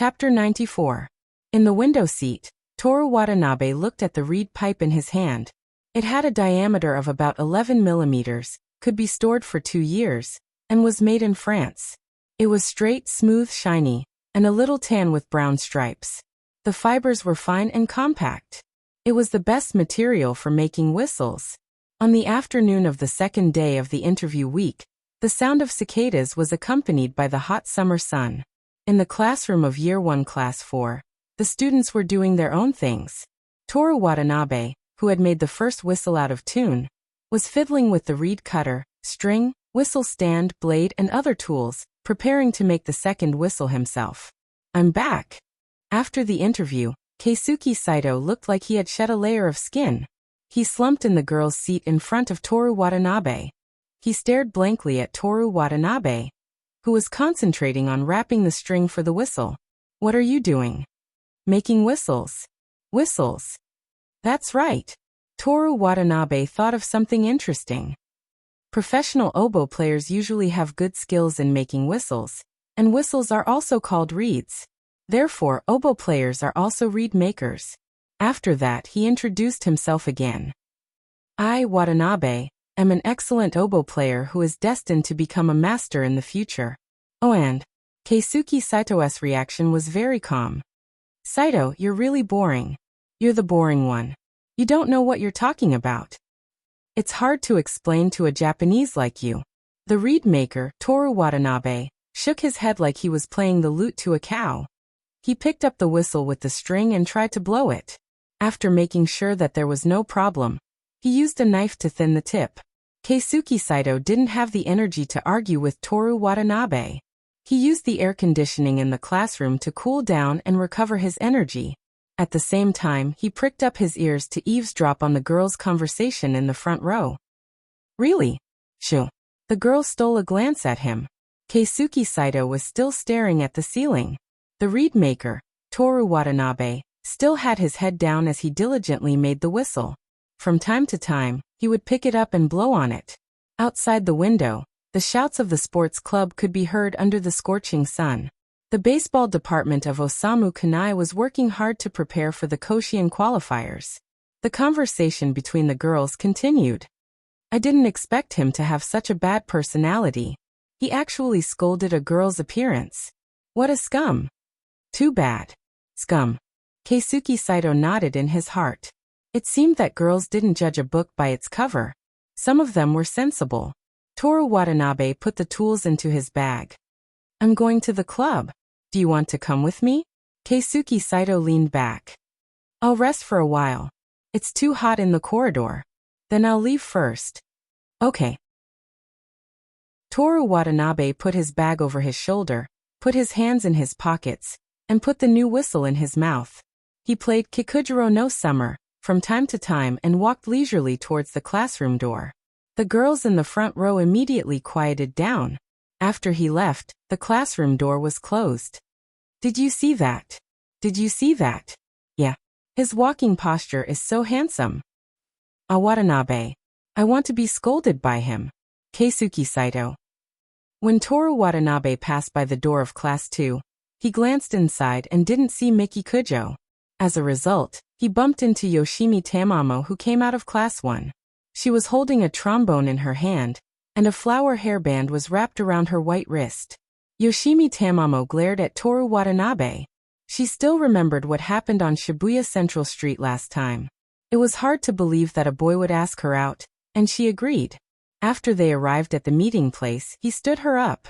Chapter 94. In the window seat, Toru Watanabe looked at the reed pipe in his hand. It had a diameter of about 11 millimeters, could be stored for 2 years, and was made in France. It was straight, smooth, shiny, and a little tan with brown stripes. The fibers were fine and compact. It was the best material for making whistles. On the afternoon of the second day of the interview week, the sound of cicadas was accompanied by the hot summer sun. In the classroom of Year 1 Class 4, the students were doing their own things. Toru Watanabe, who had made the first whistle out of tune, was fiddling with the reed cutter, string, whistle stand, blade, and other tools, preparing to make the second whistle himself. "I'm back." After the interview, Keisuke Saito looked like he had shed a layer of skin. He slumped in the girl's seat in front of Toru Watanabe. He stared blankly at Toru Watanabe, who was concentrating on wrapping the string for the whistle. "What are you doing?" "Making whistles." "Whistles?" "That's right." Toru Watanabe thought of something interesting. Professional oboe players usually have good skills in making whistles, and whistles are also called reeds. Therefore, oboe players are also reed makers. After that, he introduced himself again. "I, Watanabe, am an excellent oboe player who is destined to become a master in the future." "Oh, and?" Keisuke Saito's reaction was very calm. "Saito, you're really boring. You're the boring one. You don't know what you're talking about. It's hard to explain to a Japanese like you." The reed maker, Toru Watanabe, shook his head like he was playing the lute to a cow. He picked up the whistle with the string and tried to blow it. After making sure that there was no problem, he used a knife to thin the tip. Keisuke Saito didn't have the energy to argue with Toru Watanabe. He used the air conditioning in the classroom to cool down and recover his energy. At the same time, he pricked up his ears to eavesdrop on the girls' conversation in the front row. "Really? Shoo." The girl stole a glance at him. Keisuke Saito was still staring at the ceiling. The reed maker, Toru Watanabe, still had his head down as he diligently made the whistle. From time to time, he would pick it up and blow on it. Outside the window, the shouts of the sports club could be heard under the scorching sun. The baseball department of Osamu Kanai was working hard to prepare for the Koshien qualifiers. The conversation between the girls continued. "I didn't expect him to have such a bad personality. He actually scolded a girl's appearance. What a scum." "Too bad." "Scum." Keisuke Saito nodded in his heart. It seemed that girls didn't judge a book by its cover. Some of them were sensible. Toru Watanabe put the tools into his bag. "I'm going to the club. Do you want to come with me?" Keisuke Saito leaned back. "I'll rest for a while. It's too hot in the corridor. Then I'll leave first." "Okay." Toru Watanabe put his bag over his shoulder, put his hands in his pockets, and put the new whistle in his mouth. He played Kikujiro no Summer from time to time and walked leisurely towards the classroom door. The girls in the front row immediately quieted down. After he left, the classroom door was closed. "Did you see that? Did you see that?" "Yeah. His walking posture is so handsome." "Watanabe. I want to be scolded by him." Keisuke Saito. When Toru Watanabe passed by the door of Class 2, he glanced inside and didn't see Miki Kujo. As a result, he bumped into Yoshimi Tamamo, who came out of Class 1. She was holding a trombone in her hand, and a flower hairband was wrapped around her white wrist. Yoshimi Tamamo glared at Toru Watanabe. She still remembered what happened on Shibuya Central Street last time. It was hard to believe that a boy would ask her out, and she agreed. After they arrived at the meeting place, he stood her up.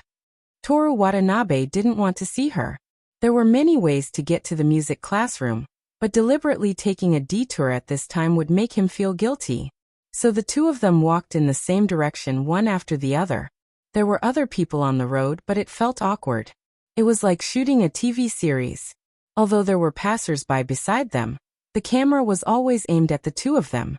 Toru Watanabe didn't want to see her. There were many ways to get to the music classroom, but deliberately taking a detour at this time would make him feel guilty. So the two of them walked in the same direction one after the other. There were other people on the road, but it felt awkward. It was like shooting a TV series. Although there were passers-by beside them, the camera was always aimed at the two of them.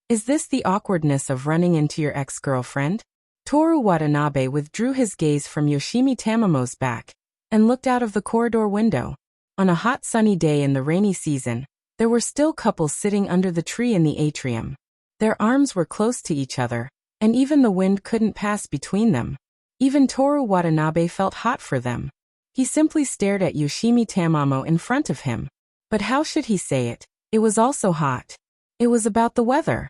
Is this the awkwardness of running into your ex-girlfriend? Toru Watanabe withdrew his gaze from Yoshimi Tamamo's back and looked out of the corridor window. On a hot sunny day in the rainy season, there were still couples sitting under the tree in the atrium. Their arms were close to each other, and even the wind couldn't pass between them. Even Toru Watanabe felt hot for them. He simply stared at Yoshimi Tamamo in front of him. But how should he say it? It was also hot. It was about the weather.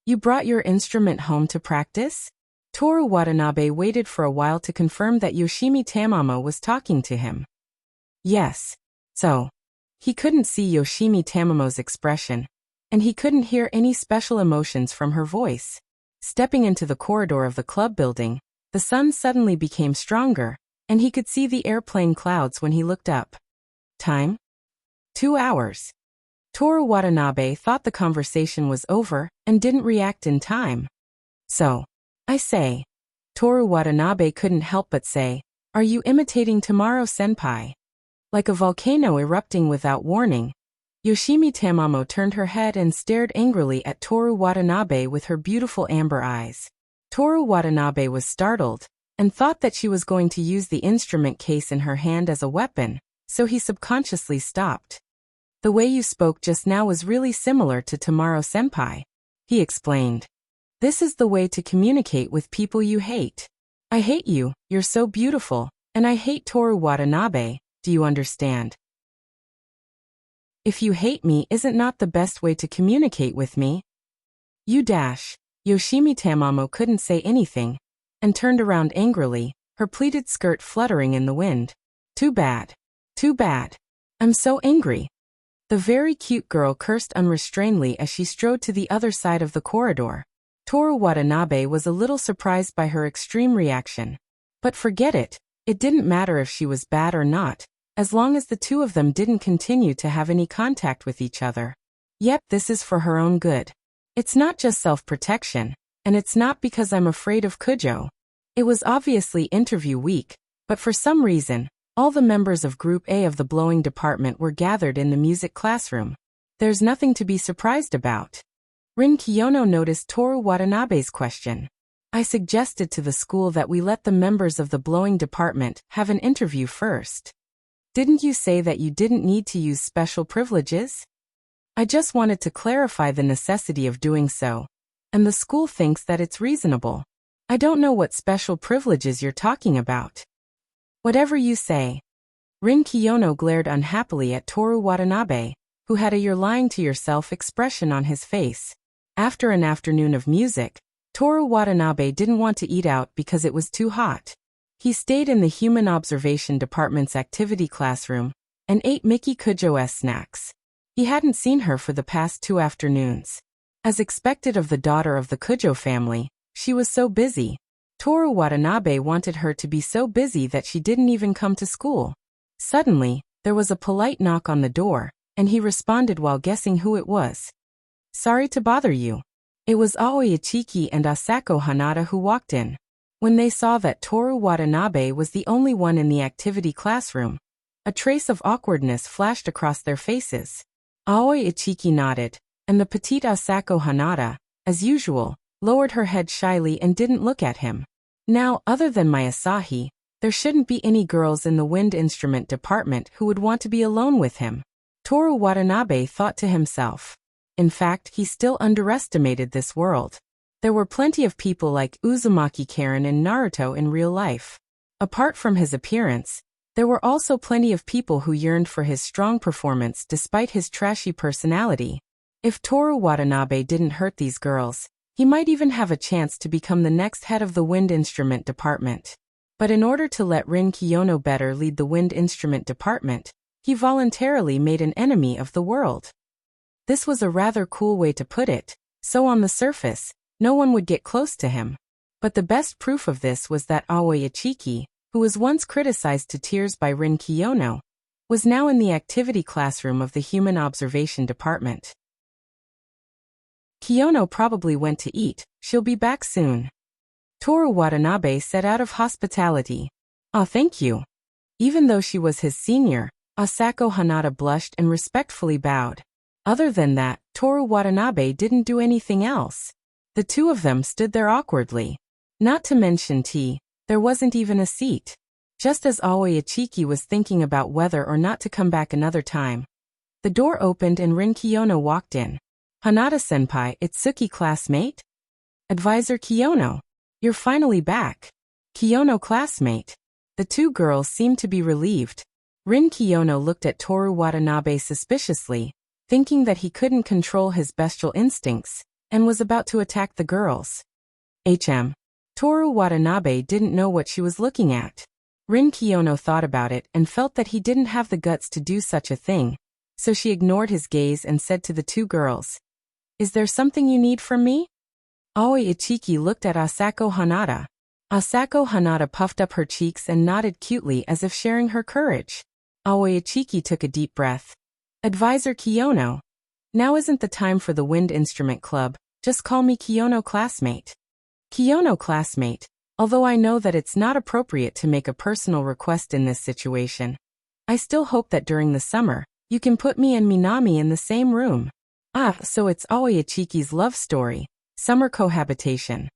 You brought your instrument home to practice? Toru Watanabe waited for a while to confirm that Yoshimi Tamamo was talking to him. Yes. So. He couldn't see Yoshimi Tamamo's expression, and he couldn't hear any special emotions from her voice. Stepping into the corridor of the club building, the sun suddenly became stronger, and he could see the airplane clouds when he looked up. Time? 2 hours. Toru Watanabe thought the conversation was over and didn't react in time. So, I say. Toru Watanabe couldn't help but say, are you imitating Tamaro-senpai? Like a volcano erupting without warning, Yoshimi Tamamo turned her head and stared angrily at Toru Watanabe with her beautiful amber eyes. Toru Watanabe was startled and thought that she was going to use the instrument case in her hand as a weapon, so he subconsciously stopped. The way you spoke just now was really similar to Tamaro-senpai, he explained. This is the way to communicate with people you hate. I hate you, you're so beautiful, and I hate Toru Watanabe, do you understand? If you hate me, isn't not the best way to communicate with me? You dash. Yoshimi Tamamo couldn't say anything, and turned around angrily, her pleated skirt fluttering in the wind. Too bad. Too bad. I'm so angry. The very cute girl cursed unrestrainedly as she strode to the other side of the corridor. Toru Watanabe was a little surprised by her extreme reaction. But forget it, it didn't matter if she was bad or not, as long as the two of them didn't continue to have any contact with each other. Yep, this is for her own good. It's not just self-protection, and it's not because I'm afraid of Kujo. It was obviously interview week, but for some reason, all the members of Group A of the blowing department were gathered in the music classroom. There's nothing to be surprised about. Rin Kiyono noticed Toru Watanabe's question. I suggested to the school that we let the members of the blowing department have an interview first. Didn't you say that you didn't need to use special privileges? I just wanted to clarify the necessity of doing so, and the school thinks that it's reasonable. I don't know what special privileges you're talking about. Whatever you say. Rin Kiyono glared unhappily at Toru Watanabe, who had a "you're lying to yourself" expression on his face. After an afternoon of music, Toru Watanabe didn't want to eat out because it was too hot. He stayed in the Human Observation Department's activity classroom and ate Miki Kujo's snacks. He hadn't seen her for the past 2 afternoons. As expected of the daughter of the Kujo family, she was so busy. Toru Watanabe wanted her to be so busy that she didn't even come to school. Suddenly, there was a polite knock on the door, and he responded while guessing who it was. Sorry to bother you. It was Aoi Ichiki and Asako Hanada who walked in. When they saw that Toru Watanabe was the only one in the activity classroom, a trace of awkwardness flashed across their faces. Aoi Ichiki nodded, and the petite Asako Hanada, as usual, lowered her head shyly and didn't look at him. Now, other than Mayasahi, there shouldn't be any girls in the wind instrument department who would want to be alone with him. Toru Watanabe thought to himself. In fact, he still underestimated this world. There were plenty of people like Uzumaki Karen and Naruto in real life. Apart from his appearance, there were also plenty of people who yearned for his strong performance despite his trashy personality. If Toru Watanabe didn't hurt these girls, he might even have a chance to become the next head of the wind instrument department. But in order to let Rin Kiyono better lead the wind instrument department, he voluntarily made an enemy of the world. This was a rather cool way to put it, so on the surface, no one would get close to him. But the best proof of this was that Aoi Ichiki, who was once criticized to tears by Rin Kiyono, was now in the activity classroom of the Human Observation Department. Kiyono probably went to eat, she'll be back soon. Toru Watanabe said out of hospitality. Oh, thank you. Even though she was his senior, Asako Hanada blushed and respectfully bowed. Other than that, Toru Watanabe didn't do anything else. The two of them stood there awkwardly. Not to mention tea, there wasn't even a seat. Just as Aoi Ichiki was thinking about whether or not to come back another time, the door opened and Rin Kiyono walked in. Hanada-senpai, Itsuki classmate? Advisor Kiyono. You're finally back. Kiyono classmate. The two girls seemed to be relieved. Rin Kiyono looked at Toru Watanabe suspiciously, thinking that he couldn't control his bestial instincts, and was about to attack the girls. Toru Watanabe didn't know what she was looking at. Rin Kiyono thought about it and felt that he didn't have the guts to do such a thing, so she ignored his gaze and said to the two girls, "Is there something you need from me?" Aoi Ichiki looked at Asako Hanada. Asako Hanada puffed up her cheeks and nodded cutely as if sharing her courage. Aoi Ichiki took a deep breath. "Advisor Kiyono. Now isn't the time for the wind instrument club, just call me Kiyono classmate." Kiyono classmate, although I know that it's not appropriate to make a personal request in this situation. I still hope that during the summer, you can put me and Minami in the same room. Ah, so it's Aoi Ichiki's love story, summer cohabitation.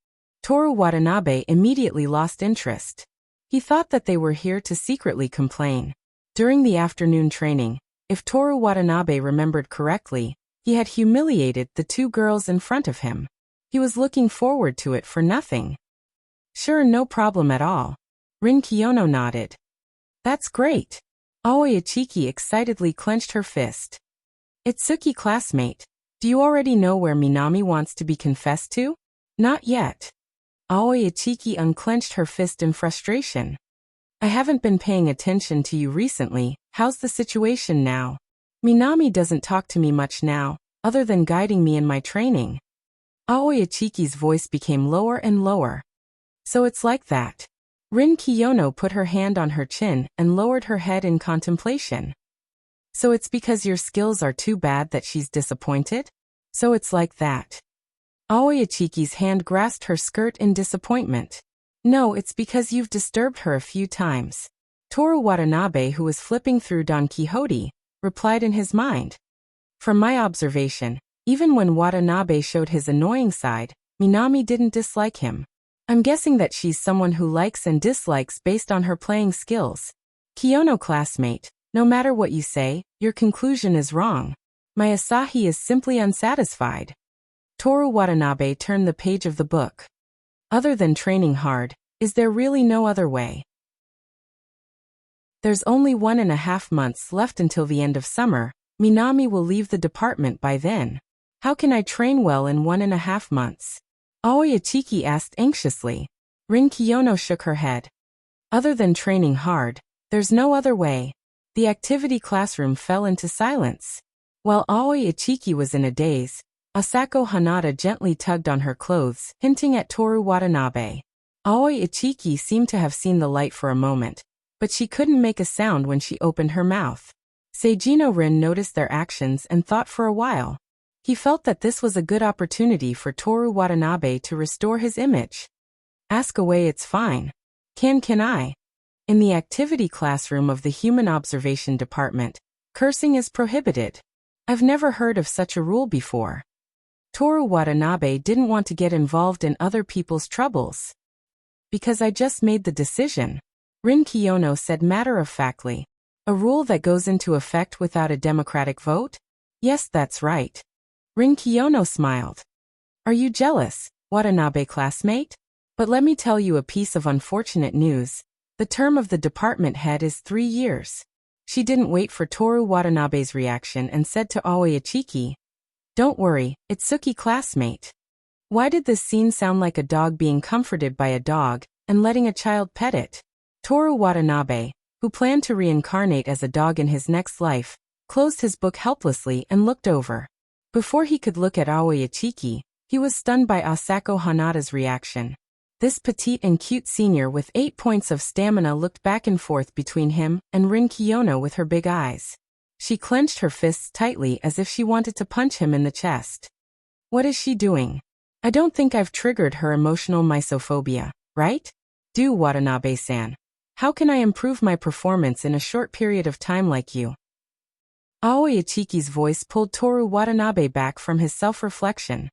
Toru Watanabe immediately lost interest. He thought that they were here to secretly complain. During the afternoon training, if Toru Watanabe remembered correctly, he had humiliated the two girls in front of him. He was looking forward to it for nothing. Sure, no problem at all. Rin Kiyono nodded. That's great. Aoi Ichiki excitedly clenched her fist. Itsuki classmate, do you already know where Minami wants to be confessed to? Not yet. Aoi Ichiki unclenched her fist in frustration. I haven't been paying attention to you recently. How's the situation now? Minami doesn't talk to me much now, other than guiding me in my training. Aoi Ichiki's voice became lower and lower. So it's like that. Rin Kiyono put her hand on her chin and lowered her head in contemplation. So it's because your skills are too bad that she's disappointed? So it's like that. Aoi Ichiki's hand grasped her skirt in disappointment. No, it's because you've disturbed her a few times. Toru Watanabe, who was flipping through Don Quixote, replied in his mind. From my observation, even when Watanabe showed his annoying side, Minami didn't dislike him. I'm guessing that she's someone who likes and dislikes based on her playing skills. Kiyono classmate, no matter what you say, your conclusion is wrong. My Asahi is simply unsatisfied. Toru Watanabe turned the page of the book. Other than training hard, is there really no other way? There's only 1.5 months left until the end of summer. Minami will leave the department by then. How can I train well in 1.5 months? Aoi Ichiki asked anxiously. Rin Kiyono shook her head. Other than training hard, there's no other way. The activity classroom fell into silence. While Aoi Ichiki was in a daze, Asako Hanada gently tugged on her clothes, hinting at Toru Watanabe. Aoi Ichiki seemed to have seen the light for a moment, but she couldn't make a sound when she opened her mouth. Seijino Rin noticed their actions and thought for a while. He felt that this was a good opportunity for Toru Watanabe to restore his image. Ask away, it's fine. Can I? In the activity classroom of the Human Observation Department, cursing is prohibited. I've never heard of such a rule before. Toru Watanabe didn't want to get involved in other people's troubles. Because I just made the decision, Rin Kiyono said matter-of-factly. A rule that goes into effect without a democratic vote? Yes, that's right. Rin Kiyono smiled. Are you jealous, Watanabe classmate? But let me tell you a piece of unfortunate news. The term of the department head is 3 years. She didn't wait for Toru Watanabe's reaction and said to Aoi Ichiki, Don't worry, Itsuki classmate. Why did this scene sound like a dog being comforted by a dog and letting a child pet it? Toru Watanabe, who planned to reincarnate as a dog in his next life, closed his book helplessly and looked over. Before he could look at Aoi Ichiki, he was stunned by Asako Hanada's reaction. This petite and cute senior with 8 points of stamina looked back and forth between him and Rin Kiyono with her big eyes. She clenched her fists tightly as if she wanted to punch him in the chest. What is she doing? I don't think I've triggered her emotional misophobia, right? Do, Watanabe-san. How can I improve my performance in a short period of time like you? Aoi Ichiki's voice pulled Toru Watanabe back from his self-reflection.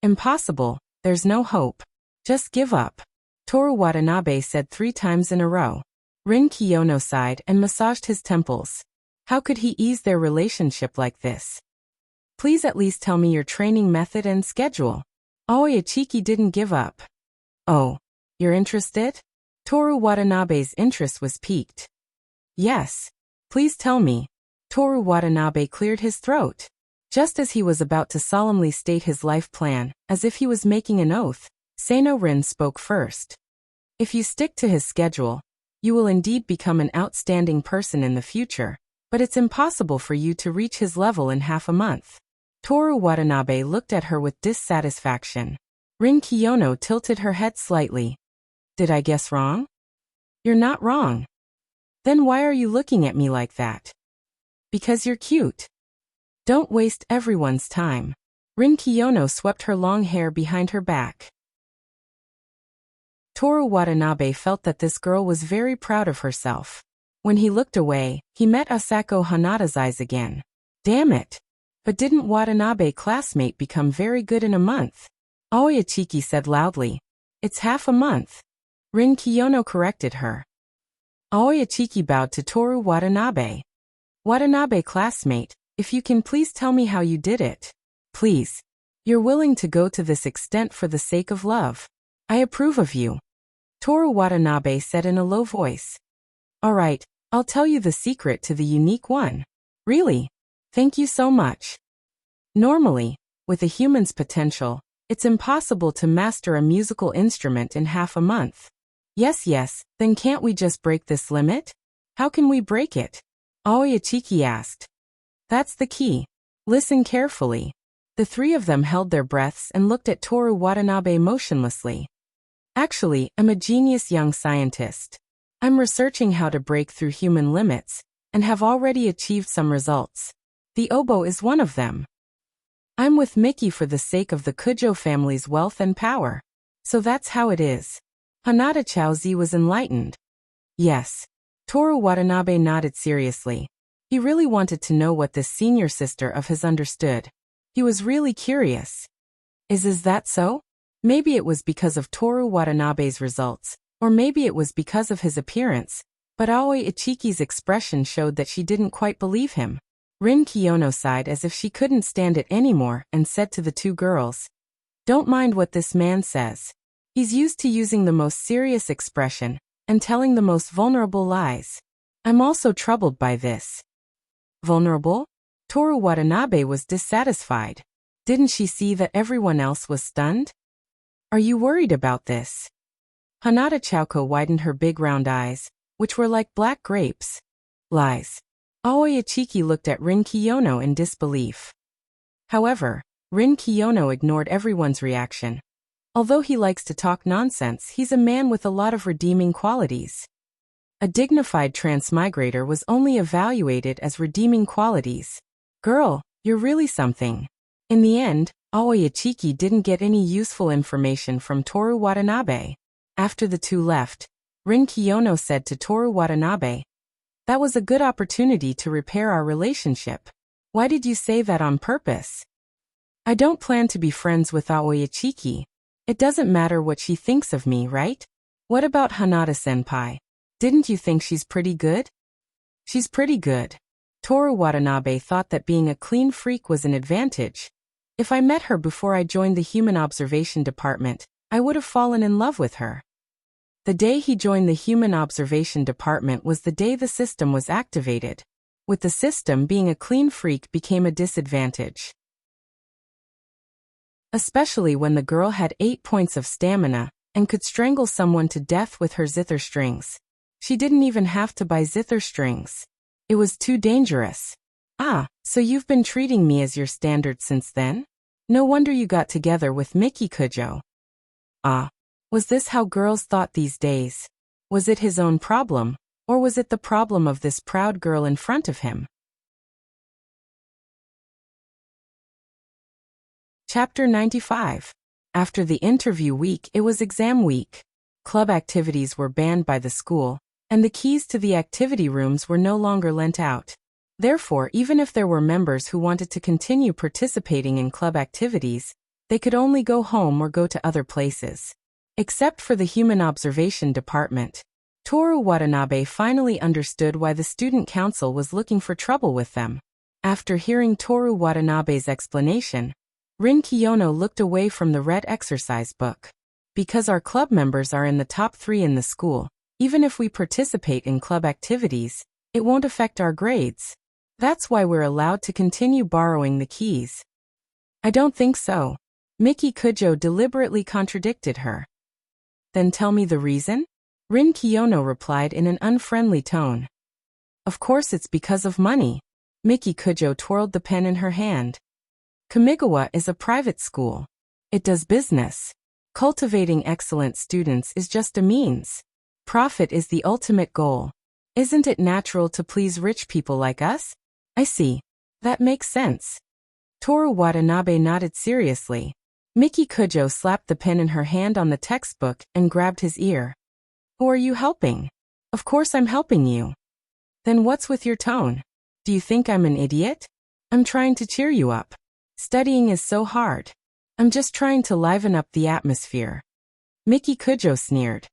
Impossible, there's no hope. Just give up. Toru Watanabe said 3 times in a row. Rin Kiyono sighed and massaged his temples. How could he ease their relationship like this? Please at least tell me your training method and schedule. Aoi Ichiki didn't give up. Oh, you're interested? Toru Watanabe's interest was piqued. Yes. Please tell me. Toru Watanabe cleared his throat. Just as he was about to solemnly state his life plan, as if he was making an oath, Sano Rin spoke first. If you stick to his schedule, you will indeed become an outstanding person in the future, but it's impossible for you to reach his level in half a month. Toru Watanabe looked at her with dissatisfaction. Rin Kiyono tilted her head slightly. Did I guess wrong? You're not wrong. Then why are you looking at me like that? Because you're cute. Don't waste everyone's time. Rin Kiyono swept her long hair behind her back. Toru Watanabe felt that this girl was very proud of herself. When he looked away, he met Asako Hanada's eyes again. Damn it! But didn't Watanabe classmate become very good in a month? Aoyachiki said loudly. It's half a month. Rin Kiyono corrected her. Aoyachiki bowed to Toru Watanabe. Watanabe classmate, if you can please tell me how you did it. Please. You're willing to go to this extent for the sake of love. I approve of you. Toru Watanabe said in a low voice. Alright, I'll tell you the secret to the unique one. Really? Thank you so much. Normally, with a human's potential, it's impossible to master a musical instrument in half a month. Yes, then can't we just break this limit? How can we break it? Aoyachiki asked. That's the key. Listen carefully. The three of them held their breaths and looked at Toru Watanabe motionlessly. Actually, I'm a genius young scientist. I'm researching how to break through human limits, and have already achieved some results. The oboe is one of them. I'm with Miki for the sake of the Kujo family's wealth and power. So that's how it is. Hanada Chaozi was enlightened. Yes. Toru Watanabe nodded seriously. He really wanted to know what this senior sister of his understood. He was really curious. Is that so? Maybe it was because of Toru Watanabe's results, or maybe it was because of his appearance, but Aoi Ichiki's expression showed that she didn't quite believe him. Rin Kiyono sighed as if she couldn't stand it anymore and said to the two girls, Don't mind what this man says. He's used to using the most serious expression and telling the most vulnerable lies. I'm also troubled by this. Vulnerable? Toru Watanabe was dissatisfied. Didn't she see that everyone else was stunned? Are you worried about this? Hanada Chauko widened her big round eyes, which were like black grapes. Lies. Aoi Ichiki looked at Rin Kiyono in disbelief. However, Rin Kiyono ignored everyone's reaction. Although he likes to talk nonsense, he's a man with a lot of redeeming qualities. A dignified transmigrator was only evaluated as redeeming qualities. Girl, you're really something. In the end, Aoi Ichiki didn't get any useful information from Toru Watanabe. After the two left, Rin Kiyono said to Toru Watanabe, That was a good opportunity to repair our relationship. Why did you say that on purpose? I don't plan to be friends with Aoi Ichiki. It doesn't matter what she thinks of me, right? What about Hanada-senpai? Didn't you think she's pretty good? She's pretty good. Toru Watanabe thought that being a clean freak was an advantage. If I met her before I joined the Human Observation Department, I would have fallen in love with her. The day he joined the Human Observation Department was the day the system was activated. With the system, being a clean freak became a disadvantage. Especially when the girl had 8 points of stamina and could strangle someone to death with her zither strings. She didn't even have to buy zither strings. It was too dangerous. Ah, so you've been treating me as your standard since then? No wonder you got together with Miki Kujo. Ah, was this how girls thought these days? Was it his own problem, or was it the problem of this proud girl in front of him? Chapter 95. After the interview week, it was exam week. Club activities were banned by the school, and the keys to the activity rooms were no longer lent out. Therefore, even if there were members who wanted to continue participating in club activities, they could only go home or go to other places. Except for the Human Observation Department. Toru Watanabe finally understood why the student council was looking for trouble with them. After hearing Toru Watanabe's explanation, Rin Kiyono looked away from the red exercise book. Because our club members are in the top 3 in the school, Even if we participate in club activities, it won't affect our grades. That's why we're allowed to continue borrowing the keys. I don't think so. Miki Kujo deliberately contradicted her. Then tell me the reason? Rin Kiyono replied in an unfriendly tone. Of course it's because of money. Miki Kujo twirled the pen in her hand. Kamigawa is a private school. It does business. Cultivating excellent students is just a means. Profit is the ultimate goal. Isn't it natural to please rich people like us? I see. That makes sense. Toru Watanabe nodded seriously. Miki Kujo slapped the pen in her hand on the textbook and grabbed his ear. Who are you helping? Of course I'm helping you. Then what's with your tone? Do you think I'm an idiot? I'm trying to cheer you up. Studying is so hard. I'm just trying to liven up the atmosphere. Miki Kujo sneered.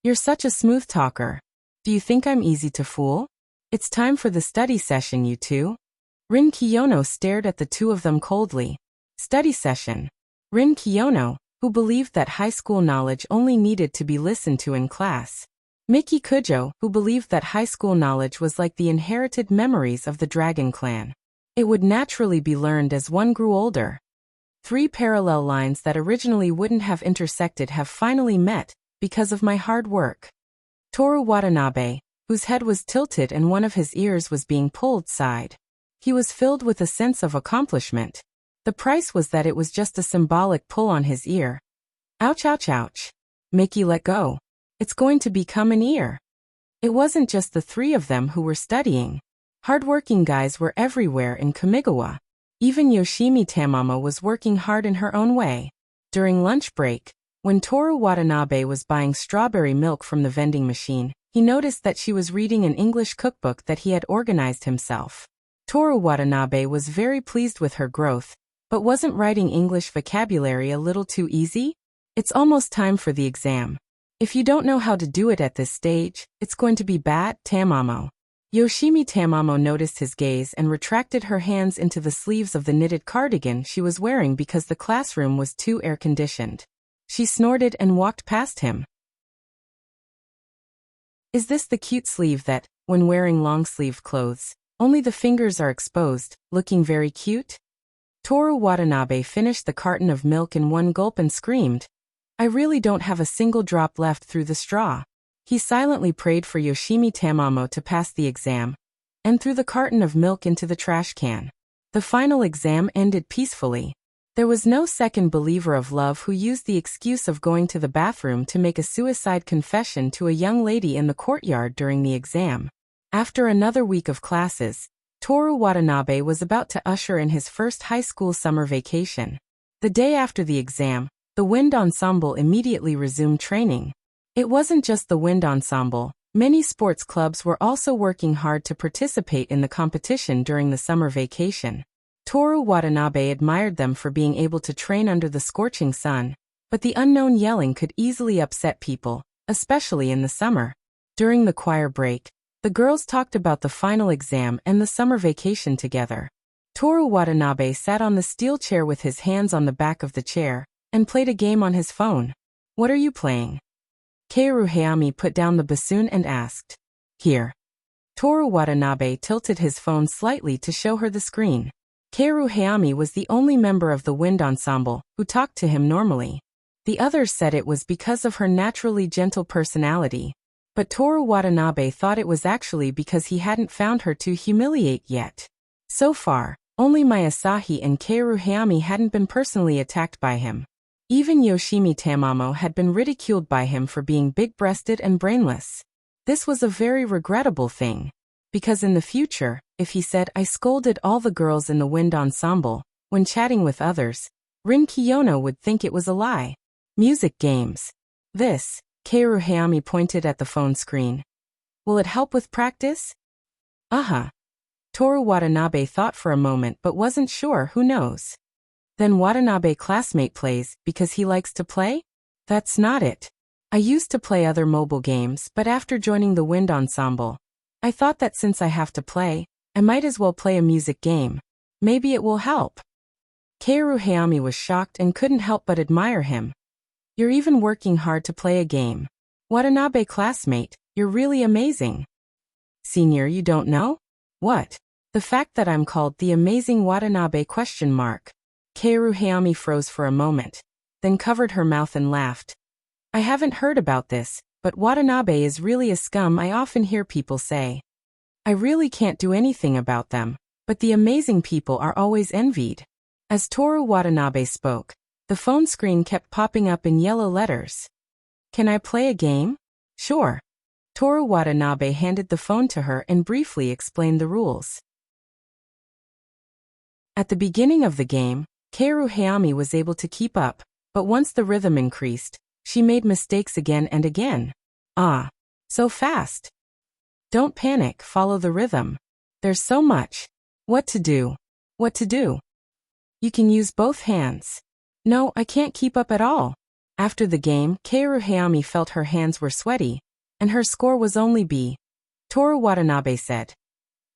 You're such a smooth talker. Do you think I'm easy to fool? It's time for the study session, you two. Rin Kiyono stared at the two of them coldly. Study session. Rin Kiyono, who believed that high school knowledge only needed to be listened to in class. Miki Kujo, who believed that high school knowledge was like the inherited memories of the Dragon Clan. It would naturally be learned as one grew older. Three parallel lines that originally wouldn't have intersected have finally met, because of my hard work. Toru Watanabe, whose head was tilted and one of his ears was being pulled, sighed. He was filled with a sense of accomplishment. The price was that it was just a symbolic pull on his ear. Ouch, ouch, ouch. Miki, let go. It's going to become an ear. It wasn't just the three of them who were studying. Hardworking guys were everywhere in Kamigawa. Even Yoshimi Tamamo was working hard in her own way. During lunch break, when Toru Watanabe was buying strawberry milk from the vending machine, he noticed that she was reading an English cookbook that he had organized himself. Toru Watanabe was very pleased with her growth, but wasn't writing English vocabulary a little too easy? It's almost time for the exam. If you don't know how to do it at this stage, it's going to be bad, Tamamo. Yoshimi Tamamo noticed his gaze and retracted her hands into the sleeves of the knitted cardigan she was wearing because the classroom was too air-conditioned. She snorted and walked past him. Is this the cute sleeve that, when wearing long-sleeved clothes, only the fingers are exposed, looking very cute? Toru Watanabe finished the carton of milk in one gulp and screamed, I really don't have a single drop left through the straw. He silently prayed for Yoshimi Tamamo to pass the exam, and threw the carton of milk into the trash can. The final exam ended peacefully. There was no second believer of love who used the excuse of going to the bathroom to make a suicide confession to a young lady in the courtyard during the exam. After another week of classes, Toru Watanabe was about to usher in his first high school summer vacation. The day after the exam, the wind ensemble immediately resumed training. It wasn't just the wind ensemble. Many sports clubs were also working hard to participate in the competition during the summer vacation. Toru Watanabe admired them for being able to train under the scorching sun, but the unknown yelling could easily upset people, especially in the summer. During the choir break, the girls talked about the final exam and the summer vacation together. Toru Watanabe sat on the steel chair with his hands on the back of the chair, and played a game on his phone. What are you playing? Kaoru Hayami put down the bassoon and asked. Here. Toru Watanabe tilted his phone slightly to show her the screen. Kaoru Hayami was the only member of the wind ensemble who talked to him normally. The others said it was because of her naturally gentle personality. But Toru Watanabe thought it was actually because he hadn't found her to humiliate yet. So far, only Mayasahi and Kaoru Hayami hadn't been personally attacked by him. Even Yoshimi Tamamo had been ridiculed by him for being big-breasted and brainless. This was a very regrettable thing. Because in the future, if he said I scolded all the girls in the wind ensemble, when chatting with others, Rin Kiyono would think it was a lie. Music games. This, Kaoru Hayami pointed at the phone screen. Will it help with practice? Toru Watanabe thought for a moment but wasn't sure, who knows. Then Watanabe classmate plays because he likes to play? That's not it. I used to play other mobile games, but after joining the wind ensemble, I thought that since I have to play, I might as well play a music game. Maybe it will help. Kaoru Hayami was shocked and couldn't help but admire him. You're even working hard to play a game. Watanabe classmate, You're really amazing. Senior, you don't know? What? The fact that I'm called the amazing Watanabe ? Kaoru Hayami froze for a moment, then covered her mouth and laughed. I haven't heard about this, but Watanabe is really a scum, I often hear people say. I really can't do anything about them, but the amazing people are always envied. As Toru Watanabe spoke, the phone screen kept popping up in yellow letters. Can I play a game? Sure. Toru Watanabe handed the phone to her and briefly explained the rules. At the beginning of the game, Kaoru Hayami was able to keep up, but once the rhythm increased, she made mistakes again and again. Ah, so fast. Don't panic, follow the rhythm. There's so much. What to do? What to do? You can use both hands. No, I can't keep up at all. After the game, Kaoru Hayami felt her hands were sweaty, and her score was only B. Toru Watanabe said,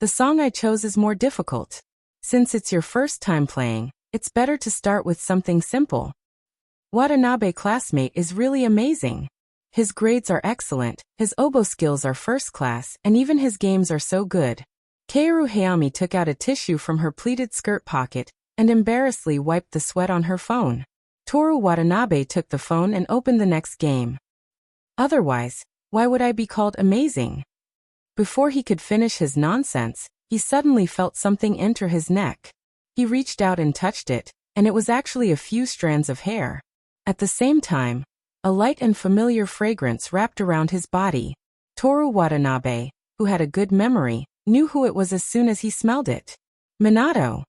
the song I chose is more difficult. Since it's your first time playing, it's better to start with something simple. Watanabe classmate is really amazing. His grades are excellent, his oboe skills are first class, and even his games are so good. Kaoru Hayami took out a tissue from her pleated skirt pocket and embarrassedly wiped the sweat on her phone. Toru Watanabe took the phone and opened the next game. Otherwise, why would I be called amazing? Before he could finish his nonsense, he suddenly felt something enter his neck. He reached out and touched it, and it was actually a few strands of hair. At the same time, a light and familiar fragrance wrapped around his body. Toru Watanabe, who had a good memory, knew who it was as soon as he smelled it. Minato.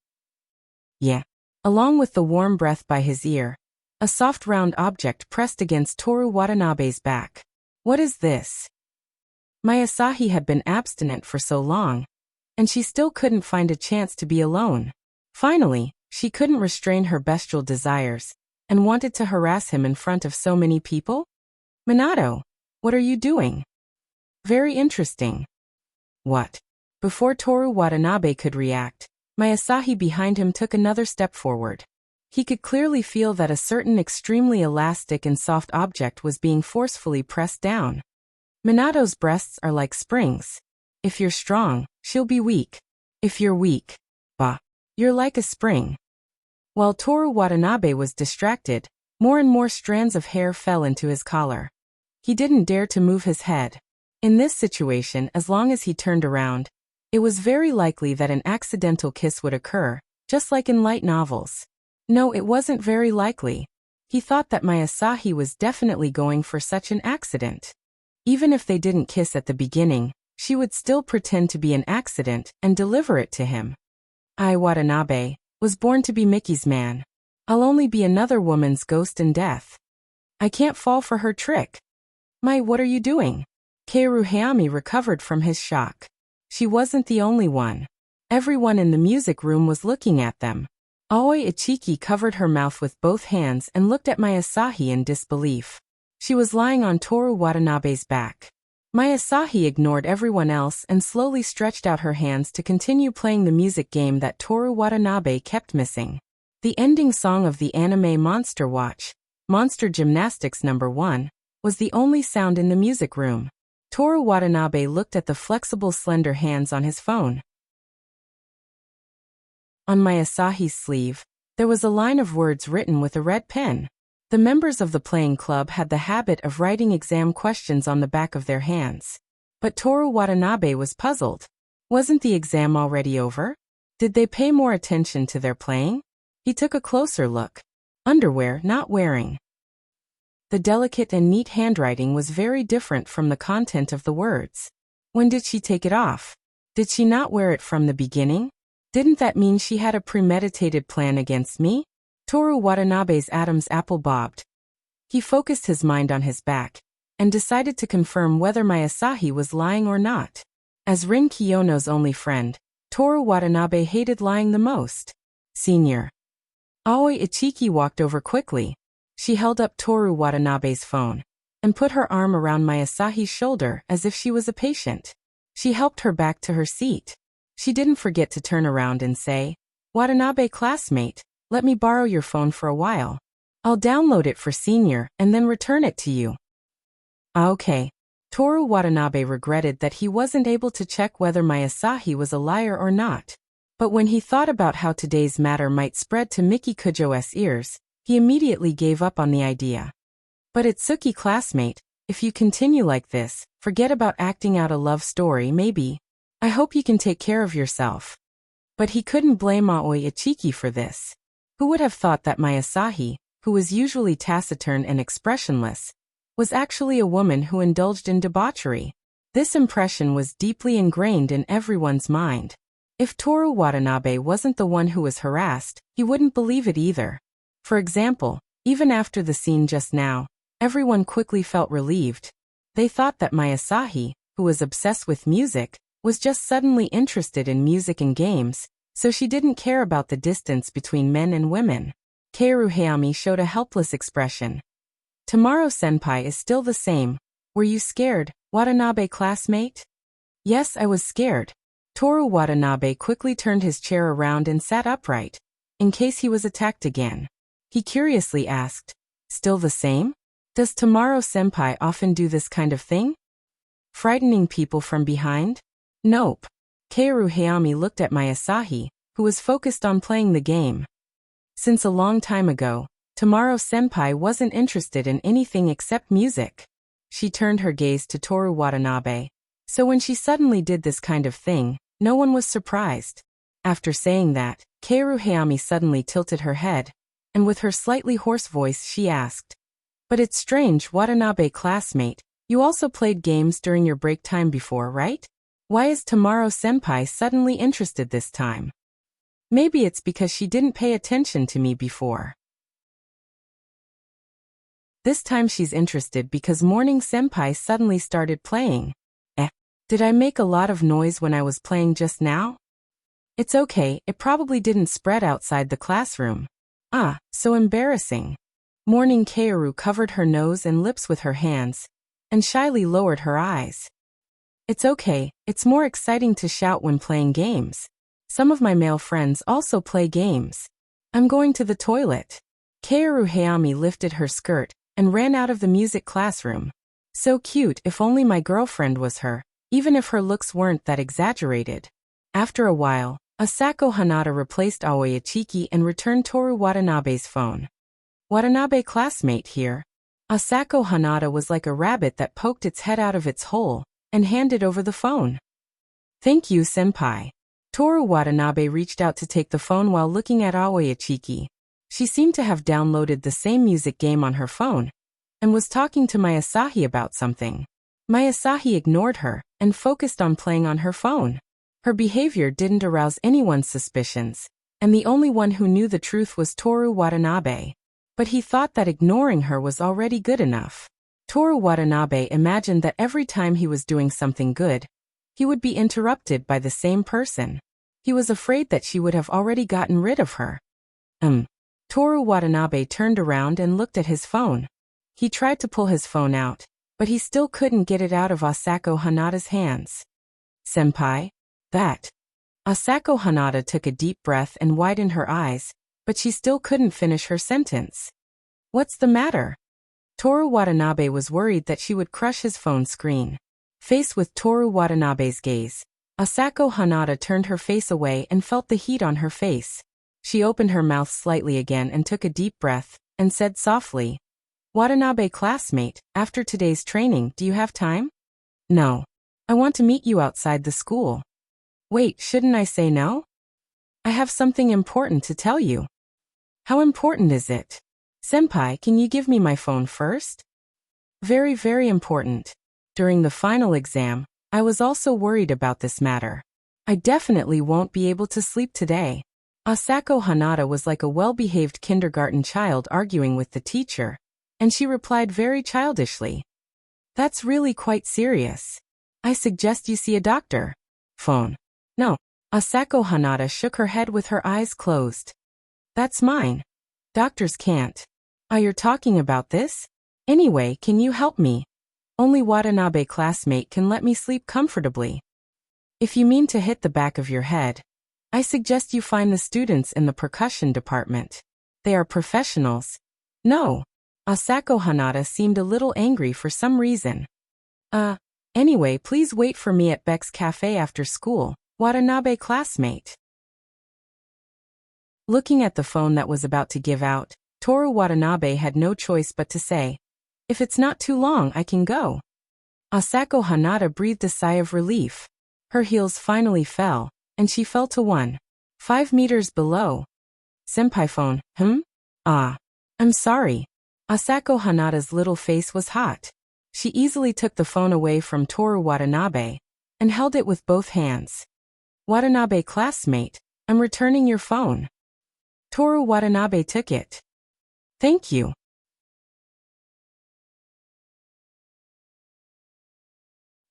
Yeah. Along with the warm breath by his ear, a soft round object pressed against Toru Watanabe's back. What is this? Mayasahi had been abstinent for so long, and she still couldn't find a chance to be alone. Finally, she couldn't restrain her bestial desires, and wanted to harass him in front of so many people? Minato, what are you doing? Very interesting. What? Before Toru Watanabe could react, Mayasahi behind him took another step forward. He could clearly feel that a certain extremely elastic and soft object was being forcefully pressed down. Minato's breasts are like springs. If you're strong, she'll be weak. If you're weak, you're like a spring. While Toru Watanabe was distracted, more and more strands of hair fell into his collar. He didn't dare to move his head. In this situation, as long as he turned around, it was very likely that an accidental kiss would occur, just like in light novels. No, it wasn't very likely. He thought that Mayasahi was definitely going for such an accident. Even if they didn't kiss at the beginning, she would still pretend to be an accident and deliver it to him. I, Watanabe, was born to be Mickey's man. I'll only be another woman's ghost in death. I can't fall for her trick. What are you doing? Kaoru Hayami recovered from his shock. She wasn't the only one. Everyone in the music room was looking at them. Aoi Ichiki covered her mouth with both hands and looked at Mayasahi in disbelief. She was lying on Toru Watanabe's back. Mayasahi ignored everyone else and slowly stretched out her hands to continue playing the music game that Toru Watanabe kept missing. The ending song of the anime Monster Watch, Monster Gymnastics No. 1, was the only sound in the music room. Toru Watanabe looked at the flexible slender hands on his phone. On Mayasahi's sleeve, there was a line of words written with a red pen. The members of the playing club had the habit of writing exam questions on the back of their hands. But Toru Watanabe was puzzled. Wasn't the exam already over? Did they pay more attention to their playing? He took a closer look. Underwear not wearing. The delicate and neat handwriting was very different from the content of the words. When did she take it off? Did she not wear it from the beginning? Didn't that mean she had a premeditated plan against me? Toru Watanabe's Adam's apple bobbed. He focused his mind on his back, and decided to confirm whether Mayasahi was lying or not. As Rin Kiyono's only friend, Toru Watanabe hated lying the most. Senior. Aoi Ichiki walked over quickly. She held up Toru Watanabe's phone, and put her arm around Mayasahi's shoulder as if she was a patient. She helped her back to her seat. She didn't forget to turn around and say, Watanabe classmate, let me borrow your phone for a while. I'll download it for Senior and then return it to you. Okay. Toru Watanabe regretted that he wasn't able to check whether my Asahi was a liar or not. But when he thought about how today's matter might spread to Miki Kujo's ears, he immediately gave up on the idea. But Itsuki classmate, if you continue like this, forget about acting out a love story maybe. I hope you can take care of yourself. But he couldn't blame Aoi Ichiki for this. Who would have thought that my Asahi, who was usually taciturn and expressionless, was actually a woman who indulged in debauchery? This impression was deeply ingrained in everyone's mind. If Toru Watanabe wasn't the one who was harassed, he wouldn't believe it either. For example, even after the scene just now, everyone quickly felt relieved. They thought that my Asahi, who was obsessed with music, was just suddenly interested in music and games, so she didn't care about the distance between men and women. Kaoru Hayami showed a helpless expression. Tomorrow-senpai is still the same. Were you scared, Watanabe classmate? Yes, I was scared. Toru Watanabe quickly turned his chair around and sat upright, in case he was attacked again. He curiously asked, still the same? Does Tomorrow-senpai often do this kind of thing? Frightening people from behind? Nope. Kaoru Hayami looked at my Asahi, who was focused on playing the game. Since a long time ago, Tomorrow-senpai wasn't interested in anything except music. She turned her gaze to Toru Watanabe. So when she suddenly did this kind of thing, no one was surprised. After saying that, Kaoru Hayami suddenly tilted her head, and with her slightly hoarse voice she asked, but it's strange, Watanabe classmate, you also played games during your break time before, right? Why is Tomorrow-senpai suddenly interested this time? Maybe it's because she didn't pay attention to me before. This time she's interested because Morning-senpai suddenly started playing. Did I make a lot of noise when I was playing just now? It's okay, it probably didn't spread outside the classroom. Ah, so embarrassing. Morning Kaoru covered her nose and lips with her hands, and shyly lowered her eyes. It's okay, it's more exciting to shout when playing games. Some of my male friends also play games. I'm going to the toilet. Kaoru Hayami lifted her skirt and ran out of the music classroom. So cute, if only my girlfriend was her, even if her looks weren't that exaggerated. After a while, Asako Hanada replaced Aoi Ichiki and returned Toru Watanabe's phone. Watanabe classmate here. Asako Hanada was like a rabbit that poked its head out of its hole and handed over the phone. Thank you, senpai. Toru Watanabe reached out to take the phone while looking at Aoi Ichiki. She seemed to have downloaded the same music game on her phone and was talking to my Asahi about something. My Asahi ignored her and focused on playing on her phone. Her behavior didn't arouse anyone's suspicions, and the only one who knew the truth was Toru Watanabe. But he thought that ignoring her was already good enough. Toru Watanabe imagined that every time he was doing something good, he would be interrupted by the same person. He was afraid that she would have already gotten rid of her. Toru Watanabe turned around and looked at his phone. He tried to pull his phone out, but he still couldn't get it out of Asako Hanada's hands. Senpai? That. Asako Hanada took a deep breath and widened her eyes, but she still couldn't finish her sentence. What's the matter? Toru Watanabe was worried that she would crush his phone screen. Faced with Toru Watanabe's gaze, Asako Hanada turned her face away and felt the heat on her face. She opened her mouth slightly again and took a deep breath, and said softly, Watanabe classmate, after today's training, do you have time? No. I want to meet you outside the school. Wait, shouldn't I say no? I have something important to tell you. How important is it? Senpai, can you give me my phone first? Very, very important. During the final exam, I was also worried about this matter. I definitely won't be able to sleep today. Asako Hanada was like a well-behaved kindergarten child arguing with the teacher, and she replied very childishly. That's really quite serious. I suggest you see a doctor. Phone. No. Asako Hanada shook her head with her eyes closed. That's mine. Doctors can't. You're talking about this? Anyway, can you help me? Only Watanabe classmate can let me sleep comfortably. If you mean to hit the back of your head, I suggest you find the students in the percussion department. They are professionals. No. Asako Hanada seemed a little angry for some reason. Uh, anyway, please wait for me at Beck's cafe after school, Watanabe classmate. Looking at the phone that was about to give out, Toru Watanabe had no choice but to say, "If it's not too long, I can go." Asako Hanada breathed a sigh of relief. Her heels finally fell, and she fell to 1.5 meters below. Senpai phone, I'm sorry. Asako Hanada's little face was hot. She easily took the phone away from Toru Watanabe and held it with both hands. "Watanabe classmate, I'm returning your phone." Toru Watanabe took it. "Thank you."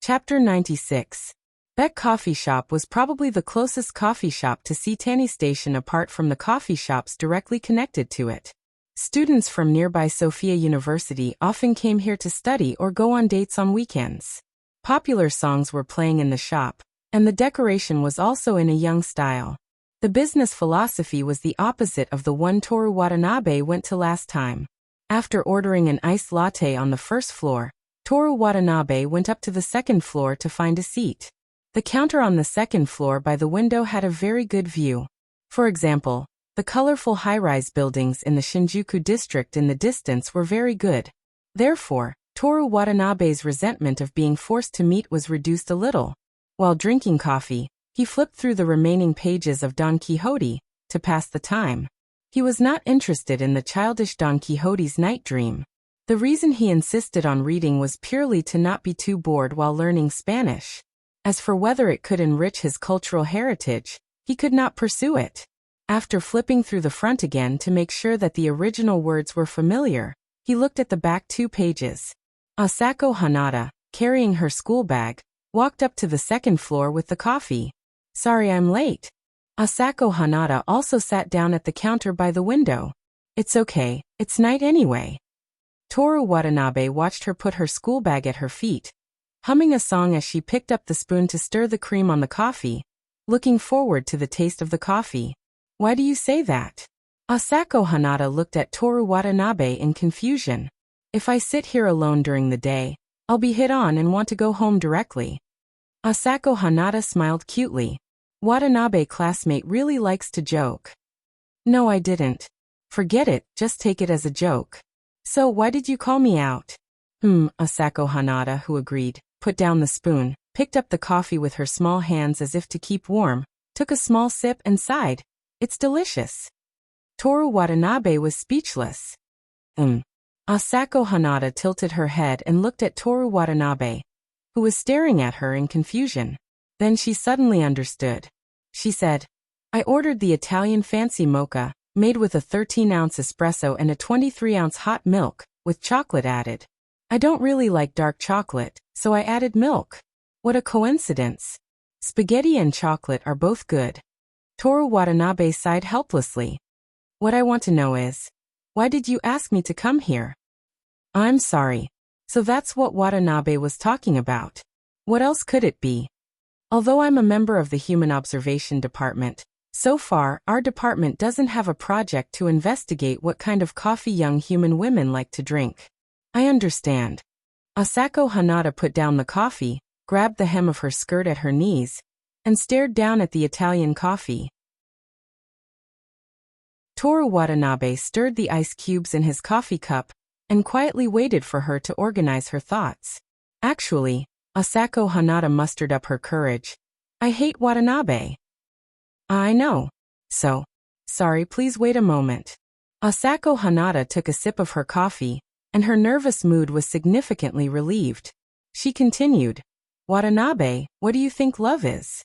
Chapter 96. Beck Coffee Shop was probably the closest coffee shop to Seitani Station apart from the coffee shops directly connected to it. Students from nearby Sophia University often came here to study or go on dates on weekends. Popular songs were playing in the shop, and the decoration was also in a young style. The business philosophy was the opposite of the one Toru Watanabe went to last time. After ordering an iced latte on the first floor, Toru Watanabe went up to the second floor to find a seat. The counter on the second floor by the window had a very good view. For example, the colorful high-rise buildings in the Shinjuku district in the distance were very good. Therefore, Toru Watanabe's resentment of being forced to meet was reduced a little. While drinking coffee, he flipped through the remaining pages of Don Quixote to pass the time. He was not interested in the childish Don Quixote's night dream. The reason he insisted on reading was purely to not be too bored while learning Spanish. As for whether it could enrich his cultural heritage, he could not pursue it. After flipping through the front again to make sure that the original words were familiar, he looked at the back 2 pages. Asako Hanada, carrying her school bag, walked up to the second floor with the coffee. "Sorry I'm late." Asako Hanada also sat down at the counter by the window. "It's okay, it's night anyway." Toru Watanabe watched her put her school bag at her feet, humming a song as she picked up the spoon to stir the cream on the coffee, looking forward to the taste of the coffee. "Why do you say that?" Asako Hanada looked at Toru Watanabe in confusion. "If I sit here alone during the day, I'll be hit on and want to go home directly." Asako Hanada smiled cutely. Watanabe classmate really likes to joke. "No, I didn't." "Forget it, just take it as a joke." "So why did you call me out?" Asako Hanada, who agreed, put down the spoon, picked up the coffee with her small hands as if to keep warm, took a small sip and sighed. "It's delicious." Toru Watanabe was speechless. Asako Hanada tilted her head and looked at Toru Watanabe, who was staring at her in confusion. Then she suddenly understood. She said, "I ordered the Italian fancy mocha, made with a 13-ounce espresso and a 23-ounce hot milk, with chocolate added. I don't really like dark chocolate, so I added milk." What a coincidence. Spaghetti and chocolate are both good. Toru Watanabe sighed helplessly. "What I want to know is, why did you ask me to come here?" "I'm sorry." So that's what Watanabe was talking about. What else could it be? "Although I'm a member of the Human Observation Department, so far our department doesn't have a project to investigate what kind of coffee young human women like to drink." "I understand." Asako Hanada put down the coffee, grabbed the hem of her skirt at her knees, and stared down at the Italian coffee. Toru Watanabe stirred the ice cubes in his coffee cup and quietly waited for her to organize her thoughts. Actually, Asako Hanada mustered up her courage. "I hate Watanabe." "I know. So. Sorry, please wait a moment." Asako Hanada took a sip of her coffee, and her nervous mood was significantly relieved. She continued, "Watanabe, what do you think love is?"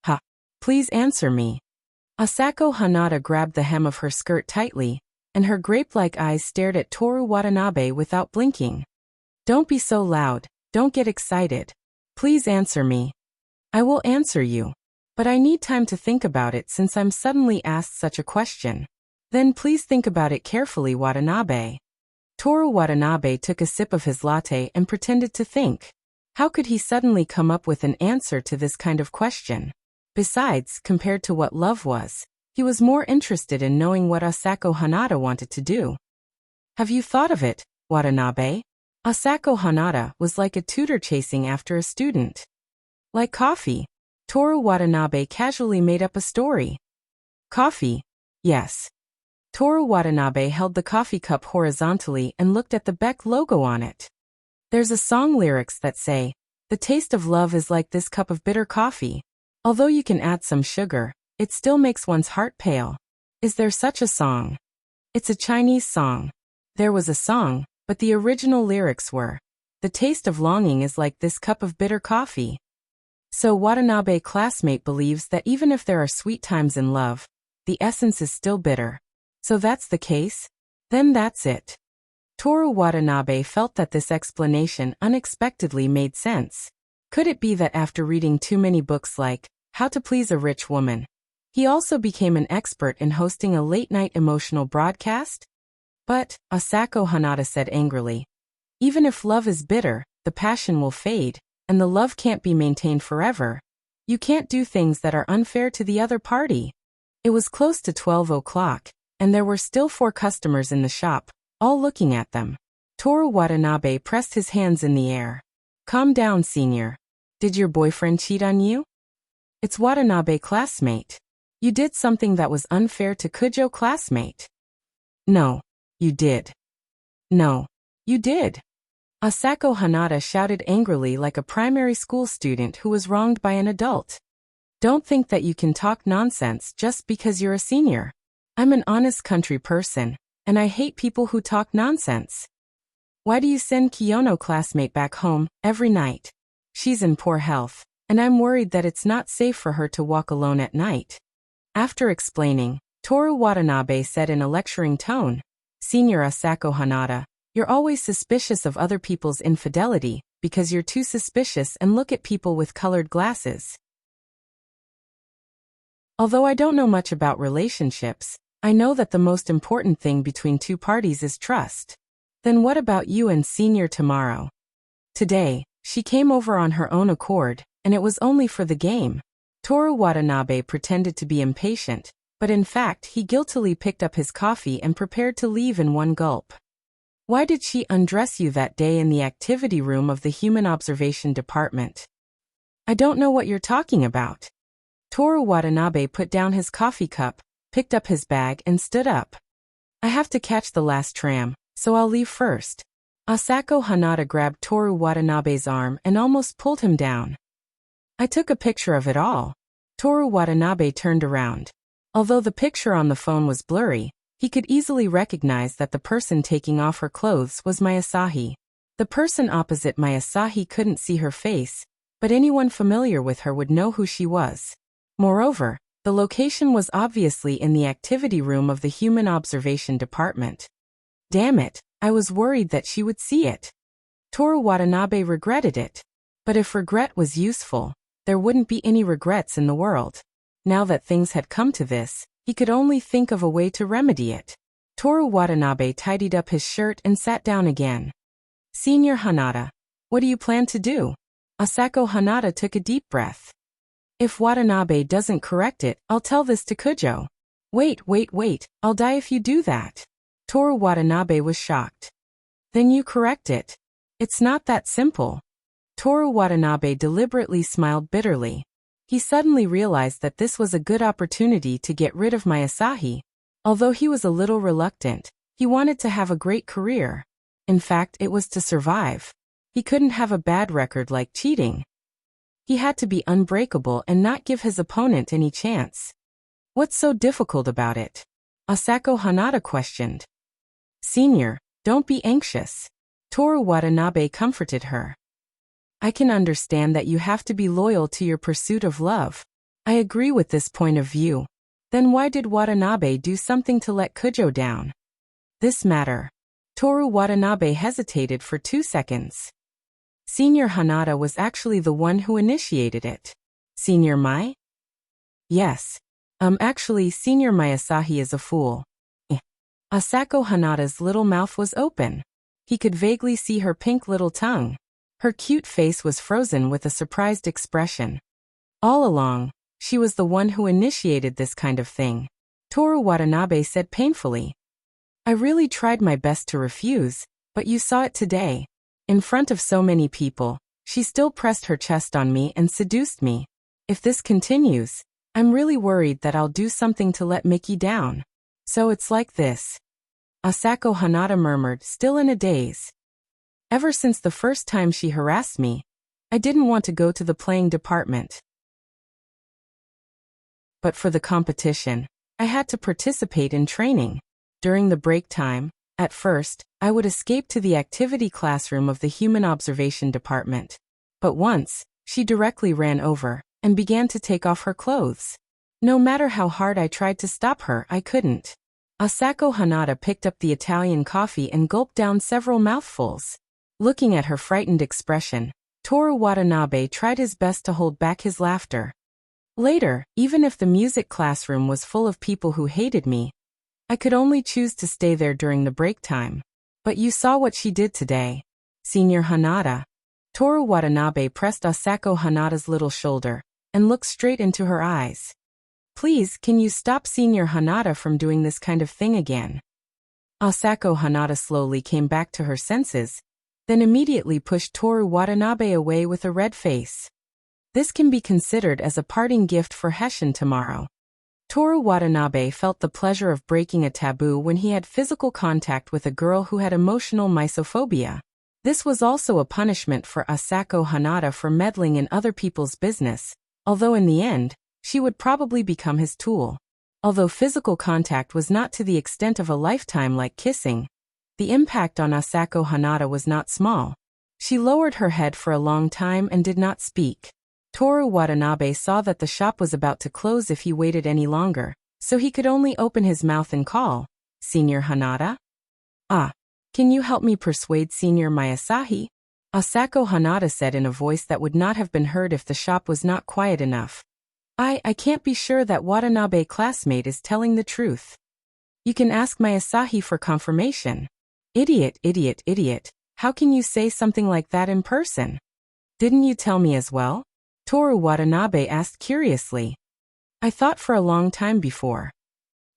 "Ha. Please answer me." Asako Hanada grabbed the hem of her skirt tightly, and her grape-like eyes stared at Toru Watanabe without blinking. "Don't be so loud, don't get excited. Please answer me." "I will answer you. But I need time to think about it since I'm suddenly asked such a question." "Then please think about it carefully, Watanabe." Toru Watanabe took a sip of his latte and pretended to think. How could he suddenly come up with an answer to this kind of question? Besides, compared to what love was, he was more interested in knowing what Asako Hanada wanted to do. "Have you thought of it, Watanabe?" Asako Hanada was like a tutor chasing after a student. Like coffee. Toru Watanabe casually made up a story. Coffee? Yes. Toru Watanabe held the coffee cup horizontally and looked at the Beck logo on it. There's a song lyrics that say, "The taste of love is like this cup of bitter coffee. Although you can add some sugar, it still makes one's heart pale." Is there such a song? It's a Chinese song. There was a song, but the original lyrics were, "The taste of longing is like this cup of bitter coffee." So Watanabe classmate believes that even if there are sweet times in love, the essence is still bitter. So that's the case? Then that's it. Toru Watanabe felt that this explanation unexpectedly made sense. Could it be that after reading too many books like How to Please a Rich Woman, he also became an expert in hosting a late-night emotional broadcast? But, Asako Hanada said angrily, even if love is bitter, the passion will fade, and the love can't be maintained forever. You can't do things that are unfair to the other party. It was close to 12 o'clock, and there were still 4 customers in the shop, all looking at them. Toru Watanabe pressed his hands in the air. Calm down, senior. Did your boyfriend cheat on you? It's Watanabe classmate. You did something that was unfair to Kujo classmate. No, you did. No, you did. Asako Hanada shouted angrily like a primary school student who was wronged by an adult. Don't think that you can talk nonsense just because you're a senior. I'm an honest country person, and I hate people who talk nonsense. Why do you send Kiyono classmate back home every night? She's in poor health, and I'm worried that it's not safe for her to walk alone at night. After explaining, Toru Watanabe said in a lecturing tone, Senior Asako Hanada, you're always suspicious of other people's infidelity because you're too suspicious and look at people with colored glasses. Although I don't know much about relationships, I know that the most important thing between two parties is trust. Then what about you and Senior tomorrow? Today, she came over on her own accord, and it was only for the game. Toru Watanabe pretended to be impatient, but in fact he guiltily picked up his coffee and prepared to leave in one gulp. Why did she undress you that day in the activity room of the Human Observation Department? I don't know what you're talking about. Toru Watanabe put down his coffee cup, picked up his bag and stood up. I have to catch the last tram, so I'll leave first. Asako Hanada grabbed Toru Watanabe's arm and almost pulled him down. I took a picture of it all. Toru Watanabe turned around. Although the picture on the phone was blurry, he could easily recognize that the person taking off her clothes was Mayasahi. The person opposite Mayasahi couldn't see her face, but anyone familiar with her would know who she was. Moreover, the location was obviously in the activity room of the Human Observation Department. Damn it, I was worried that she would see it. Toru Watanabe regretted it. But if regret was useful, there wouldn't be any regrets in the world. Now that things had come to this, he could only think of a way to remedy it. Toru Watanabe tidied up his shirt and sat down again. Senior Hanada, what do you plan to do? Asako Hanada took a deep breath. If Watanabe doesn't correct it, I'll tell this to Kujo. Wait, I'll die if you do that. Toru Watanabe was shocked. Then you correct it. It's not that simple. Toru Watanabe deliberately smiled bitterly. He suddenly realized that this was a good opportunity to get rid of Mayasahi. Although he was a little reluctant, he wanted to have a great career. In fact, it was to survive. He couldn't have a bad record like cheating. He had to be unbreakable and not give his opponent any chance. What's so difficult about it? Asako Hanada questioned. Senior, don't be anxious. Toru Watanabe comforted her. I can understand that you have to be loyal to your pursuit of love. I agree with this point of view. Then why did Watanabe do something to let Kujo down? This matter. Toru Watanabe hesitated for 2 seconds. Senior Hanada was actually the one who initiated it. Senior Mai? Yes. Actually, Senior Mayasahi is a fool. Asako Hanada's little mouth was open. He could vaguely see her pink little tongue. Her cute face was frozen with a surprised expression. All along, she was the one who initiated this kind of thing. Toru Watanabe said painfully. I really tried my best to refuse, but you saw it today. In front of so many people, she still pressed her chest on me and seduced me. If this continues, I'm really worried that I'll do something to let Mickey down. So it's like this. Asako Hanada murmured, still in a daze. Ever since the first time she harassed me, I didn't want to go to the playing department. But for the competition, I had to participate in training. During the break time, at first, I would escape to the activity classroom of the Human Observation Department. But once, she directly ran over and began to take off her clothes. No matter how hard I tried to stop her, I couldn't. Asako Hanada picked up the Italian coffee and gulped down several mouthfuls. Looking at her frightened expression, Toru Watanabe tried his best to hold back his laughter. Later, even if the music classroom was full of people who hated me, I could only choose to stay there during the break time. But you saw what she did today, Senior Hanada. Toru Watanabe pressed Asako Hanada's little shoulder and looked straight into her eyes. Please, can you stop Senior Hanada from doing this kind of thing again? Asako Hanada slowly came back to her senses, then immediately pushed Toru Watanabe away with a red face. This can be considered as a parting gift for Heshin tomorrow. Toru Watanabe felt the pleasure of breaking a taboo when he had physical contact with a girl who had emotional misophobia. This was also a punishment for Asako Hanada for meddling in other people's business, although in the end, she would probably become his tool. Although physical contact was not to the extent of a lifetime like kissing, the impact on Asako Hanada was not small. She lowered her head for a long time and did not speak. Toru Watanabe saw that the shop was about to close if he waited any longer, so he could only open his mouth and call, Senior Hanada? Ah, can you help me persuade Senior Mayasahi? Asako Hanada said in a voice that would not have been heard if the shop was not quiet enough. I can't be sure that Watanabe classmate is telling the truth. You can ask Mayasahi for confirmation. Idiot, idiot, idiot, how can you say something like that in person? Didn't you tell me as well? Toru Watanabe asked curiously. I thought for a long time before.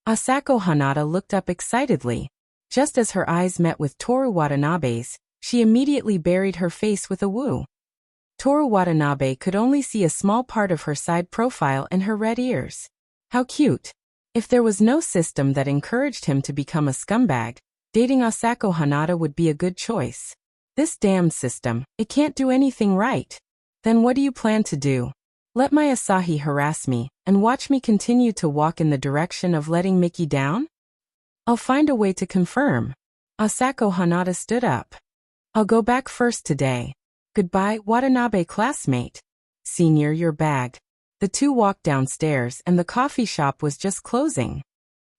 Asako Hanada looked up excitedly. Just as her eyes met with Toru Watanabe's, she immediately buried her face with a woo. Toru Watanabe could only see a small part of her side profile and her red ears. How cute. If there was no system that encouraged him to become a scumbag, dating Asako Hanada would be a good choice. This damned system, it can't do anything right. Then what do you plan to do? Let Mayasahi harass me, and watch me continue to walk in the direction of letting Mickey down? I'll find a way to confirm. Asako Hanada stood up. I'll go back first today. Goodbye, Watanabe classmate. Senior, your bag. The two walked downstairs and the coffee shop was just closing.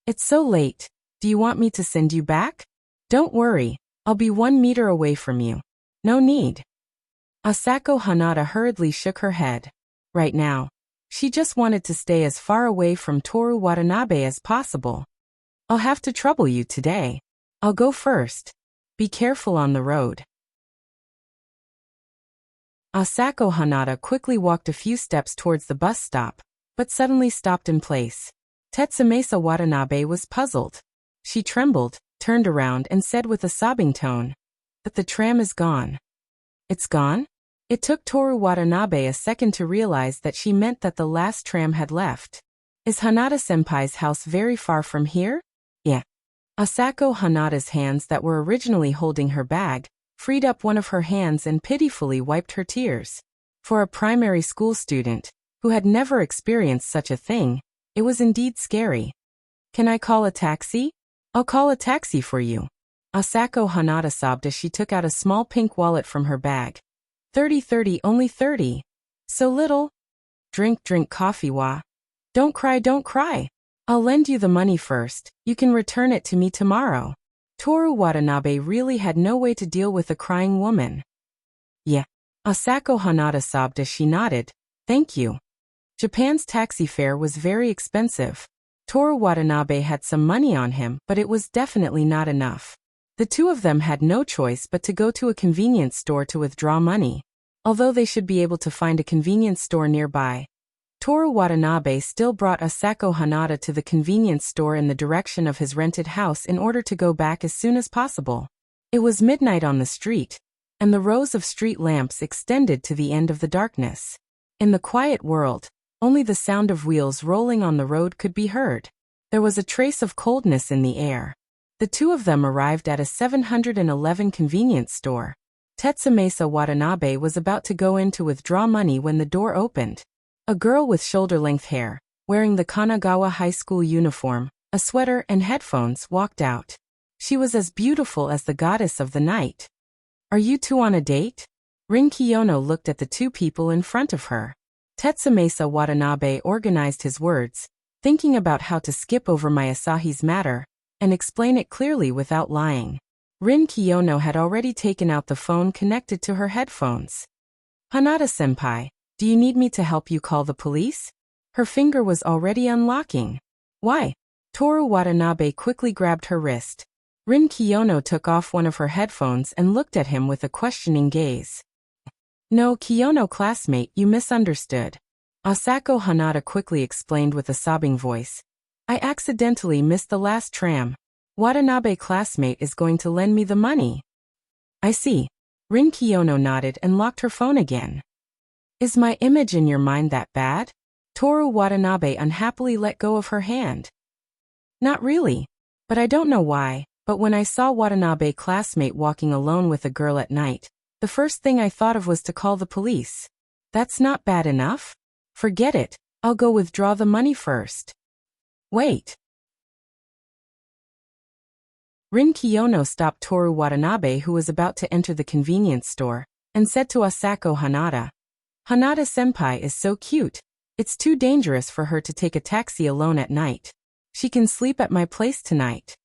It's so late. Do you want me to send you back? Don't worry, I'll be 1 meter away from you. No need. Asako Hanada hurriedly shook her head. Right now, she just wanted to stay as far away from Toru Watanabe as possible. I'll have to trouble you today. I'll go first. Be careful on the road. Asako Hanada quickly walked a few steps towards the bus stop, but suddenly stopped in place. Tetsumasa Watanabe was puzzled. She trembled, turned around and said with a sobbing tone, "But the tram is gone." It's gone? It took Toru Watanabe a second to realize that she meant that the last tram had left. Is Hanada-senpai's house very far from here? Yeah. Asako Hanada's hands that were originally holding her bag freed up one of her hands and pitifully wiped her tears. For a primary school student, who had never experienced such a thing, it was indeed scary. Can I call a taxi? I'll call a taxi for you. Asako Hanada sobbed as she took out a small pink wallet from her bag. 30, only 30. So little. Drink coffee wa. Don't cry. I'll lend you the money first. You can return it to me tomorrow. Toru Watanabe really had no way to deal with a crying woman. Yeah. Asako Hanada sobbed as she nodded. Thank you. Japan's taxi fare was very expensive. Toru Watanabe had some money on him, but it was definitely not enough. The two of them had no choice but to go to a convenience store to withdraw money. Although they should be able to find a convenience store nearby, Toru Watanabe still brought Asako Hanada to the convenience store in the direction of his rented house in order to go back as soon as possible. It was midnight on the street, and the rows of street lamps extended to the end of the darkness. In the quiet world, only the sound of wheels rolling on the road could be heard. There was a trace of coldness in the air. The two of them arrived at a 711 convenience store. Tetsumasa Watanabe was about to go in to withdraw money when the door opened. A girl with shoulder-length hair, wearing the Kanagawa High School uniform, a sweater and headphones, walked out. She was as beautiful as the goddess of the night. "Are you two on a date?" Rin Kiyono looked at the two people in front of her. Tetsumasa Watanabe organized his words, thinking about how to skip over Masahi's matter and explain it clearly without lying. Rin Kiyono had already taken out the phone connected to her headphones. "Hanada-senpai, do you need me to help you call the police?" Her finger was already unlocking. "Why?" Toru Watanabe quickly grabbed her wrist. Rin Kiyono took off one of her headphones and looked at him with a questioning gaze. "No, Kiyono classmate, you misunderstood." Asako Hanada quickly explained with a sobbing voice. "I accidentally missed the last tram. Watanabe classmate is going to lend me the money." "I see." Rin Kiyono nodded and locked her phone again. "Is my image in your mind that bad?" Toru Watanabe unhappily let go of her hand. "Not really. But I don't know why, but when I saw Watanabe classmate walking alone with a girl at night, the first thing I thought of was to call the police." "That's not bad enough?" "Forget it, I'll go withdraw the money first." "Wait." Rin Kiyono stopped Toru Watanabe, who was about to enter the convenience store, and said to Asako Hanada, "Hanada-senpai is so cute. It's too dangerous for her to take a taxi alone at night. She can sleep at my place tonight."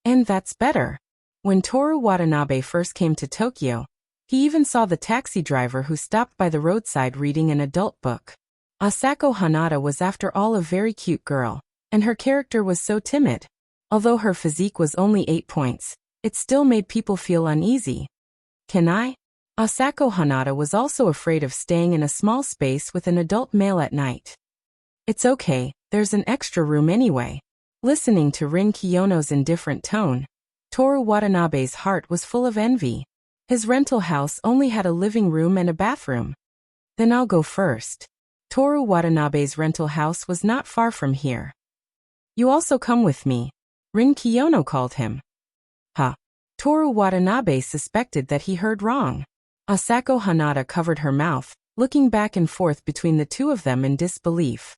"And that's better." When Toru Watanabe first came to Tokyo, he even saw the taxi driver who stopped by the roadside reading an adult book. Asako Hanada was after all a very cute girl, and her character was so timid. Although her physique was only 8 points, it still made people feel uneasy. "Can I?" Asako Hanada was also afraid of staying in a small space with an adult male at night. "It's okay, there's an extra room anyway." Listening to Rin Kiyono's indifferent tone, Toru Watanabe's heart was full of envy. His rental house only had a living room and a bathroom. "Then I'll go first." Toru Watanabe's rental house was not far from here. "You also come with me," Rin Kiyono called him. "Huh?" Toru Watanabe suspected that he heard wrong. Asako Hanada covered her mouth, looking back and forth between the two of them in disbelief.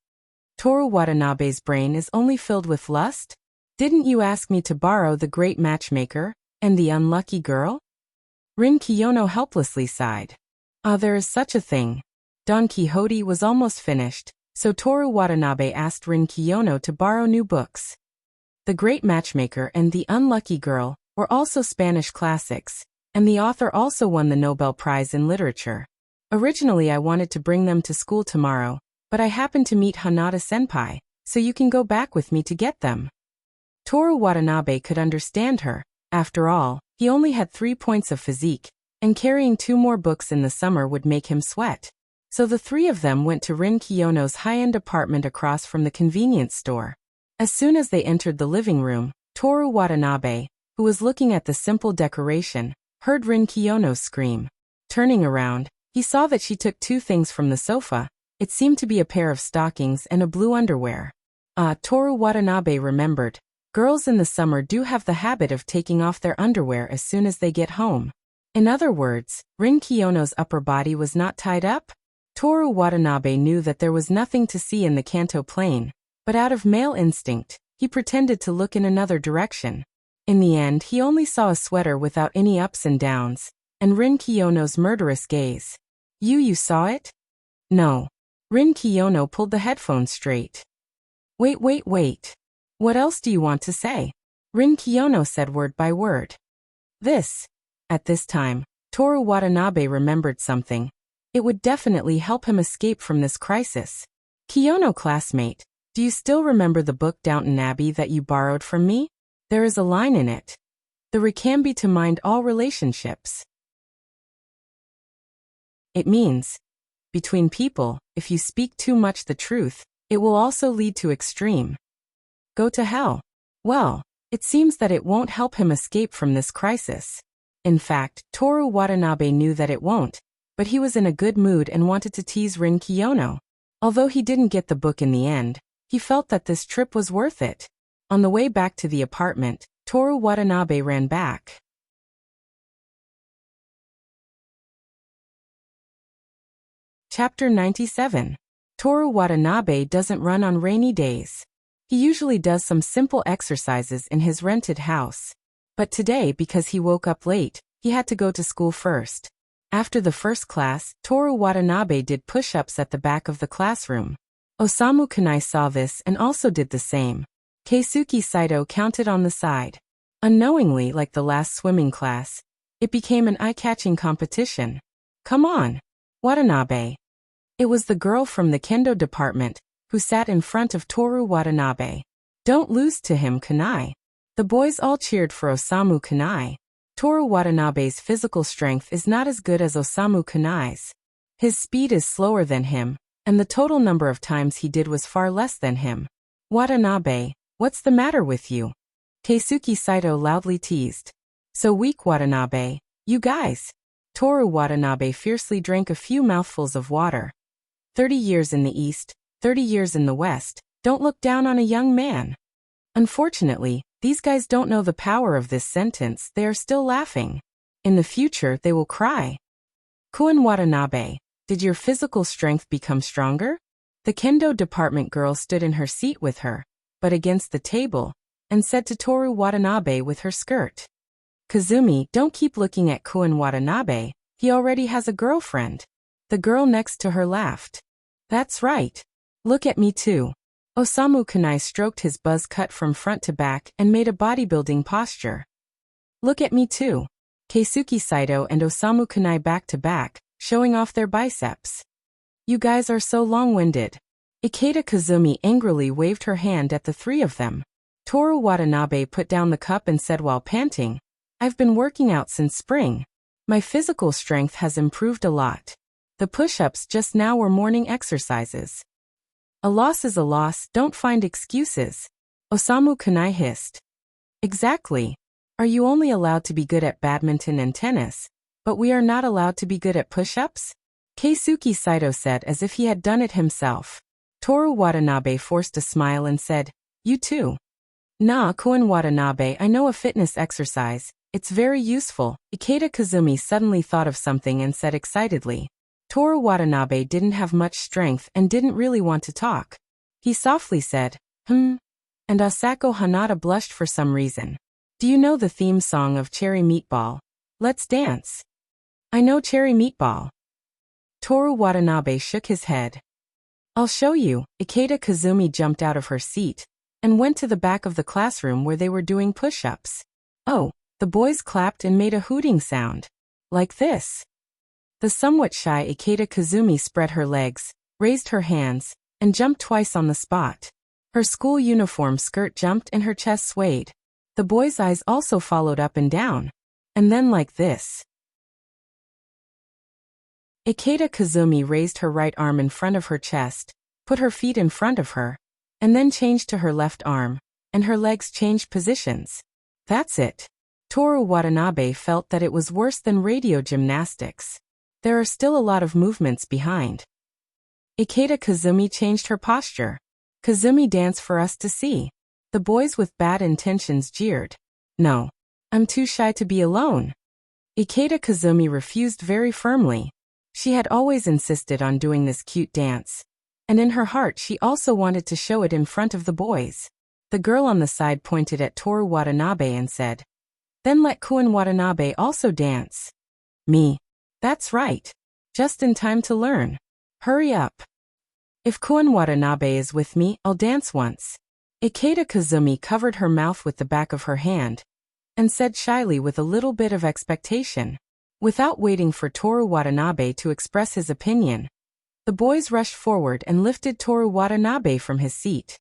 Toru Watanabe's brain is only filled with lust? "Didn't you ask me to borrow the great matchmaker and the unlucky girl?" Rin Kiyono helplessly sighed. There is such a thing. Don Quixote was almost finished, so Toru Watanabe asked Rin Kiyono to borrow new books. The Great Matchmaker and The Unlucky Girl were also Spanish classics, and the author also won the Nobel Prize in Literature. Originally I wanted to bring them to school tomorrow, but I happened to meet Hanada-senpai, so you can go back with me to get them. Toru Watanabe could understand her. After all, he only had 3 points of physique, and carrying 2 more books in the summer would make him sweat. So the 3 of them went to Rin Kiyono's high-end apartment across from the convenience store. As soon as they entered the living room, Toru Watanabe, who was looking at the simple decoration, heard Rin Kiyono scream. Turning around, he saw that she took 2 things from the sofa. It seemed to be a pair of stockings and a blue underwear. Toru Watanabe remembered. Girls in the summer do have the habit of taking off their underwear as soon as they get home. In other words, Rin Kiyono's upper body was not tied up? Toru Watanabe knew that there was nothing to see in the Kanto plain, but out of male instinct, he pretended to look in another direction. In the end, he only saw a sweater without any ups and downs, and Rin Kiyono's murderous gaze. You saw it?" "No." Rin Kiyono pulled the headphones straight. Wait. What else do you want to say?" Rin Kiyono said word by word. "This." At this time, Toru Watanabe remembered something. It would definitely help him escape from this crisis. "Kiyono classmate, do you still remember the book Downton Abbey that you borrowed from me? There is a line in it. The Rikambi to mind all relationships. It means, between people, if you speak too much the truth, it will also lead to extreme. Go to hell." Well, it seems that it won't help him escape from this crisis. In fact, Toru Watanabe knew that it won't, but he was in a good mood and wanted to tease Rin Kiyono. Although he didn't get the book in the end, he felt that this trip was worth it. On the way back to the apartment, Toru Watanabe ran back. Chapter 97. Toru Watanabe doesn't run on rainy days. He usually does some simple exercises in his rented house. But today, because he woke up late, he had to go to school first. After the first class, Toru Watanabe did push-ups at the back of the classroom. Osamu Kanai saw this and also did the same. Keisuke Saito counted on the side. Unknowingly, like the last swimming class, it became an eye-catching competition. Come on, Watanabe. It was the girl from the kendo department who sat in front of Toru Watanabe. Don't lose to him, Kanai. The boys all cheered for Osamu Kanai. Toru Watanabe's physical strength is not as good as Osamu Kanai's. His speed is slower than him, and the total number of times he did was far less than him. Watanabe, what's the matter with you? Keisuke Saito loudly teased. So weak, Watanabe. You guys. Toru Watanabe fiercely drank a few mouthfuls of water. 30 years in the East, 30 years in the West, don't look down on a young man. Unfortunately, these guys don't know the power of this sentence. They are still laughing. In the future, they will cry. Kuin Watanabe, did your physical strength become stronger? The kendo department girl stood in her seat with her, but against the table, and said to Toru Watanabe with her skirt. Kazumi, don't keep looking at Kuin Watanabe. He already has a girlfriend. The girl next to her laughed. That's right. Look at me too. Osamu Kanai stroked his buzz cut from front to back and made a bodybuilding posture. Look at me too. Keisuke Saito and Osamu Kanai back to back, showing off their biceps. You guys are so long-winded. Ikeda Kazumi angrily waved her hand at the three of them. Toru Watanabe put down the cup and said while panting, I've been working out since spring. My physical strength has improved a lot. The push-ups just now were morning exercises. A loss is a loss, don't find excuses. Osamu Kanai hissed. Exactly. Are you only allowed to be good at badminton and tennis, but we are not allowed to be good at push-ups? Keisuke Saito said as if he had done it himself. Toru Watanabe forced a smile and said, You too. Nah, Kuin Watanabe, I know a fitness exercise. It's very useful. Ikeda Kazumi suddenly thought of something and said excitedly. Toru Watanabe didn't have much strength and didn't really want to talk. He softly said, and Asako Hanada blushed for some reason. Do you know the theme song of Cherry Meatball? Let's dance. I know Cherry Meatball. Toru Watanabe shook his head. I'll show you. Ikeda Kazumi jumped out of her seat and went to the back of the classroom where they were doing push-ups. Oh, the boys clapped and made a hooting sound. Like this. The somewhat shy Ikeda Kazumi spread her legs, raised her hands, and jumped twice on the spot. Her school uniform skirt jumped and her chest swayed. The boy's eyes also followed up and down. And then like this. Ikeda Kazumi raised her right arm in front of her chest, put her feet in front of her, and then changed to her left arm, and her legs changed positions. That's it. Toru Watanabe felt that it was worse than radio gymnastics. There are still a lot of movements behind. Ikeda Kazumi changed her posture. Kazumi, dance for us to see. The boys with bad intentions jeered. No. I'm too shy to be alone. Ikeda Kazumi refused very firmly. She had always insisted on doing this cute dance. And in her heart she also wanted to show it in front of the boys. The girl on the side pointed at Toru Watanabe and said, Then let Kuin Watanabe also dance. Me. That's right. Just in time to learn. Hurry up. If Kuin Watanabe is with me, I'll dance once. Ikeda Kazumi covered her mouth with the back of her hand and said shyly with a little bit of expectation. Without waiting for Toru Watanabe to express his opinion, the boys rushed forward and lifted Toru Watanabe from his seat.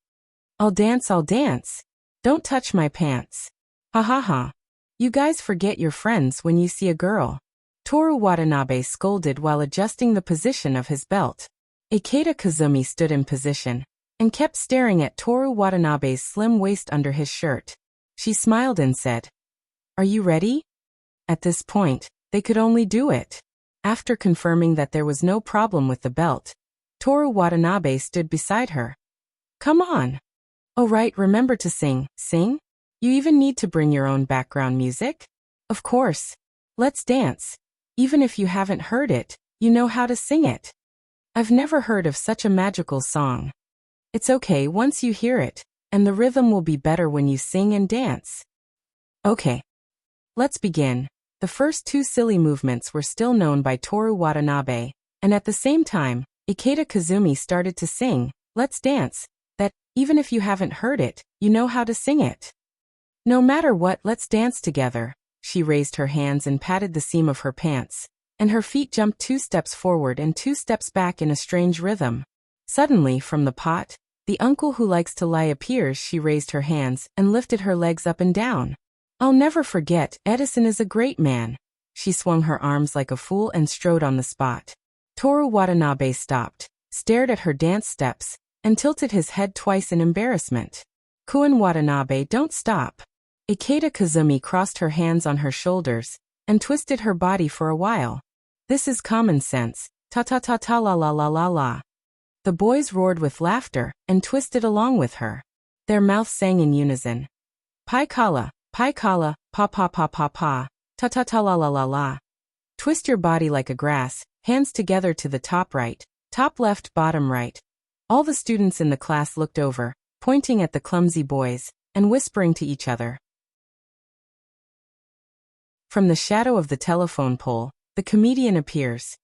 I'll dance, I'll dance. Don't touch my pants. Ha ha ha. You guys forget your friends when you see a girl. Toru Watanabe scolded while adjusting the position of his belt. Ikeda Kazumi stood in position and kept staring at Toru Watanabe's slim waist under his shirt. She smiled and said, Are you ready? At this point, they could only do it. After confirming that there was no problem with the belt, Toru Watanabe stood beside her. Come on. Oh right, remember to sing. Sing? You even need to bring your own background music? Of course. Let's dance. Even if you haven't heard it, you know how to sing it. I've never heard of such a magical song. It's okay once you hear it, and the rhythm will be better when you sing and dance. Okay. Let's begin. The first two silly movements were still known by Toru Watanabe, and at the same time, Ikeda Kazumi started to sing, Let's Dance, that, even if you haven't heard it, you know how to sing it. No matter what, let's dance together. She raised her hands and patted the seam of her pants, and her feet jumped 2 steps forward and 2 steps back in a strange rhythm. Suddenly, from the pot, the uncle who likes to lie appears. She raised her hands and lifted her legs up and down. I'll never forget, Edison is a great man. She swung her arms like a fool and strode on the spot. Toru Watanabe stopped, stared at her dance steps, and tilted his head twice in embarrassment. Kuin Watanabe, don't stop. Ikeda Kazumi crossed her hands on her shoulders and twisted her body for a while. This is common sense. Ta ta ta ta la la la la la. The boys roared with laughter and twisted along with her. Their mouths sang in unison. Pai kala, pa pa pa pa pa, ta ta ta la la la la. Twist your body like a grass, hands together to the top right, top left, bottom right. All the students in the class looked over, pointing at the clumsy boys, and whispering to each other. From the shadow of the telephone pole, the comedian appears.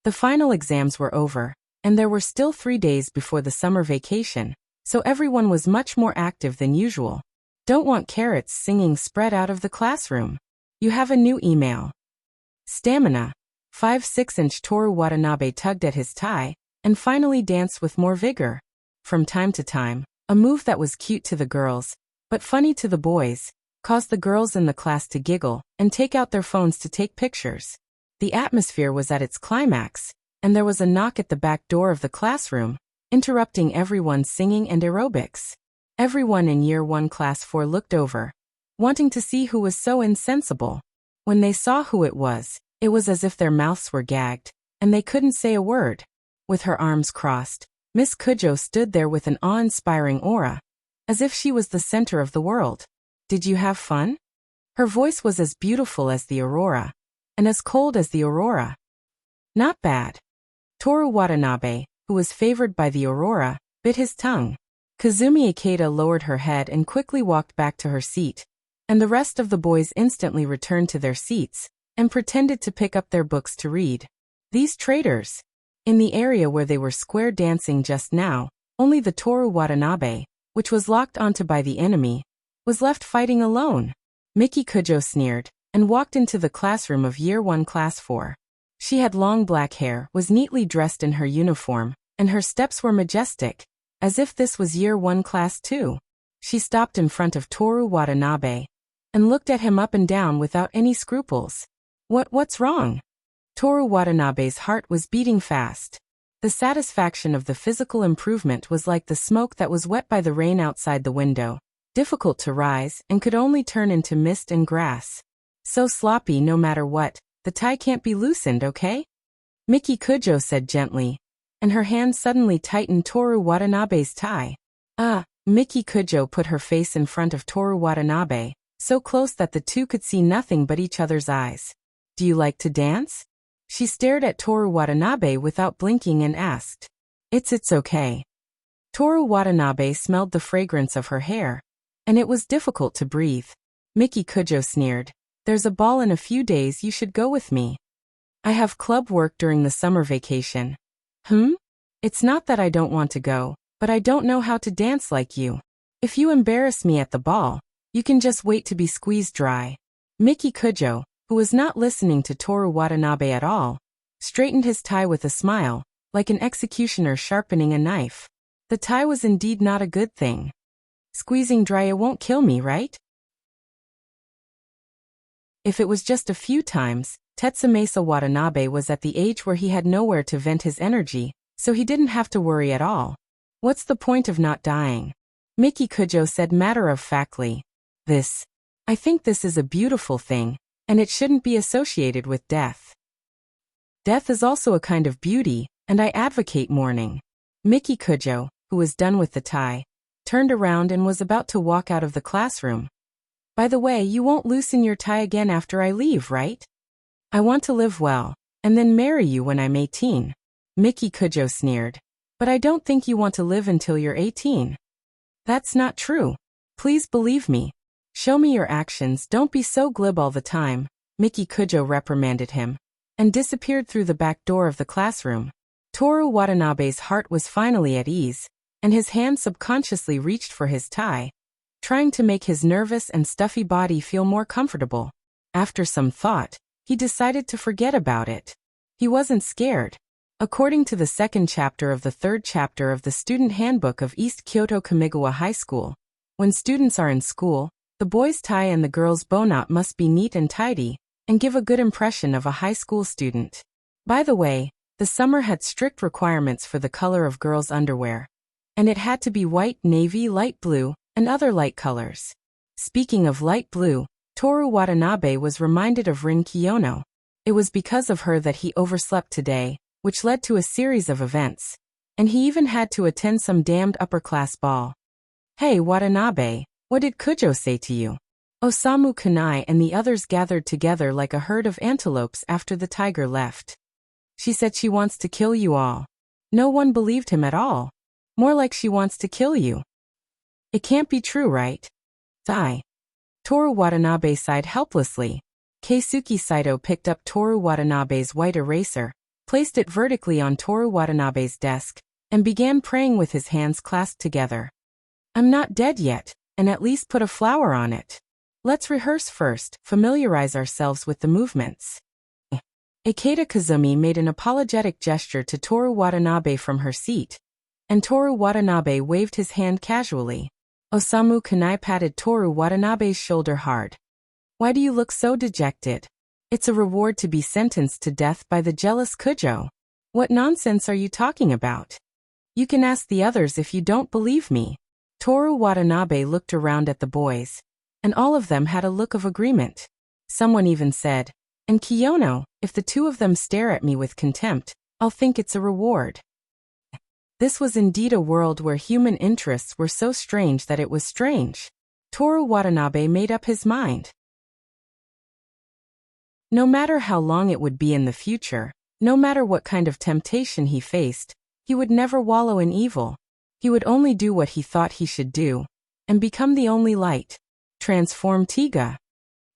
The final exams were over, and there were still 3 days before the summer vacation, so everyone was much more active than usual. Don't want carrots singing spread out of the classroom. You have a new email. Stamina. 5-6-inch Toru Watanabe tugged at his tie, and finally danced with more vigor. From time to time, a move that was cute to the girls, but funny to the boys, caused the girls in the class to giggle and take out their phones to take pictures. The atmosphere was at its climax, and there was a knock at the back door of the classroom, interrupting everyone's singing and aerobics. Everyone in Year 1 Class 4 looked over, wanting to see who was so insensible. When they saw who it was as if their mouths were gagged, and they couldn't say a word. With her arms crossed, Miss Kujo stood there with an awe-inspiring aura, as if she was the center of the world. Did you have fun? Her voice was as beautiful as the aurora, and as cold as the aurora. Not bad. Toru Watanabe, who was favored by the aurora, bit his tongue. Kazumi Ikeda lowered her head and quickly walked back to her seat, and the rest of the boys instantly returned to their seats and pretended to pick up their books to read. These traitors! In the area where they were square dancing just now, only the Toru Watanabe, which was locked onto by the enemy, was left fighting alone. Miki Kujo sneered and walked into the classroom of Year 1 Class 4. She had long black hair, was neatly dressed in her uniform, and her steps were majestic, as if this was Year 1 Class 2. She stopped in front of Toru Watanabe and looked at him up and down without any scruples. What's wrong? Toru Watanabe's heart was beating fast. The satisfaction of the physical improvement was like the smoke that was wet by the rain outside the window, difficult to rise and could only turn into mist and grass. So sloppy no matter what, the tie can't be loosened, okay? Miki Kujo said gently, and her hand suddenly tightened Toru Watanabe's tie. Miki Kujo put her face in front of Toru Watanabe, so close that the two could see nothing but each other's eyes. Do you like to dance? She stared at Toru Watanabe without blinking and asked. It's okay. Toru Watanabe smelled the fragrance of her hair, and it was difficult to breathe. Miki Kujo sneered. There's a ball in a few days, you should go with me. I have club work during the summer vacation. It's not that I don't want to go, but I don't know how to dance like you. If you embarrass me at the ball, you can just wait to be squeezed dry. Miki Kujo, who was not listening to Toru Watanabe at all, straightened his tie with a smile, like an executioner sharpening a knife. The tie was indeed not a good thing. Squeezing dry, it won't kill me, right? If it was just a few times, Tetsumasa Watanabe was at the age where he had nowhere to vent his energy, so he didn't have to worry at all. What's the point of not dying? Miki Kujo said matter-of-factly. I think this is a beautiful thing, and it shouldn't be associated with death. Death is also a kind of beauty, and I advocate mourning. Miki Kujo, who was done with the tie, turned around and was about to walk out of the classroom. By the way, you won't loosen your tie again after I leave, right? I want to live well, and then marry you when I'm 18. Miki Kujo sneered. But I don't think you want to live until you're 18. That's not true. Please believe me. Show me your actions, don't be so glib all the time, Miki Kujo reprimanded him, and disappeared through the back door of the classroom. Toru Watanabe's heart was finally at ease, and his hand subconsciously reached for his tie, trying to make his nervous and stuffy body feel more comfortable. After some thought, he decided to forget about it. He wasn't scared. According to the second chapter of the third chapter of the Student Handbook of East Kyoto Kamigawa High School, when students are in school, the boy's tie and the girl's bow knot must be neat and tidy, and give a good impression of a high school student. By the way, the summer had strict requirements for the color of girls' underwear, and it had to be white, navy, light blue, and other light colors. Speaking of light blue, Toru Watanabe was reminded of Rin Kiyono. It was because of her that he overslept today, which led to a series of events, and he even had to attend some damned upper-class ball. Hey Watanabe, what did Kujo say to you? Osamu Kunai and the others gathered together like a herd of antelopes after the tiger left. She said she wants to kill you all. No one believed him at all. More like she wants to kill you. It can't be true, right? Sigh. Toru Watanabe sighed helplessly. Keisuke Saito picked up Toru Watanabe's white eraser, placed it vertically on Toru Watanabe's desk, and began praying with his hands clasped together. I'm not dead yet, and at least put a flower on it. Let's rehearse first, familiarize ourselves with the movements. Ikeda Kazumi made an apologetic gesture to Toru Watanabe from her seat, and Toru Watanabe waved his hand casually. Osamu Kunai patted Toru Watanabe's shoulder hard. Why do you look so dejected? It's a reward to be sentenced to death by the jealous Kujo. What nonsense are you talking about? You can ask the others if you don't believe me. Toru Watanabe looked around at the boys, and all of them had a look of agreement. Someone even said, and Kiyono, if the two of them stare at me with contempt, I'll think it's a reward. This was indeed a world where human interests were so strange that it was strange. Toru Watanabe made up his mind. No matter how long it would be in the future, no matter what kind of temptation he faced, he would never wallow in evil. He would only do what he thought he should do, and become the only light. Transform Tiga.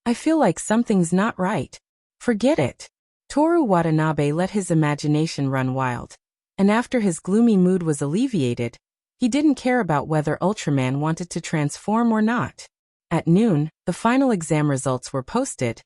I feel like something's not right. Forget it. Toru Watanabe let his imagination run wild, and after his gloomy mood was alleviated, he didn't care about whether Ultraman wanted to transform or not. At noon, the final exam results were posted,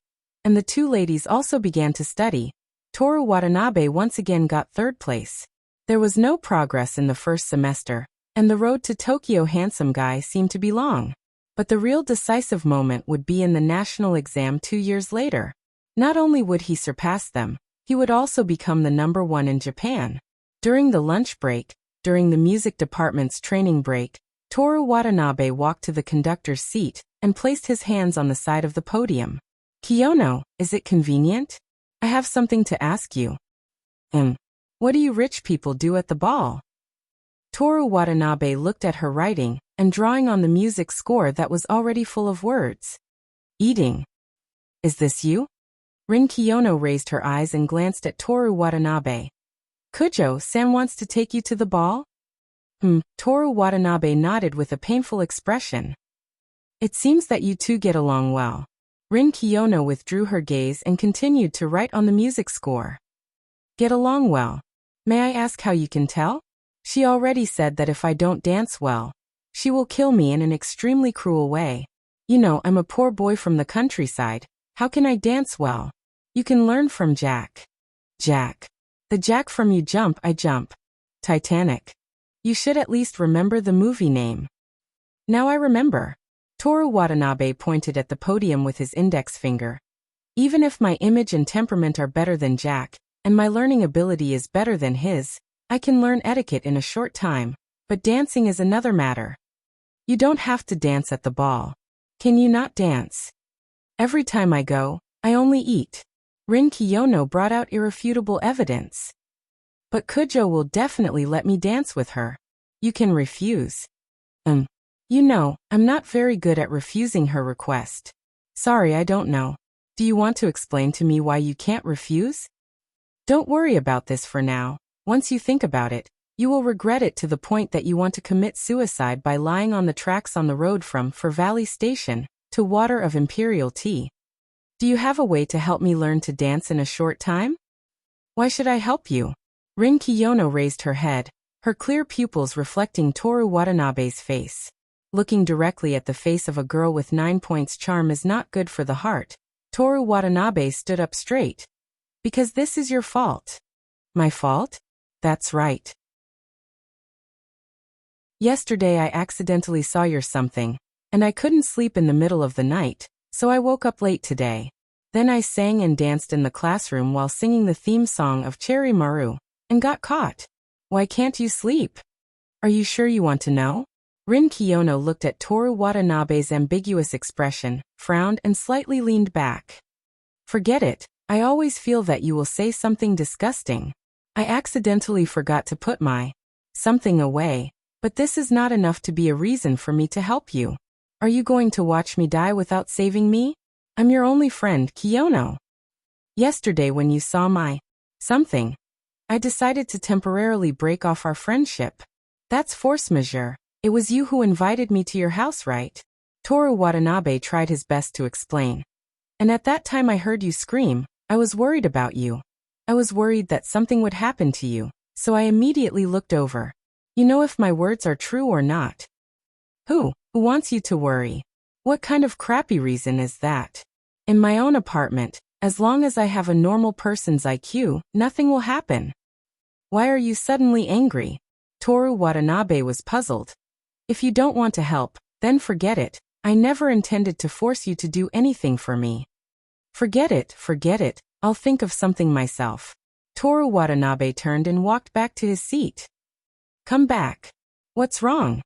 and the two ladies also began to study. Toru Watanabe once again got third place. There was no progress in the first semester, and the road to Tokyo handsome guy seemed to be long. But the real decisive moment would be in the national exam 2 years later. Not only would he surpass them, he would also become the #1 in Japan. During the lunch break, during the music department's training break, Toru Watanabe walked to the conductor's seat and placed his hands on the side of the podium. Kiyono, is it convenient? I have something to ask you. What do you rich people do at the ball? Toru Watanabe looked at her writing and drawing on the music score that was already full of words. Eating. Is this you? Rin Kiyono raised her eyes and glanced at Toru Watanabe. Kujo-san wants to take you to the ball? Toru Watanabe nodded with a painful expression. It seems that you two get along well. Rin Kiyono withdrew her gaze and continued to write on the music score. Get along well. May I ask how you can tell? She already said that if I don't dance well, she will kill me in an extremely cruel way. You know, I'm a poor boy from the countryside. How can I dance well? You can learn from Jack. Jack. The Jack from You Jump, I Jump. Titanic. You should at least remember the movie name. Now I remember. Toru Watanabe pointed at the podium with his index finger. Even if my image and temperament are better than Jack, and my learning ability is better than his, I can learn etiquette in a short time, but dancing is another matter. You don't have to dance at the ball. Can you not dance? Every time I go, I only eat. Rin Kiyono brought out irrefutable evidence. But Kujo will definitely let me dance with her. You can refuse. You know, I'm not very good at refusing her request. Sorry, I don't know. Do you want to explain to me why you can't refuse? Don't worry about this for now. Once you think about it, you will regret it to the point that you want to commit suicide by lying on the tracks on the road from For Valley Station to Water of Imperial Tea. Do you have a way to help me learn to dance in a short time? Why should I help you? Rin Kiyono raised her head, her clear pupils reflecting Toru Watanabe's face. Looking directly at the face of a girl with 9 points charm is not good for the heart. Toru Watanabe stood up straight. Because this is your fault. My fault? That's right. Yesterday I accidentally saw your something, and I couldn't sleep in the middle of the night, so I woke up late today. Then I sang and danced in the classroom while singing the theme song of Cherry Maru, and got caught. Why can't you sleep? Are you sure you want to know? Rin Kiyono looked at Toru Watanabe's ambiguous expression, frowned and slightly leaned back. Forget it, I always feel that you will say something disgusting. I accidentally forgot to put my something away, but this is not enough to be a reason for me to help you. Are you going to watch me die without saving me? I'm your only friend, Kiyono. Yesterday when you saw my something, I decided to temporarily break off our friendship. That's force majeure. It was you who invited me to your house, right? Toru Watanabe tried his best to explain. And at that time I heard you scream. I was worried about you. I was worried that something would happen to you, so I immediately looked over. You know if my words are true or not. Who wants you to worry? What kind of crappy reason is that? In my own apartment, as long as I have a normal person's IQ, nothing will happen. Why are you suddenly angry? Toru Watanabe was puzzled. If you don't want to help, then forget it. I never intended to force you to do anything for me. Forget it, I'll think of something myself. Toru Watanabe turned and walked back to his seat. Come back. What's wrong?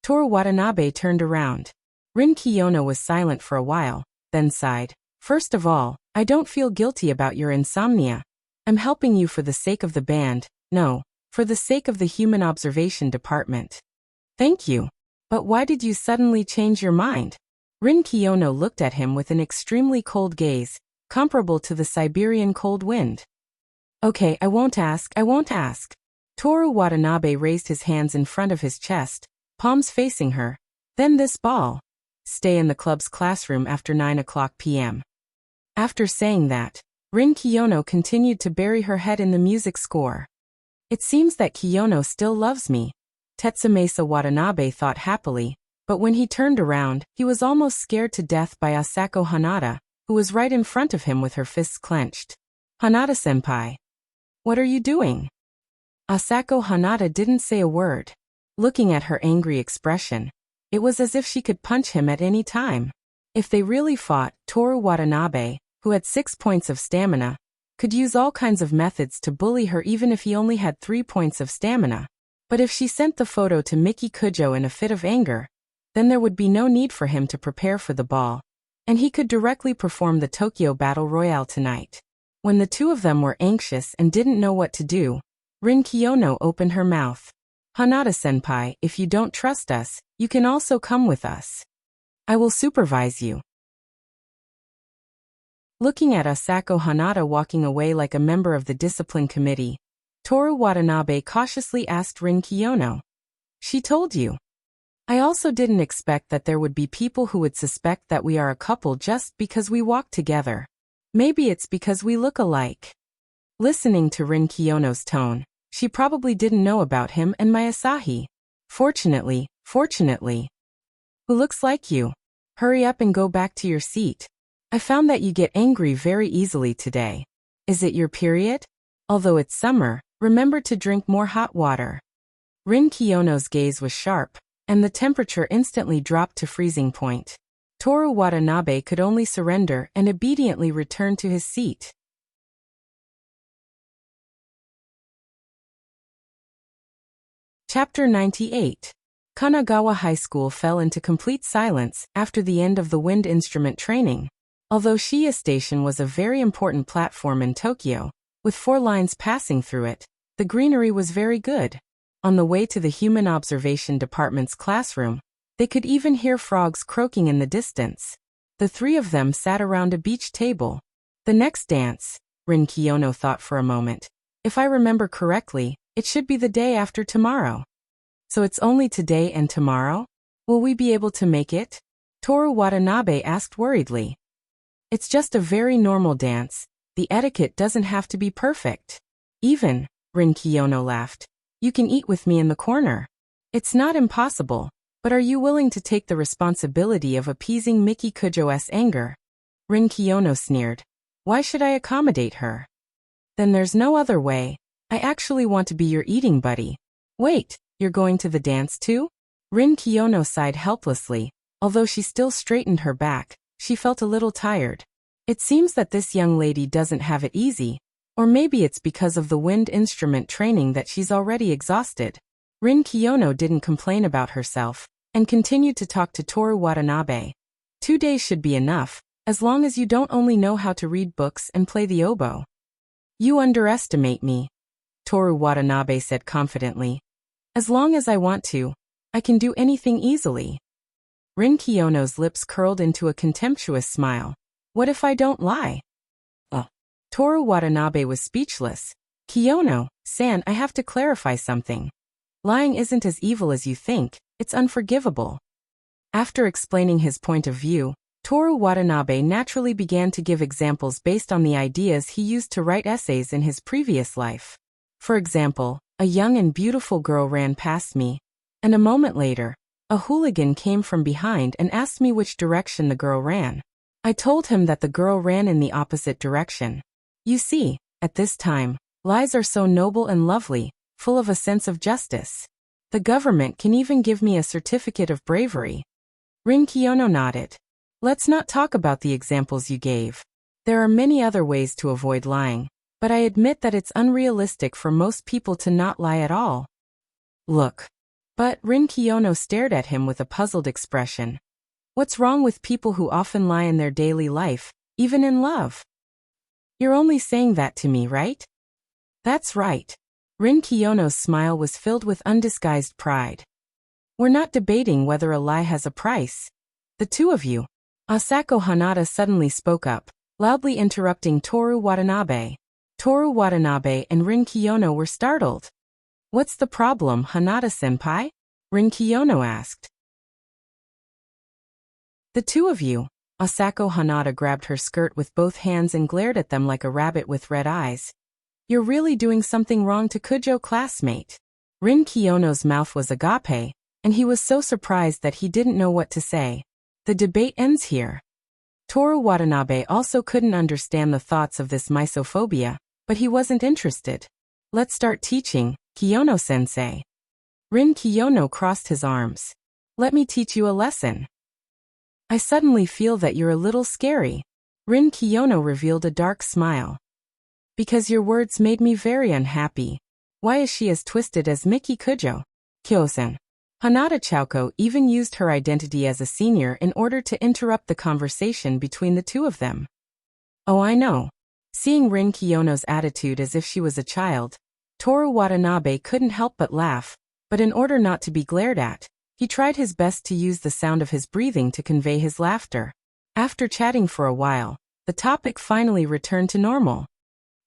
Toru Watanabe turned around. Rin Kiyono was silent for a while, then sighed. First of all, I don't feel guilty about your insomnia. I'm helping you for the sake of the band, no, for the sake of the Human Observation Department. Thank you. But why did you suddenly change your mind? Rin Kiyono looked at him with an extremely cold gaze, comparable to the Siberian cold wind. Okay, I won't ask. Toru Watanabe raised his hands in front of his chest, palms facing her. Then this ball. Stay in the club's classroom after 9 o'clock p.m. After saying that, Rin Kiyono continued to bury her head in the music score. It seems that Kiyono still loves me. Tetsumasa Watanabe thought happily, but when he turned around, he was almost scared to death by Asako Hanada, who was right in front of him with her fists clenched. Hanada-senpai. What are you doing? Asako Hanada didn't say a word. Looking at her angry expression, it was as if she could punch him at any time. If they really fought, Toru Watanabe, who had 6 points of stamina, could use all kinds of methods to bully her even if he only had 3 points of stamina. But if she sent the photo to Miki Kujo in a fit of anger, then there would be no need for him to prepare for the ball, and he could directly perform the Tokyo Battle Royale tonight. When the two of them were anxious and didn't know what to do, Rin Kiyono opened her mouth. Hanada-senpai, if you don't trust us, you can also come with us. I will supervise you. Looking at Asako Hanada walking away like a member of the discipline committee, Toru Watanabe cautiously asked Rin Kiyono. She told you. I also didn't expect that there would be people who would suspect that we are a couple just because we walk together. Maybe it's because we look alike. Listening to Rin Kiyono's tone, she probably didn't know about him and my Asahi. Fortunately. Who looks like you? Hurry up and go back to your seat. I found that you get angry very easily today. Is it your period? Although it's summer, remember to drink more hot water. Rin Kiyono's gaze was sharp, and the temperature instantly dropped to freezing point. Toru Watanabe could only surrender and obediently return to his seat. Chapter 98. Kanagawa High School fell into complete silence after the end of the wind instrument training. Although Shiya Station was a very important platform in Tokyo, with 4 lines passing through it, the greenery was very good. On the way to the Human Observation Department's classroom, they could even hear frogs croaking in the distance. The 3 of them sat around a beach table. The next dance, Rin Kiyono thought for a moment. If I remember correctly, it should be the day after tomorrow. So it's only today and tomorrow? Will we be able to make it? Toru Watanabe asked worriedly. It's just a very normal dance. The etiquette doesn't have to be perfect. Even, Rin Kiyono laughed. You can eat with me in the corner. It's not impossible, but are you willing to take the responsibility of appeasing Miki Kujo's anger? Rin Kiyono sneered. Why should I accommodate her? Then there's no other way. I actually want to be your eating buddy. Wait, you're going to the dance too? Rin Kiyono sighed helplessly. Although she still straightened her back, she felt a little tired. It seems that this young lady doesn't have it easy, or maybe it's because of the wind instrument training that she's already exhausted. Rin Kiyono didn't complain about herself, and continued to talk to Toru Watanabe. 2 days should be enough, as long as you don't only know how to read books and play the oboe. You underestimate me, Toru Watanabe said confidently. As long as I want to, I can do anything easily. Rin Kiyono's lips curled into a contemptuous smile. What if I don't lie? Toru Watanabe was speechless. Kiyono-san, I have to clarify something. Lying isn't as evil as you think, it's unforgivable. After explaining his point of view, Toru Watanabe naturally began to give examples based on the ideas he used to write essays in his previous life. For example, a young and beautiful girl ran past me, and a moment later, a hooligan came from behind and asked me which direction the girl ran. I told him that the girl ran in the opposite direction. You see, at this time, lies are so noble and lovely, full of a sense of justice. The government can even give me a certificate of bravery. Rin Kiyono nodded. Let's not talk about the examples you gave. There are many other ways to avoid lying, but I admit that it's unrealistic for most people to not lie at all. Look. But Rin Kiyono stared at him with a puzzled expression. What's wrong with people who often lie in their daily life, even in love? You're only saying that to me, right? That's right. Rin Kiyono's smile was filled with undisguised pride. We're not debating whether a lie has a price. The 2 of you. Asako Hanada suddenly spoke up, loudly interrupting Toru Watanabe. Toru Watanabe and Rin Kiyono were startled. What's the problem, Hanada-senpai? Rin Kiyono asked. The 2 of you. Asako Hanada grabbed her skirt with both hands and glared at them like a rabbit with red eyes. You're really doing something wrong to Kujo classmate. Rin Kiyono's mouth was agape, and he was so surprised that he didn't know what to say. The debate ends here. Toru Watanabe also couldn't understand the thoughts of this misophobia, but he wasn't interested. Let's start teaching, Kiyono-sensei. Rin Kiyono crossed his arms. Let me teach you a lesson. I suddenly feel that you're a little scary. Rin Kiyono revealed a dark smile. Because your words made me very unhappy. Why is she as twisted as Miki Kujo? Kyo-sen. Hanada Chouko even used her identity as a senior in order to interrupt the conversation between the 2 of them. Oh, I know. Seeing Rin Kiyono's attitude as if she was a child, Toru Watanabe couldn't help but laugh, but in order not to be glared at, he tried his best to use the sound of his breathing to convey his laughter. After chatting for a while, the topic finally returned to normal.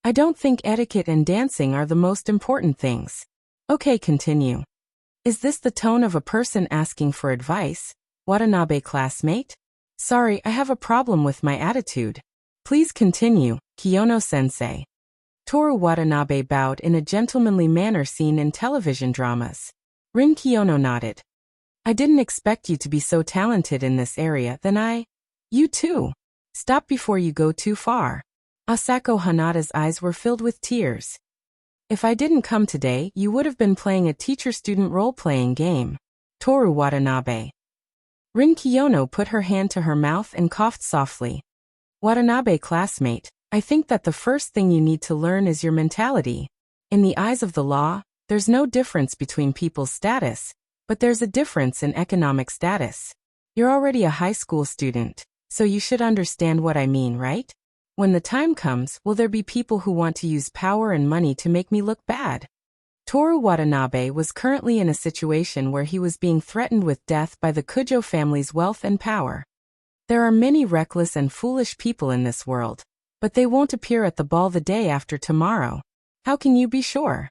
I don't think etiquette and dancing are the most important things. Okay, continue. Is this the tone of a person asking for advice, Watanabe classmate? Sorry, I have a problem with my attitude. Please continue, Kiyono-sensei. Toru Watanabe bowed in a gentlemanly manner seen in television dramas. Rin Kiyono nodded. I didn't expect you to be so talented in this area, then You too. Stop before you go too far. Asako Hanada's eyes were filled with tears. If I didn't come today, you would have been playing a teacher-student role-playing game. Toru Watanabe. Rin Kiyono put her hand to her mouth and coughed softly. Watanabe classmate, I think that the first thing you need to learn is your mentality. In the eyes of the law, there's no difference between people's status, but there's a difference in economic status. You're already a high school student. So you should understand what I mean, right? When the time comes, will there be people who want to use power and money to make me look bad? Toru Watanabe was currently in a situation where he was being threatened with death by the Kujo family's wealth and power. There are many reckless and foolish people in this world, but they won't appear at the ball the day after tomorrow. How can you be sure?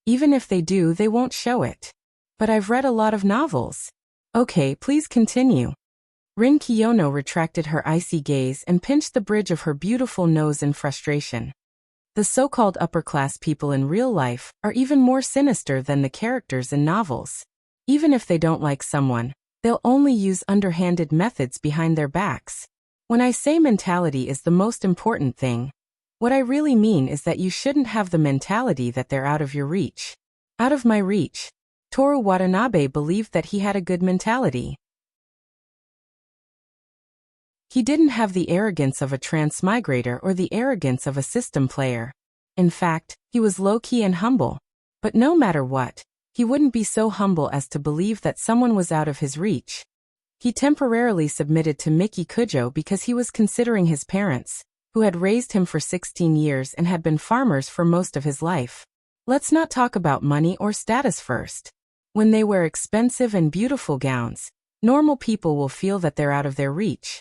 Even if they do, they won't show it. But I've read a lot of novels. Okay, please continue. Rin Kiyono retracted her icy gaze and pinched the bridge of her beautiful nose in frustration. The so-called upper-class people in real life are even more sinister than the characters in novels. Even if they don't like someone, they'll only use underhanded methods behind their backs. When I say mentality is the most important thing, what I really mean is that you shouldn't have the mentality that they're out of your reach. Out of my reach. Toru Watanabe believed that he had a good mentality. He didn't have the arrogance of a transmigrator or the arrogance of a system player. In fact, he was low-key and humble. But no matter what, he wouldn't be so humble as to believe that someone was out of his reach. He temporarily submitted to Miki Kujo because he was considering his parents, who had raised him for 16 years and had been farmers for most of his life. Let's not talk about money or status first. When they wear expensive and beautiful gowns, normal people will feel that they're out of their reach.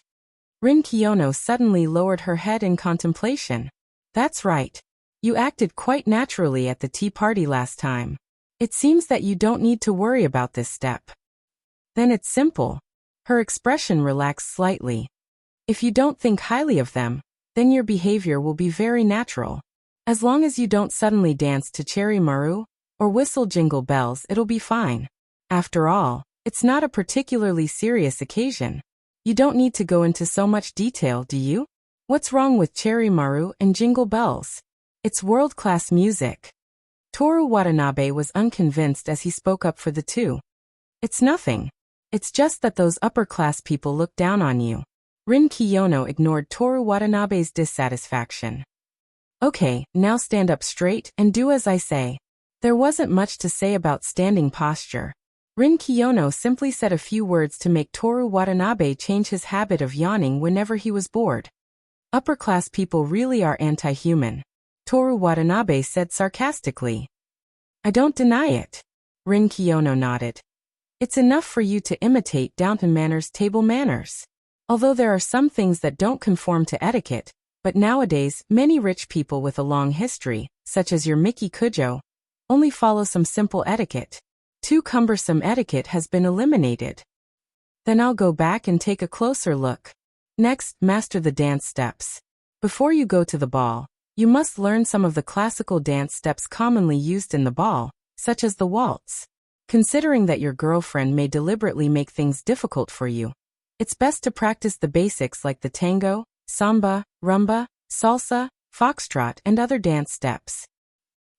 Rin Kiyono suddenly lowered her head in contemplation. That's right. You acted quite naturally at the tea party last time. It seems that you don't need to worry about this step. Then it's simple. Her expression relaxed slightly. If you don't think highly of them, then your behavior will be very natural. As long as you don't suddenly dance to Cherry Maru or whistle Jingle Bells, it'll be fine. After all, it's not a particularly serious occasion. You don't need to go into so much detail, do you? What's wrong with Cherry Maru and Jingle Bells? It's world-class music. Toru Watanabe was unconvinced as he spoke up for the two. It's nothing. It's just that those upper-class people look down on you. Rin Kiyono ignored Toru Watanabe's dissatisfaction. Okay, now stand up straight and do as I say. There wasn't much to say about standing posture. Rin Kiyono simply said a few words to make Toru Watanabe change his habit of yawning whenever he was bored. Upper-class people really are anti-human, Toru Watanabe said sarcastically. I don't deny it. Rin Kiyono nodded. It's enough for you to imitate Downton Manor's table manners. Although there are some things that don't conform to etiquette, but nowadays many rich people with a long history, such as your Miki Kujo, only follow some simple etiquette. Too cumbersome etiquette has been eliminated. Then I'll go back and take a closer look. Next, master the dance steps. Before you go to the ball, you must learn some of the classical dance steps commonly used in the ball, such as the waltz. Considering that your girlfriend may deliberately make things difficult for you, it's best to practice the basics like the tango, samba, rumba, salsa, foxtrot, and other dance steps.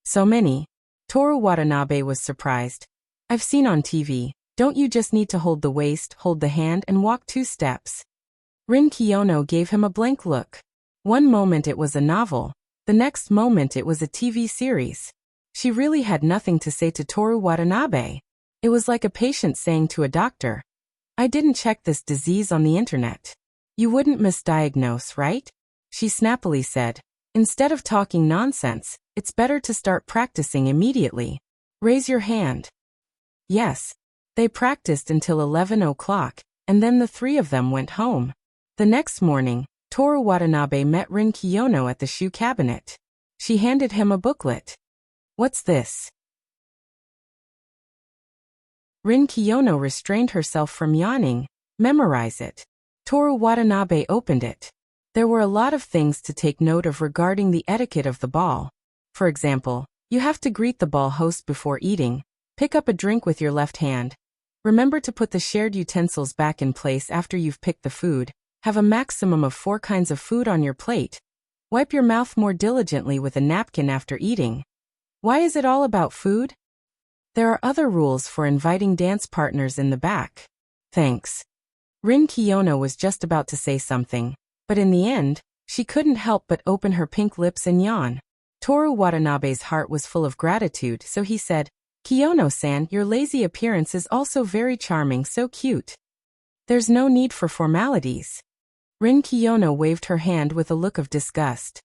So many. Toru Watanabe was surprised. I've seen on TV, don't you just need to hold the waist, hold the hand, and walk 2 steps? Rin Kiyono gave him a blank look. One moment it was a novel, the next moment it was a TV series. She really had nothing to say to Toru Watanabe. It was like a patient saying to a doctor, I didn't check this disease on the internet. You wouldn't misdiagnose, right? She snappily said. Instead of talking nonsense, it's better to start practicing immediately. Raise your hand. Yes. They practiced until 11 o'clock, and then the 3 of them went home. The next morning, Toru Watanabe met Rin Kiyono at the shoe cabinet. She handed him a booklet. What's this? Rin Kiyono restrained herself from yawning. Memorize it. Toru Watanabe opened it. There were a lot of things to take note of regarding the etiquette of the ball. For example, you have to greet the ball host before eating. Pick up a drink with your left hand. Remember to put the shared utensils back in place after you've picked the food. Have a maximum of 4 kinds of food on your plate. Wipe your mouth more diligently with a napkin after eating. Why is it all about food? There are other rules for inviting dance partners in the back. Thanks. Rin Kiyono was just about to say something, but in the end, she couldn't help but open her pink lips and yawn. Toru Watanabe's heart was full of gratitude, so he said, Kiyono-san, your lazy appearance is also very charming, so cute. There's no need for formalities. Rin Kiyono waved her hand with a look of disgust.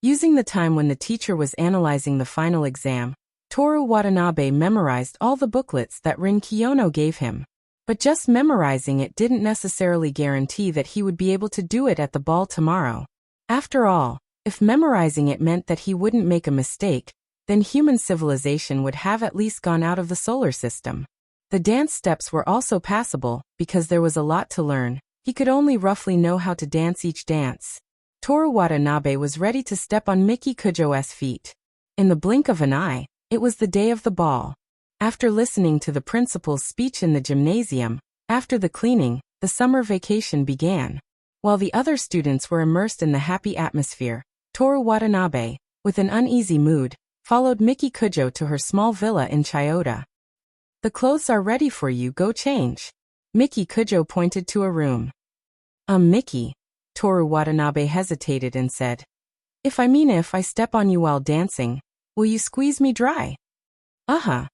Using the time when the teacher was analyzing the final exam, Toru Watanabe memorized all the booklets that Rin Kiyono gave him. But just memorizing it didn't necessarily guarantee that he would be able to do it at the ball tomorrow. After all, if memorizing it meant that he wouldn't make a mistake, then human civilization would have at least gone out of the solar system. The dance steps were also passable, because there was a lot to learn. He could only roughly know how to dance each dance. Toru Watanabe was ready to step on Miki Kujo's feet. In the blink of an eye, it was the day of the ball. After listening to the principal's speech in the gymnasium, after the cleaning, the summer vacation began. While the other students were immersed in the happy atmosphere, Toru Watanabe, with an uneasy mood, followed Miki Kujo to her small villa in Chiyoda. "The clothes are ready for you, go change." Miki Kujo pointed to a room. Miki," Toru Watanabe hesitated and said. If I step on you while dancing, will you squeeze me dry?" "Uh-huh."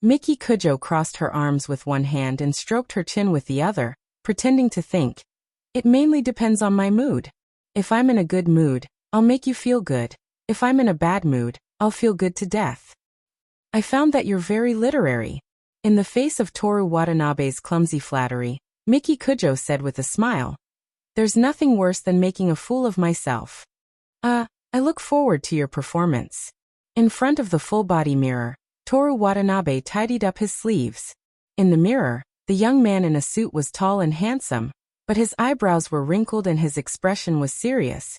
Miki Kujo crossed her arms with one hand and stroked her chin with the other, pretending to think. "It mainly depends on my mood. If I'm in a good mood, I'll make you feel good. If I'm in a bad mood, I'll feel good to death." "I found that you're very literary." In the face of Toru Watanabe's clumsy flattery, Miki Kujo said with a smile, "There's nothing worse than making a fool of myself. I look forward to your performance." In front of the full-body mirror, Toru Watanabe tidied up his sleeves. In the mirror, the young man in a suit was tall and handsome, but his eyebrows were wrinkled and his expression was serious,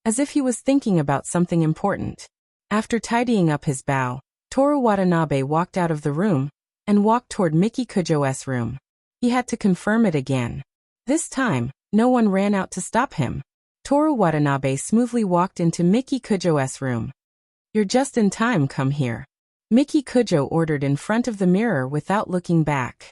as if he was thinking about something important. After tidying up his bow, Toru Watanabe walked out of the room and walked toward Miki Kujo's room. He had to confirm it again. This time, no one ran out to stop him. Toru Watanabe smoothly walked into Miki Kujo's room. "You're just in time, come here," Miki Kujo ordered in front of the mirror without looking back.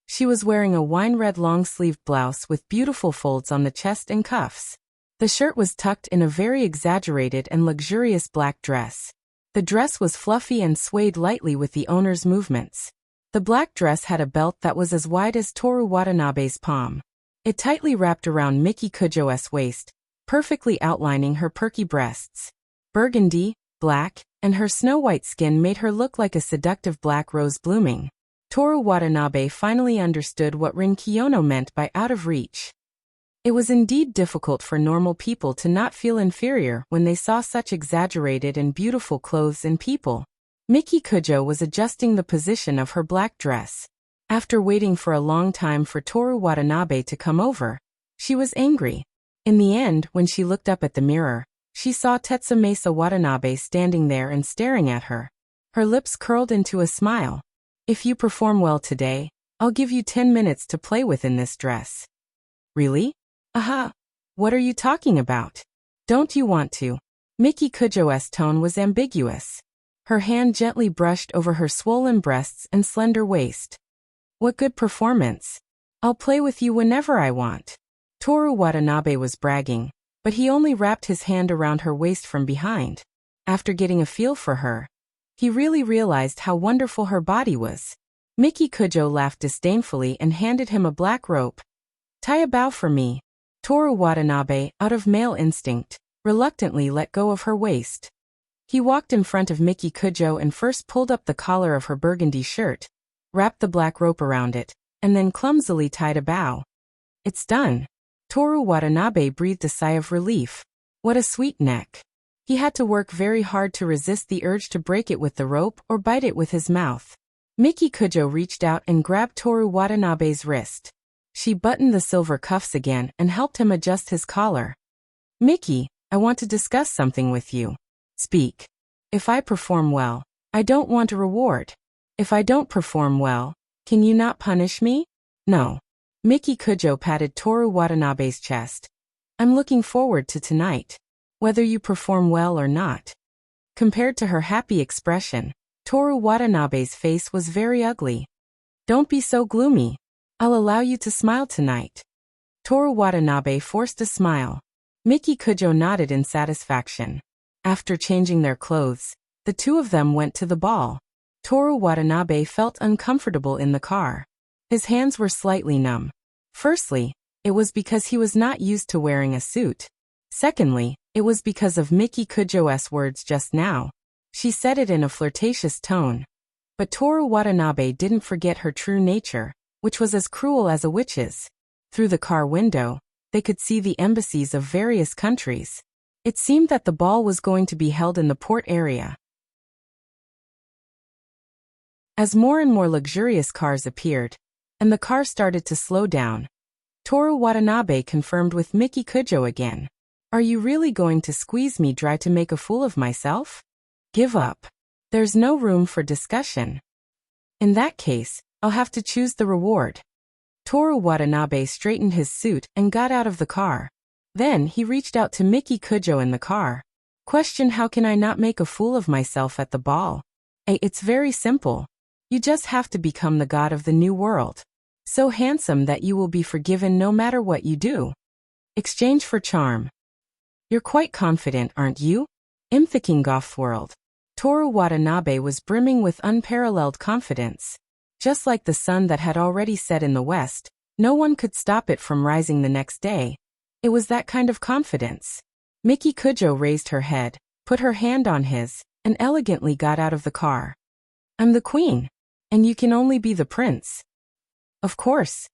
She was wearing a wine-red long-sleeved blouse with beautiful folds on the chest and cuffs. The shirt was tucked in a very exaggerated and luxurious black dress. The dress was fluffy and swayed lightly with the owner's movements. The black dress had a belt that was as wide as Toru Watanabe's palm. It tightly wrapped around Miki Kujo's waist, perfectly outlining her perky breasts. Burgundy, black, and her snow-white skin made her look like a seductive black rose blooming. Toru Watanabe finally understood what Rin Kiyono meant by out of reach. It was indeed difficult for normal people to not feel inferior when they saw such exaggerated and beautiful clothes in people. Miki Kujo was adjusting the position of her black dress. After waiting for a long time for Toru Watanabe to come over, she was angry. In the end, when she looked up at the mirror, she saw Tetsumasa Watanabe standing there and staring at her. Her lips curled into a smile. "If you perform well today, I'll give you 10 minutes to play with in this dress." "Really?" What are you talking about? Don't you want to?" Miki Kujo's tone was ambiguous. Her hand gently brushed over her swollen breasts and slender waist. "What good performance? I'll play with you whenever I want." Toru Watanabe was bragging, but he only wrapped his hand around her waist from behind. After getting a feel for her, he really realized how wonderful her body was. Miki Kujo laughed disdainfully and handed him a black rope. "Tie a bow for me." Toru Watanabe, out of male instinct, reluctantly let go of her waist. He walked in front of Miki Kujo and first pulled up the collar of her burgundy shirt, wrapped the black rope around it, and then clumsily tied a bow. "It's done." Toru Watanabe breathed a sigh of relief. What a sweet neck. He had to work very hard to resist the urge to break it with the rope or bite it with his mouth. Miki Kujo reached out and grabbed Toru Watanabe's wrist. She buttoned the silver cuffs again and helped him adjust his collar. "Miki, I want to discuss something with you." "Speak." "If I perform well, I don't want a reward. If I don't perform well, can you not punish me?" "No." Miki Kujo patted Toru Watanabe's chest. "I'm looking forward to tonight, whether you perform well or not." Compared to her happy expression, Toru Watanabe's face was very ugly. "Don't be so gloomy. I'll allow you to smile tonight." Toru Watanabe forced a smile. Miki Kujo nodded in satisfaction. After changing their clothes, the two of them went to the ball. Toru Watanabe felt uncomfortable in the car. His hands were slightly numb. Firstly, it was because he was not used to wearing a suit. Secondly, it was because of Miki Kujo's words just now. She said it in a flirtatious tone. But Toru Watanabe didn't forget her true nature, which was as cruel as a witch's. Through the car window, they could see the embassies of various countries. It seemed that the ball was going to be held in the port area. As more and more luxurious cars appeared, and the car started to slow down, Toru Watanabe confirmed with Miki Kujo again. Are you really going to squeeze me dry to make a fool of myself? Give up. There's no room for discussion. In that case, I'll have to choose the reward. Toru Watanabe straightened his suit and got out of the car. Then he reached out to Miki Kujo in the car. Question: how can I not make a fool of myself at the ball? It's very simple. You just have to become the god of the new world. So handsome that you will be forgiven no matter what you do. Exchange for charm. You're quite confident, aren't you? I'm thinking golf world. Toru Watanabe was brimming with unparalleled confidence. Just like the sun that had already set in the west, no one could stop it from rising the next day. It was that kind of confidence. Miki Kujo raised her head, put her hand on his, and elegantly got out of the car. I'm the queen, and you can only be the prince. Of course.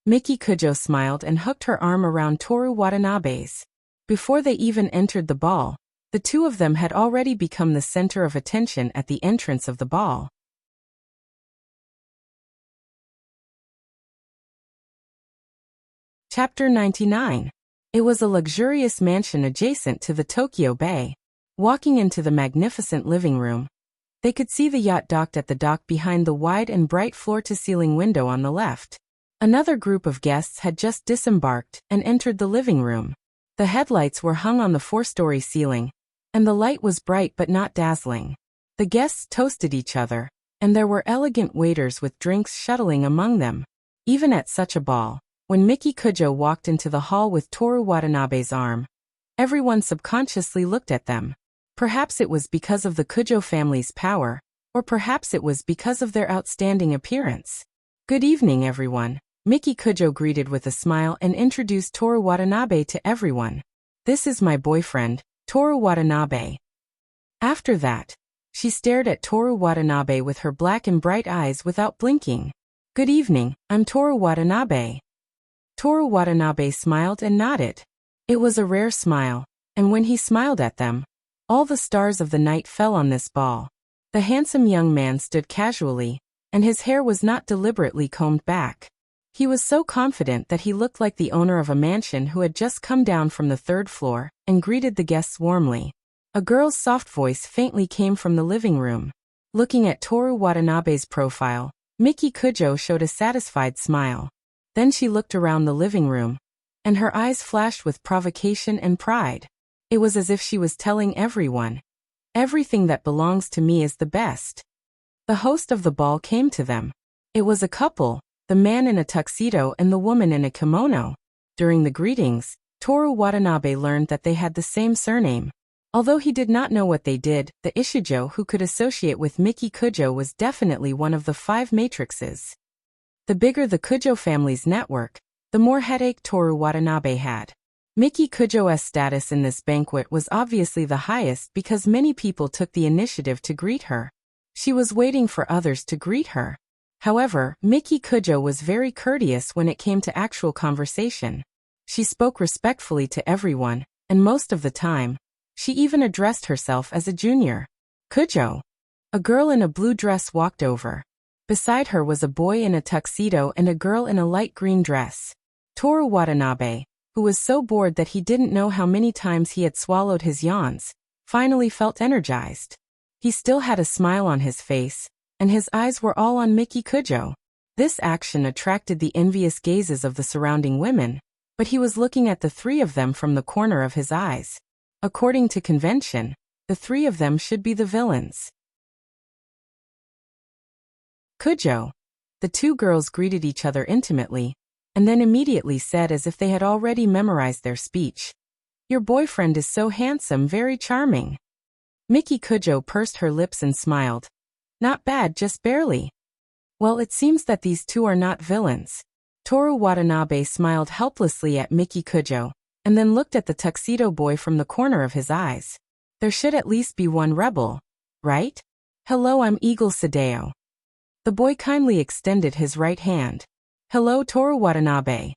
Miki Kujo smiled and hooked her arm around Toru Watanabe's. Before they even entered the ball, the two of them had already become the center of attention at the entrance of the ball. Chapter 99. It was a luxurious mansion adjacent to the Tokyo Bay. Walking into the magnificent living room, they could see the yacht docked at the dock behind the wide and bright floor-to-ceiling window on the left. Another group of guests had just disembarked and entered the living room. The headlights were hung on the four-story ceiling, and the light was bright but not dazzling. The guests toasted each other, and there were elegant waiters with drinks shuttling among them. Even at such a ball, when Miki Kujo walked into the hall with Toru Watanabe's arm, everyone subconsciously looked at them. Perhaps it was because of the Kujo family's power, or perhaps it was because of their outstanding appearance. Good evening, everyone. Miki Kujo greeted with a smile and introduced Toru Watanabe to everyone. This is my boyfriend, Toru Watanabe. After that, she stared at Toru Watanabe with her black and bright eyes without blinking. Good evening, I'm Toru Watanabe. Toru Watanabe smiled and nodded. It was a rare smile, and when he smiled at them, all the stars of the night fell on this ball. The handsome young man stood casually, and his hair was not deliberately combed back. He was so confident that he looked like the owner of a mansion who had just come down from the third floor and greeted the guests warmly. A girl's soft voice faintly came from the living room. Looking at Toru Watanabe's profile, Miki Kujo showed a satisfied smile. Then she looked around the living room, and her eyes flashed with provocation and pride. It was as if she was telling everyone, everything that belongs to me is the best. The host of the ball came to them. It was a couple, the man in a tuxedo and the woman in a kimono. During the greetings, Toru Watanabe learned that they had the same surname. Although he did not know what they did, the Ishijo who could associate with Miki Kujo was definitely one of the 5 matrices. The bigger the Kujo family's network, the more headache Toru Watanabe had. Miki Kujo's status in this banquet was obviously the highest because many people took the initiative to greet her. She was waiting for others to greet her. However, Miki Kujo was very courteous when it came to actual conversation. She spoke respectfully to everyone, and most of the time, she even addressed herself as a junior. Kujo. A girl in a blue dress walked over. Beside her was a boy in a tuxedo and a girl in a light green dress. Toru Watanabe, who was so bored that he didn't know how many times he had swallowed his yawns, finally felt energized. He still had a smile on his face, and his eyes were all on Miki Kujo. This action attracted the envious gazes of the surrounding women, but he was looking at the 3 of them from the corner of his eyes. According to convention, the 3 of them should be the villains. Kujo. The 2 girls greeted each other intimately, and then immediately said as if they had already memorized their speech. Your boyfriend is so handsome, very charming. Miki Kujo pursed her lips and smiled. Not bad, just barely. Well, it seems that these 2 are not villains. Toru Watanabe smiled helplessly at Miki Kujo, and then looked at the tuxedo boy from the corner of his eyes. There should at least be one rebel, right? Hello, I'm Eagle Sadeo. The boy kindly extended his right hand. Hello, Toru Watanabe.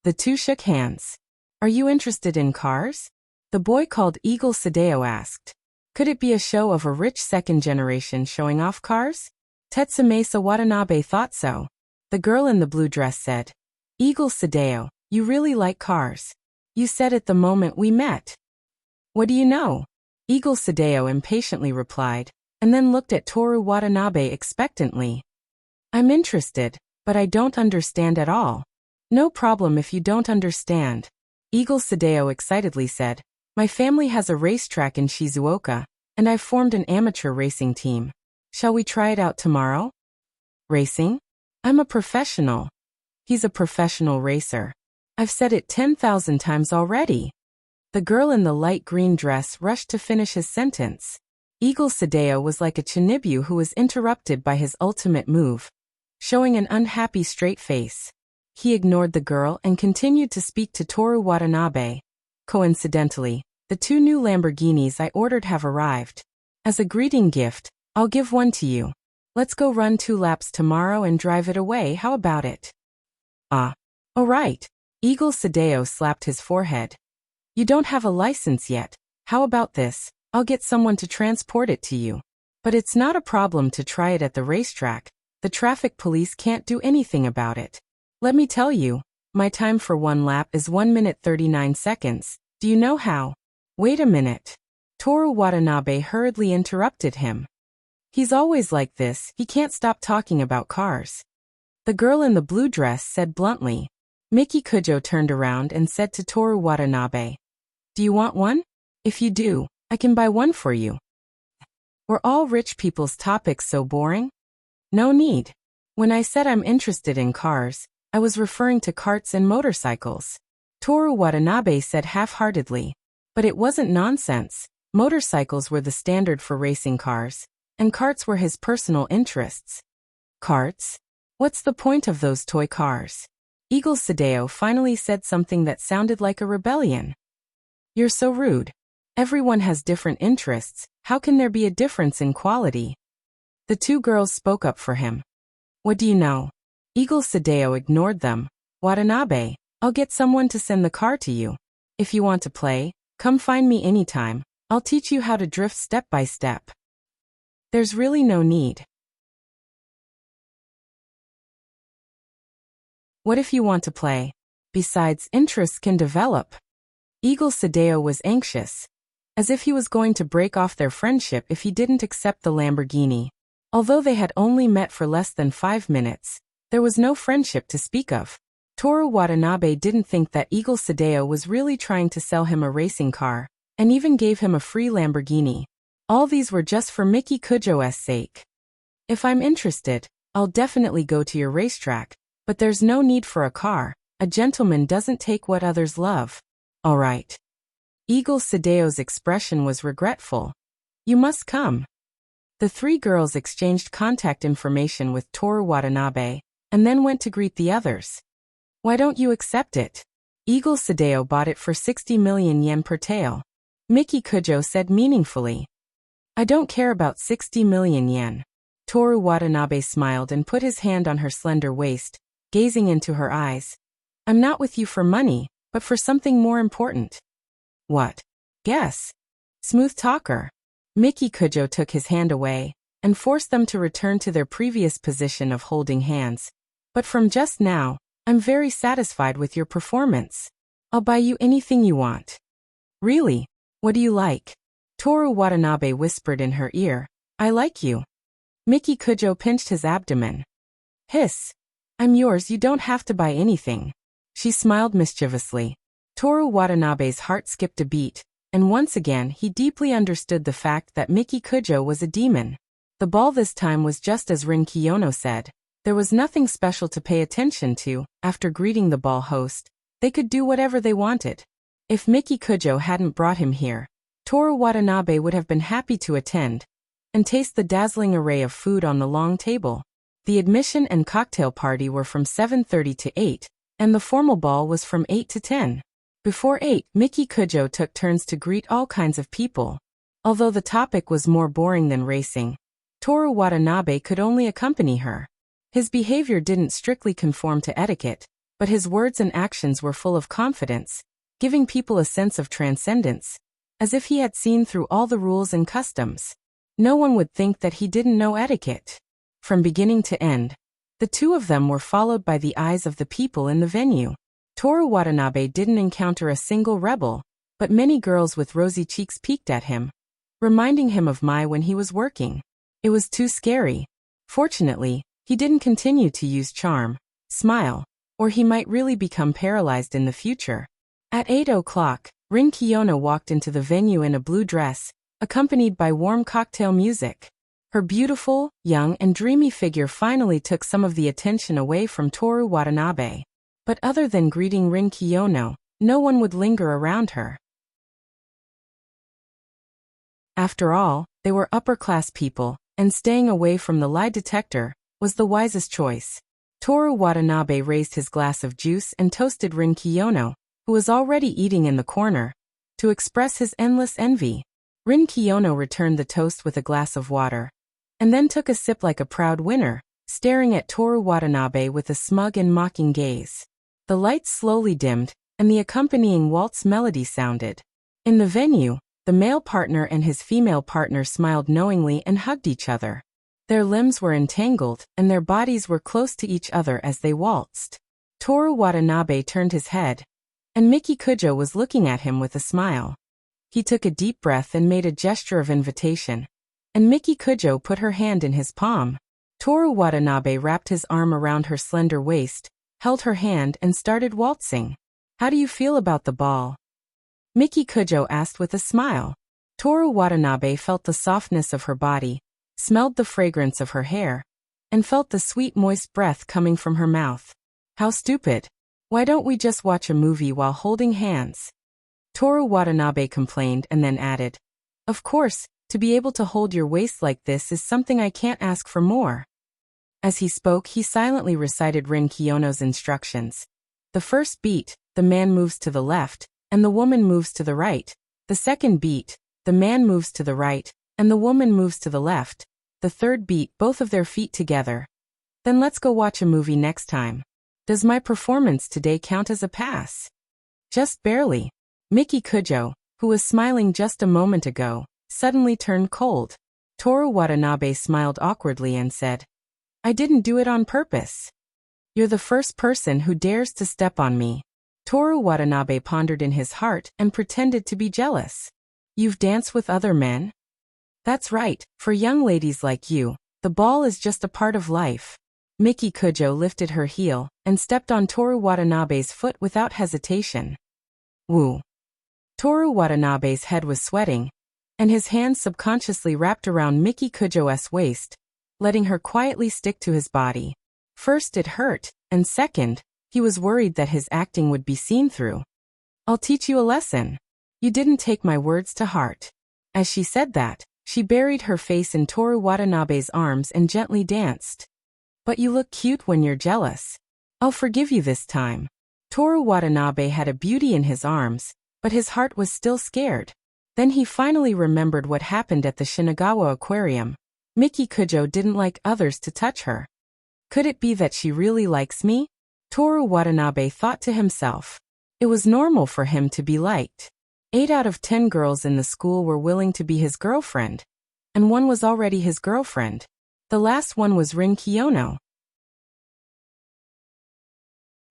The two shook hands. Are you interested in cars? The boy called Eagle Sadeo asked. Could it be a show of a rich second generation showing off cars? Tetsumasa Watanabe thought so. The girl in the blue dress said. Eagle Sadeo, you really like cars. You said it the moment we met. What do you know? Eagle Sadeo impatiently replied, and then looked at Toru Watanabe expectantly. I'm interested, but I don't understand at all. No problem if you don't understand. Eagle Sadeo excitedly said. My family has a racetrack in Shizuoka, and I've formed an amateur racing team. Shall we try it out tomorrow? Racing? I'm a professional. He's a professional racer. I've said it 10,000 times already. The girl in the light green dress rushed to finish his sentence. Eagle Sadeo was like a Chinibu who was interrupted by his ultimate move, showing an unhappy straight face. He ignored the girl and continued to speak to Toru Watanabe. Coincidentally, the two new Lamborghinis I ordered have arrived. As a greeting gift, I'll give one to you. Let's go run 2 laps tomorrow and drive it away, how about it? All right. Eagle Sadeo slapped his forehead. You don't have a license yet. How about this? I'll get someone to transport it to you. But it's not a problem to try it at the racetrack. The traffic police can't do anything about it. Let me tell you, my time for 1 lap is 1 minute 39 seconds. Do you know how? Wait a minute. Toru Watanabe hurriedly interrupted him. He's always like this, he can't stop talking about cars. The girl in the blue dress said bluntly. Miki Kujo turned around and said to Toru Watanabe. Do you want one? If you do, I can buy one for you. Were all rich people's topics so boring? No need. When I said I'm interested in cars, I was referring to carts and motorcycles. Toru Watanabe said half-heartedly. But it wasn't nonsense. Motorcycles were the standard for racing cars, and carts were his personal interests. Carts? What's the point of those toy cars? Eagle Sadeo finally said something that sounded like a rebellion. You're so rude. Everyone has different interests, how can there be a difference in quality? The two girls spoke up for him. What do you know? Eagle Sadeo ignored them. Watanabe, I'll get someone to send the car to you. If you want to play, come find me anytime. I'll teach you how to drift step by step. There's really no need. What if you want to play? Besides, interests can develop. Eagle Sadeo was anxious, as if he was going to break off their friendship if he didn't accept the Lamborghini. Although they had only met for less than 5 minutes, there was no friendship to speak of. Toru Watanabe didn't think that Eagle Sadeo was really trying to sell him a racing car, and even gave him a free Lamborghini. All these were just for Miki Kujo's sake. If I'm interested, I'll definitely go to your racetrack, but there's no need for a car. A gentleman doesn't take what others love. All right. Eagle Sadeo's expression was regretful. You must come. The 3 girls exchanged contact information with Toru Watanabe, and then went to greet the others. Why don't you accept it? Eagle Sadeo bought it for 60 million yen per tael. Miki Kujo said meaningfully. I don't care about 60 million yen. Toru Watanabe smiled and put his hand on her slender waist, gazing into her eyes. I'm not with you for money, but for something more important. What? Guess. Smooth talker. Miki Kujo took his hand away, and forced them to return to their previous position of holding hands. But from just now, I'm very satisfied with your performance. I'll buy you anything you want. Really? What do you like? Toru Watanabe whispered in her ear. I like you. Miki Kujo pinched his abdomen. Hiss. I'm yours, you don't have to buy anything. She smiled mischievously. Toru Watanabe's heart skipped a beat, and once again he deeply understood the fact that Miki Kujo was a demon. The ball this time was just as Rin Kiyono said. There was nothing special to pay attention to. After greeting the ball host, they could do whatever they wanted. If Miki Kujo hadn't brought him here, Toru Watanabe would have been happy to attend and taste the dazzling array of food on the long table. The admission and cocktail party were from 7:30 to 8, and the formal ball was from 8 to 10. Before 8, Miki Kujo took turns to greet all kinds of people. Although the topic was more boring than racing, Toru Watanabe could only accompany her. His behavior didn't strictly conform to etiquette, but his words and actions were full of confidence, giving people a sense of transcendence, as if he had seen through all the rules and customs. No one would think that he didn't know etiquette. From beginning to end, the two of them were followed by the eyes of the people in the venue. Toru Watanabe didn't encounter a single rebel, but many girls with rosy cheeks peeked at him, reminding him of Mai when he was working. It was too scary. Fortunately, he didn't continue to use charm, smile, or he might really become paralyzed in the future. At 8 o'clock, Rin Kiyono walked into the venue in a blue dress, accompanied by warm cocktail music. Her beautiful, young and dreamy figure finally took some of the attention away from Toru Watanabe. But other than greeting Rin Kiyono, no one would linger around her. After all, they were upper-class people, and staying away from the lie detector was the wisest choice. Toru Watanabe raised his glass of juice and toasted Rin Kiyono, who was already eating in the corner, to express his endless envy. Rin Kiyono returned the toast with a glass of water, and then took a sip like a proud winner, staring at Toru Watanabe with a smug and mocking gaze. The lights slowly dimmed, and the accompanying waltz melody sounded. In the venue, the male partner and his female partner smiled knowingly and hugged each other. Their limbs were entangled, and their bodies were close to each other as they waltzed. Toru Watanabe turned his head, and Miki Kujo was looking at him with a smile. He took a deep breath and made a gesture of invitation, and Miki Kujo put her hand in his palm. Toru Watanabe wrapped his arm around her slender waist, held her hand and started waltzing. "How do you feel about the ball?" Miki Kujo asked with a smile. Toru Watanabe felt the softness of her body, smelled the fragrance of her hair, and felt the sweet moist breath coming from her mouth. "How stupid. Why don't we just watch a movie while holding hands?" Toru Watanabe complained and then added, "Of course, to be able to hold your waist like this is something I can't ask for more." As he spoke, he silently recited Rin Kiyono's instructions. The first beat, the man moves to the left, and the woman moves to the right. The second beat, the man moves to the right, and the woman moves to the left. The third beat, both of their feet together. "Then let's go watch a movie next time. Does my performance today count as a pass?" "Just barely." Miki Kujo, who was smiling just a moment ago, suddenly turned cold. Toru Watanabe smiled awkwardly and said, "I didn't do it on purpose." "You're the first person who dares to step on me." Toru Watanabe pondered in his heart and pretended to be jealous. "You've danced with other men?" "That's right, for young ladies like you, the ball is just a part of life." Miki Kujo lifted her heel and stepped on Toru Watanabe's foot without hesitation. Woo! Toru Watanabe's head was sweating, and his hands subconsciously wrapped around Miki Kujo's waist, letting her quietly stick to his body. First it hurt, and second, he was worried that his acting would be seen through. "I'll teach you a lesson. You didn't take my words to heart." As she said that, she buried her face in Toru Watanabe's arms and gently danced. "But you look cute when you're jealous. I'll forgive you this time." Toru Watanabe had a beauty in his arms, but his heart was still scared. Then he finally remembered what happened at the Shinagawa Aquarium. Miki Kujo didn't like others to touch her. Could it be that she really likes me? Toru Watanabe thought to himself. It was normal for him to be liked. 8 out of 10 girls in the school were willing to be his girlfriend, and one was already his girlfriend. The last one was Rin Kiyono.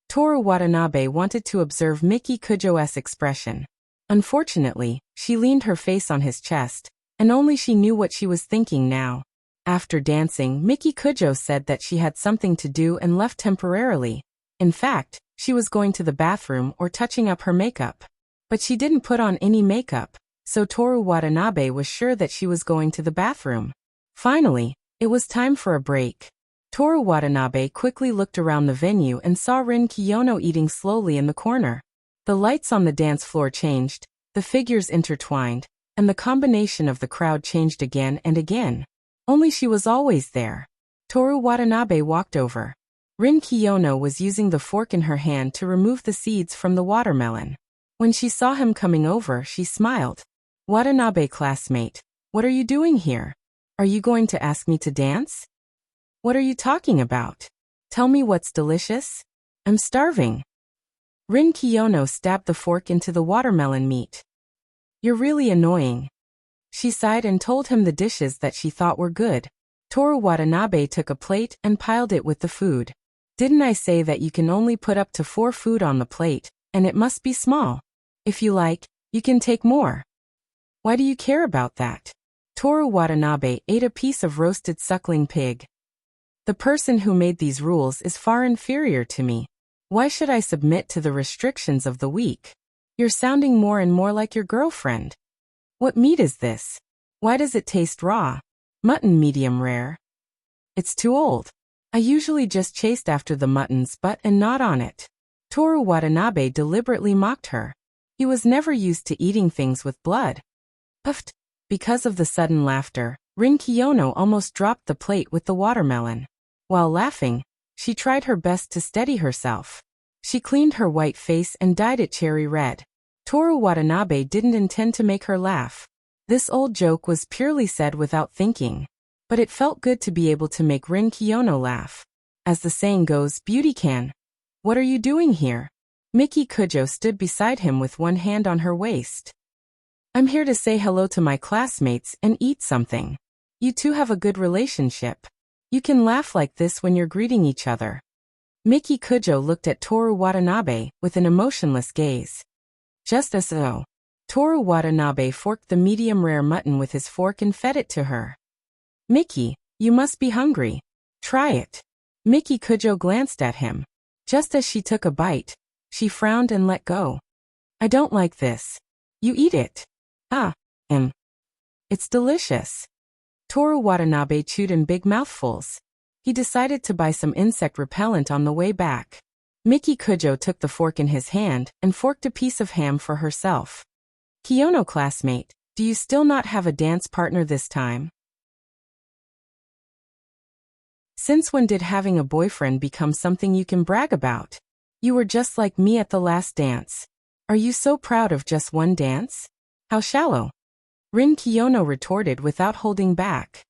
Toru Watanabe wanted to observe Miki Kujo's expression. Unfortunately, she leaned her face on his chest, and only she knew what she was thinking now. After dancing, Miki Kujo said that she had something to do and left temporarily. In fact, she was going to the bathroom or touching up her makeup. But she didn't put on any makeup, so Toru Watanabe was sure that she was going to the bathroom. Finally, it was time for a break. Toru Watanabe quickly looked around the venue and saw Rin Kiyono eating slowly in the corner. The lights on the dance floor changed, the figures intertwined, and the combination of the crowd changed again and again. Only she was always there. Toru Watanabe walked over. Rin Kiyono was using the fork in her hand to remove the seeds from the watermelon. When she saw him coming over, she smiled. Watanabe classmate, what are you doing here? Are you going to ask me to dance? What are you talking about? Tell me what's delicious? I'm starving. Rin Kiyono stabbed the fork into the watermelon meat. You're really annoying. She sighed and told him the dishes that she thought were good. Toru Watanabe took a plate and piled it with the food. Didn't I say that you can only put up to 4 food on the plate, and it must be small? If you like, you can take more. Why do you care about that? Toru Watanabe ate a piece of roasted suckling pig. The person who made these rules is far inferior to me. Why should I submit to the restrictions of the weak? You're sounding more and more like your girlfriend. What meat is this? Why does it taste raw? Mutton medium rare. It's too old. I usually just chased after the mutton's butt and not on it. Toru Watanabe deliberately mocked her. He was never used to eating things with blood. Puffed. Because of the sudden laughter, Rin Kiyono almost dropped the plate with the watermelon. While laughing, she tried her best to steady herself. She cleaned her white face and dyed it cherry red. Toru Watanabe didn't intend to make her laugh. This old joke was purely said without thinking. But it felt good to be able to make Rin Kiyono laugh. As the saying goes, beauty can. What are you doing here? Miki Kujo stood beside him with one hand on her waist. I'm here to say hello to my classmates and eat something. You two have a good relationship. You can laugh like this when you're greeting each other. Miki Kujo looked at Toru Watanabe with an emotionless gaze. Just as so. Toru Watanabe forked the medium-rare mutton with his fork and fed it to her. Miki, you must be hungry. Try it. Miki Kujo glanced at him. Just as she took a bite, she frowned and let go. I don't like this. You eat it. It's delicious. Toru Watanabe chewed in big mouthfuls. He decided to buy some insect repellent on the way back. Miki Kujo took the fork in his hand and forked a piece of ham for herself. Kiyono classmate, do you still not have a dance partner this time? Since when did having a boyfriend become something you can brag about? You were just like me at the last dance. Are you so proud of just one dance? How shallow. Rin Kiyono retorted without holding back.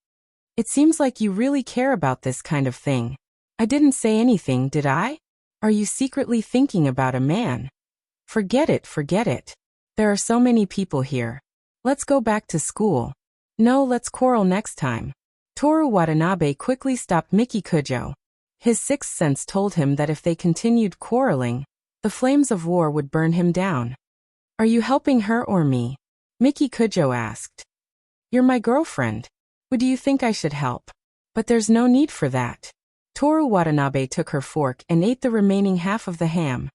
It seems like you really care about this kind of thing. I didn't say anything, did I? Are you secretly thinking about a man? Forget it, forget it. There are so many people here. Let's go back to school. No, let's quarrel next time. Toru Watanabe quickly stopped Miki Kujo. His sixth sense told him that if they continued quarreling, the flames of war would burn him down. Are you helping her or me? Miki Kujo asked. You're my girlfriend. What do you think I should help? But there's no need for that. Toru Watanabe took her fork and ate the remaining half of the ham.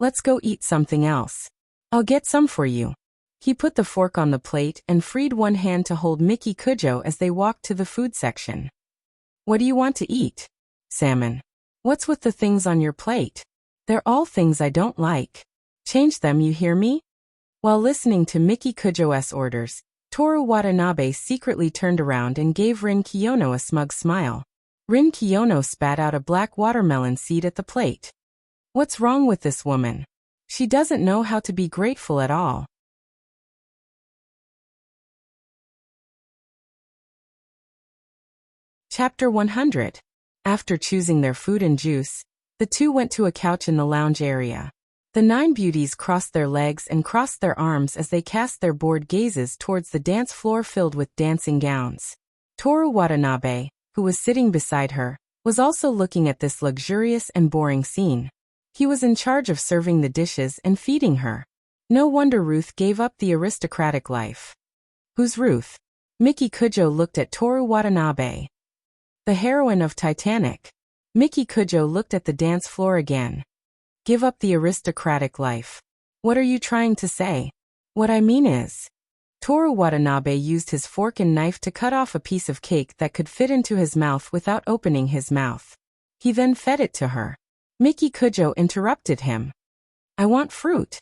Let's go eat something else. I'll get some for you. He put the fork on the plate and freed one hand to hold Miki Kujo as they walked to the food section. What do you want to eat? Salmon. What's with the things on your plate? They're all things I don't like. Change them, you hear me? While listening to Miki Kujo's orders, Toru Watanabe secretly turned around and gave Rin Kiyono a smug smile. Rin Kiyono spat out a black watermelon seed at the plate. What's wrong with this woman? She doesn't know how to be grateful at all. Chapter 100. After choosing their food and juice, the two went to a couch in the lounge area. The 9 beauties crossed their legs and crossed their arms as they cast their bored gazes towards the dance floor filled with dancing gowns. Toru Watanabe, who was sitting beside her, was also looking at this luxurious and boring scene. He was in charge of serving the dishes and feeding her. No wonder Ruth gave up the aristocratic life. Who's Ruth? Miki Kujo looked at Toru Watanabe. The heroine of Titanic. Miki Kujo looked at the dance floor again. Give up the aristocratic life. What are you trying to say? What I mean is... Toru Watanabe used his fork and knife to cut off a piece of cake that could fit into his mouth without opening his mouth. He then fed it to her. Miki Kujo interrupted him. I want fruit.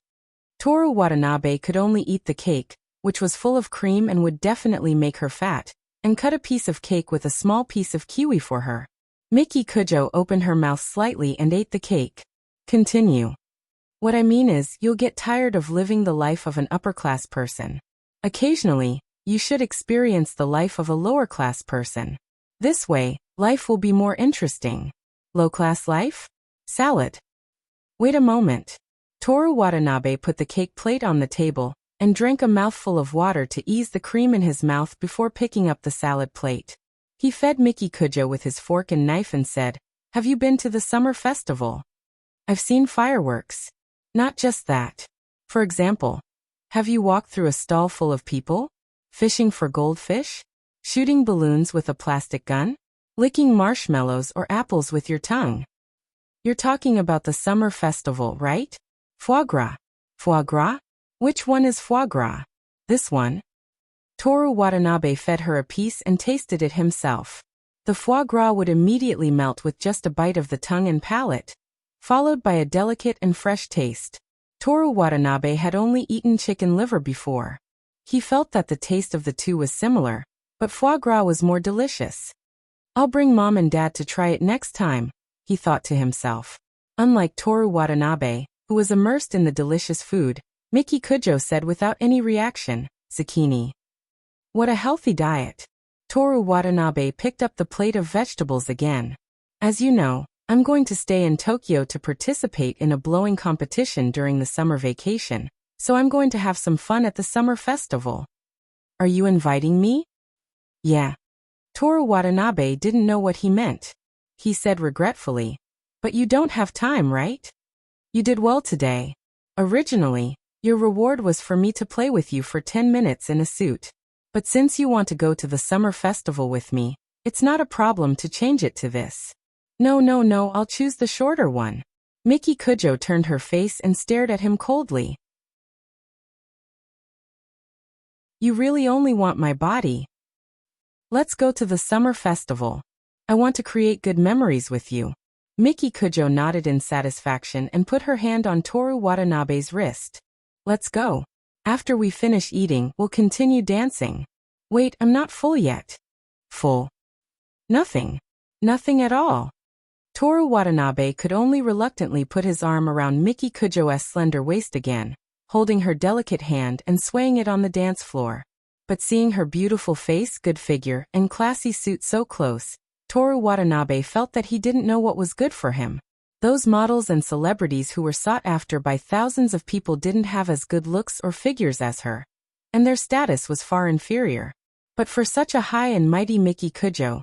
Toru Watanabe could only eat the cake, which was full of cream and would definitely make her fat, and cut a piece of cake with a small piece of kiwi for her. Miki Kujo opened her mouth slightly and ate the cake. Continue. What I mean is, you'll get tired of living the life of an upper-class person. Occasionally, you should experience the life of a lower-class person. This way, life will be more interesting. Low-class life? Salad. Wait a moment. Toru Watanabe put the cake plate on the table and drank a mouthful of water to ease the cream in his mouth before picking up the salad plate. He fed Miki Kujo with his fork and knife and said, "Have you been to the summer festival? I've seen fireworks. Not just that. For example, have you walked through a stall full of people? Fishing for goldfish? Shooting balloons with a plastic gun? Licking marshmallows or apples with your tongue? You're talking about the summer festival, right? Foie gras. Foie gras? Which one is foie gras? This one?" Toru Watanabe fed her a piece and tasted it himself. The foie gras would immediately melt with just a bite of the tongue and palate, followed by a delicate and fresh taste. Toru Watanabe had only eaten chicken liver before. He felt that the taste of the two was similar, but foie gras was more delicious. "I'll bring Mom and Dad to try it next time," he thought to himself. Unlike Toru Watanabe, who was immersed in the delicious food, Miki Kujo said without any reaction, "Zucchini." What a healthy diet. Toru Watanabe picked up the plate of vegetables again. "As you know, I'm going to stay in Tokyo to participate in a blowing competition during the summer vacation, so I'm going to have some fun at the summer festival. Are you inviting me?" "Yeah." Toru Watanabe didn't know what he meant. He said regretfully, "But you don't have time, right? You did well today. Originally, your reward was for me to play with you for 10 minutes in a suit. But since you want to go to the summer festival with me, it's not a problem to change it to this." No, I'll choose the shorter one." Miki Kujo turned her face and stared at him coldly. "You really only want my body? Let's go to the summer festival. I want to create good memories with you." Miki Kujo nodded in satisfaction and put her hand on Toru Watanabe's wrist. "Let's go. After we finish eating, we'll continue dancing." "Wait, I'm not full yet." "Full? Nothing. Nothing at all." Toru Watanabe could only reluctantly put his arm around Miki Kujo's slender waist again, holding her delicate hand and swaying it on the dance floor. But seeing her beautiful face, good figure, and classy suit so close, Toru Watanabe felt that he didn't know what was good for him. Those models and celebrities who were sought after by thousands of people didn't have as good looks or figures as her, and their status was far inferior. But for such a high and mighty Miki Kujo,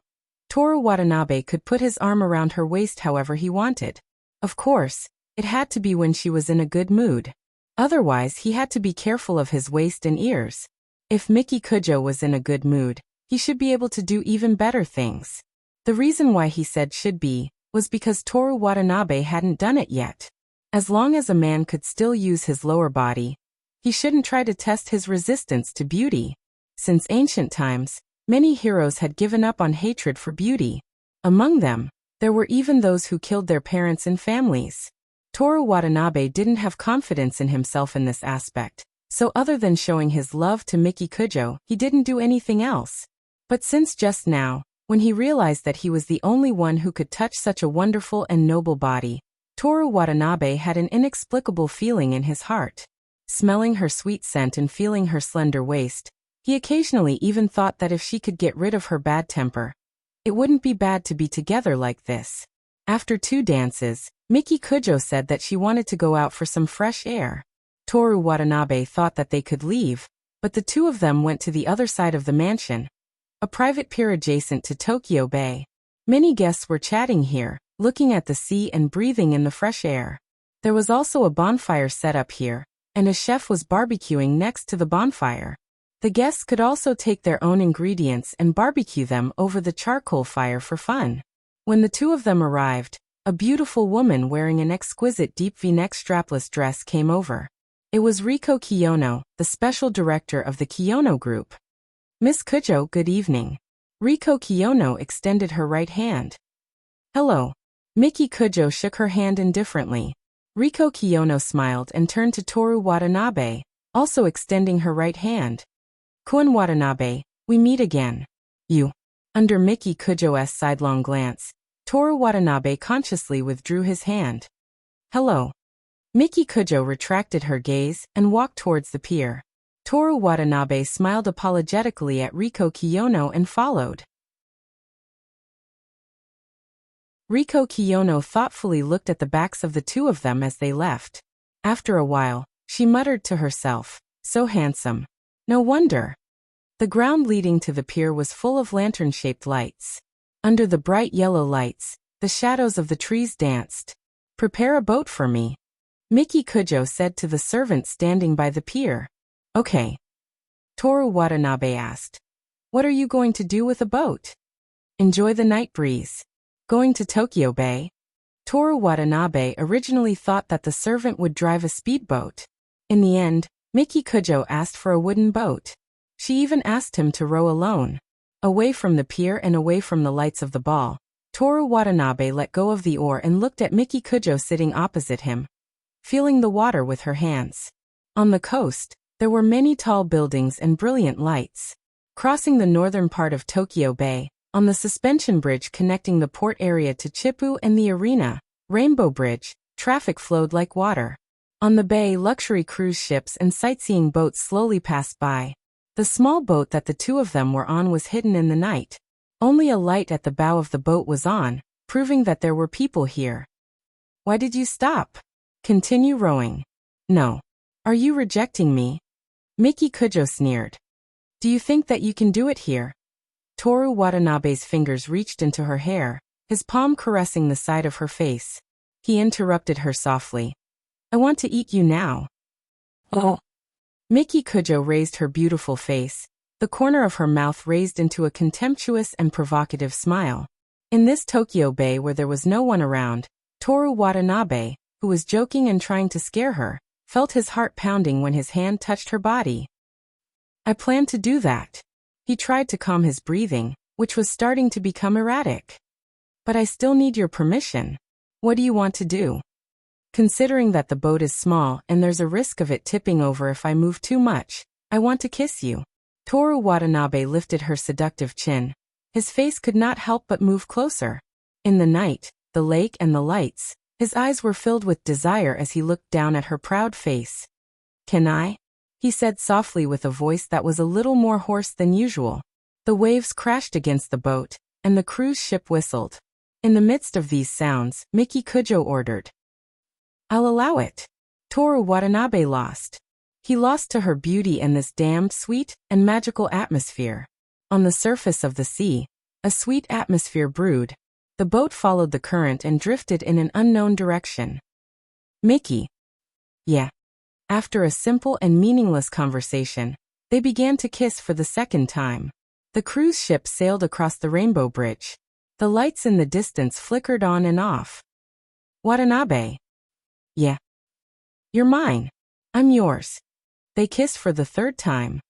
Toru Watanabe could put his arm around her waist however he wanted. Of course, it had to be when she was in a good mood. Otherwise, he had to be careful of his waist and ears. If Miki Kujo was in a good mood, he should be able to do even better things. The reason why he said should be was because Toru Watanabe hadn't done it yet. As long as a man could still use his lower body, he shouldn't try to test his resistance to beauty. Since ancient times, many heroes had given up on hatred for beauty. Among them, there were even those who killed their parents and families. Toru Watanabe didn't have confidence in himself in this aspect, so other than showing his love to Miki Kujo, he didn't do anything else. But since just now, when he realized that he was the only one who could touch such a wonderful and noble body, Toru Watanabe had an inexplicable feeling in his heart. Smelling her sweet scent and feeling her slender waist, he occasionally even thought that if she could get rid of her bad temper, it wouldn't be bad to be together like this. After 2 dances, Miki Kujo said that she wanted to go out for some fresh air. Toru Watanabe thought that they could leave, but the two of them went to the other side of the mansion, a private pier adjacent to Tokyo Bay. Many guests were chatting here, looking at the sea and breathing in the fresh air. There was also a bonfire set up here, and a chef was barbecuing next to the bonfire. The guests could also take their own ingredients and barbecue them over the charcoal fire for fun. When the two of them arrived, a beautiful woman wearing an exquisite deep V-neck strapless dress came over. It was Riko Kiyono, the special director of the Kiyono Group. "Miss Kujo, good evening." Riko Kiyono extended her right hand. "Hello." Miki Kujo shook her hand indifferently. Riko Kiyono smiled and turned to Toru Watanabe, also extending her right hand. "Kun Watanabe, we meet again." You. Under Miki Kujo's sidelong glance, Toru Watanabe consciously withdrew his hand. Hello. Miki Kujo retracted her gaze and walked towards the pier. Toru Watanabe smiled apologetically at Riko Kiyono and followed. Riko Kiyono thoughtfully looked at the backs of the two of them as they left. After a while, she muttered to herself, so handsome. No wonder. The ground leading to the pier was full of lantern-shaped lights. Under the bright yellow lights, the shadows of the trees danced. Prepare a boat for me, Miki Kujo said to the servant standing by the pier. Okay. Toru Watanabe asked. What are you going to do with a boat? Enjoy the night breeze. Going to Tokyo Bay? Toru Watanabe originally thought that the servant would drive a speedboat. In the end, Miki Kujo asked for a wooden boat. She even asked him to row alone. Away from the pier and away from the lights of the ball, Toru Watanabe let go of the oar and looked at Miki Kujo sitting opposite him, feeling the water with her hands. On the coast, there were many tall buildings and brilliant lights. Crossing the northern part of Tokyo Bay, on the suspension bridge connecting the port area to Chippu and the arena, Rainbow Bridge, traffic flowed like water. On the bay, luxury cruise ships and sightseeing boats slowly passed by. The small boat that the two of them were on was hidden in the night. Only a light at the bow of the boat was on, proving that there were people here. Why did you stop? Continue rowing. No. Are you rejecting me? Miki Kujo sneered. Do you think that you can do it here? Toru Watanabe's fingers reached into her hair, his palm caressing the side of her face. He interrupted her softly. I want to eat you now. Oh. Miki Kujo raised her beautiful face, the corner of her mouth raised into a contemptuous and provocative smile. In this Tokyo Bay where there was no one around, Toru Watanabe, who was joking and trying to scare her, felt his heart pounding when his hand touched her body. I planned to do that. He tried to calm his breathing, which was starting to become erratic. But I still need your permission. What do you want to do? Considering that the boat is small and there's a risk of it tipping over if I move too much, I want to kiss you. Toru Watanabe lifted her seductive chin. His face could not help but move closer. In the night, the lake and the lights, his eyes were filled with desire as he looked down at her proud face. Can I? He said softly with a voice that was a little more hoarse than usual. The waves crashed against the boat, and the cruise ship whistled. In the midst of these sounds, Miki Kujo ordered. I'll allow it. Toru Watanabe lost. He lost to her beauty and this damned sweet and magical atmosphere. On the surface of the sea, a sweet atmosphere brewed. The boat followed the current and drifted in an unknown direction. Miki. Yeah. After a simple and meaningless conversation, they began to kiss for the second time. The cruise ship sailed across the Rainbow Bridge. The lights in the distance flickered on and off. Watanabe. Yeah. You're mine. I'm yours. They kissed for the third time.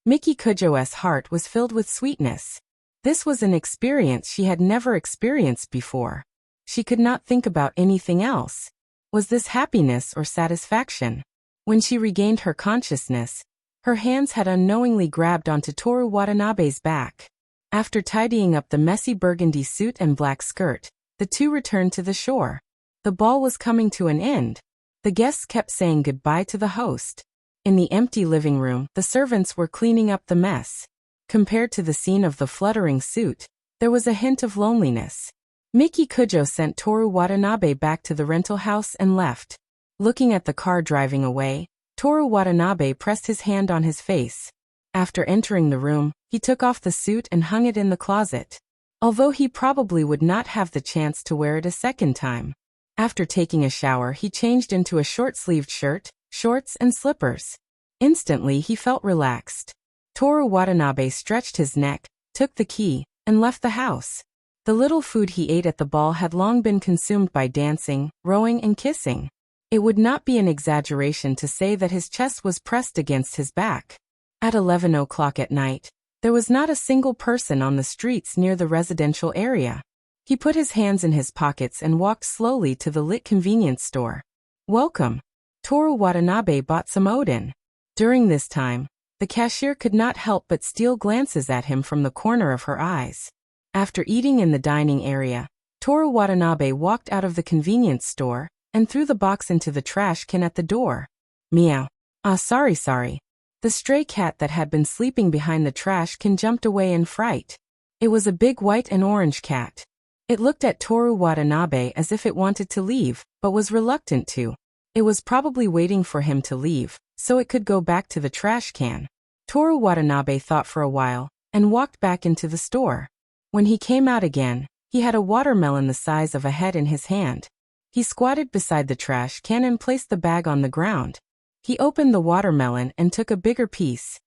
Miki Kujo's heart was filled with sweetness. This was an experience she had never experienced before. She could not think about anything else. Was this happiness or satisfaction? When she regained her consciousness, her hands had unknowingly grabbed onto Toru Watanabe's back. After tidying up the messy burgundy suit and black skirt, the two returned to the shore. The ball was coming to an end. The guests kept saying goodbye to the host. In the empty living room, the servants were cleaning up the mess. Compared to the scene of the fluttering suit, there was a hint of loneliness. Miki Kujo sent Toru Watanabe back to the rental house and left. Looking at the car driving away, Toru Watanabe pressed his hand on his face. After entering the room, he took off the suit and hung it in the closet. Although he probably would not have the chance to wear it a second time. After taking a shower, he changed into a short-sleeved shirt, shorts and slippers. Instantly he felt relaxed. Toru Watanabe stretched his neck, took the key, and left the house. The little food he ate at the ball had long been consumed by dancing, rowing and kissing. It would not be an exaggeration to say that his chest was pressed against his back. At 11 o'clock at night, there was not a single person on the streets near the residential area. He put his hands in his pockets and walked slowly to the lit convenience store. Welcome. Toru Watanabe bought some oden. During this time, The cashier could not help but steal glances at him from the corner of her eyes. After eating in the dining area, Toru Watanabe walked out of the convenience store and threw the box into the trash can at the door. Meow. Ah, sorry. The stray cat that had been sleeping behind the trash can jumped away in fright. It was a big white and orange cat. It looked at Toru Watanabe as if it wanted to leave, but was reluctant to. It was probably waiting for him to leave, so it could go back to the trash can. Toru Watanabe thought for a while, and walked back into the store. When he came out again, he had a watermelon the size of a head in his hand. He squatted beside the trash can and placed the bag on the ground. He opened the watermelon and took a bigger piece.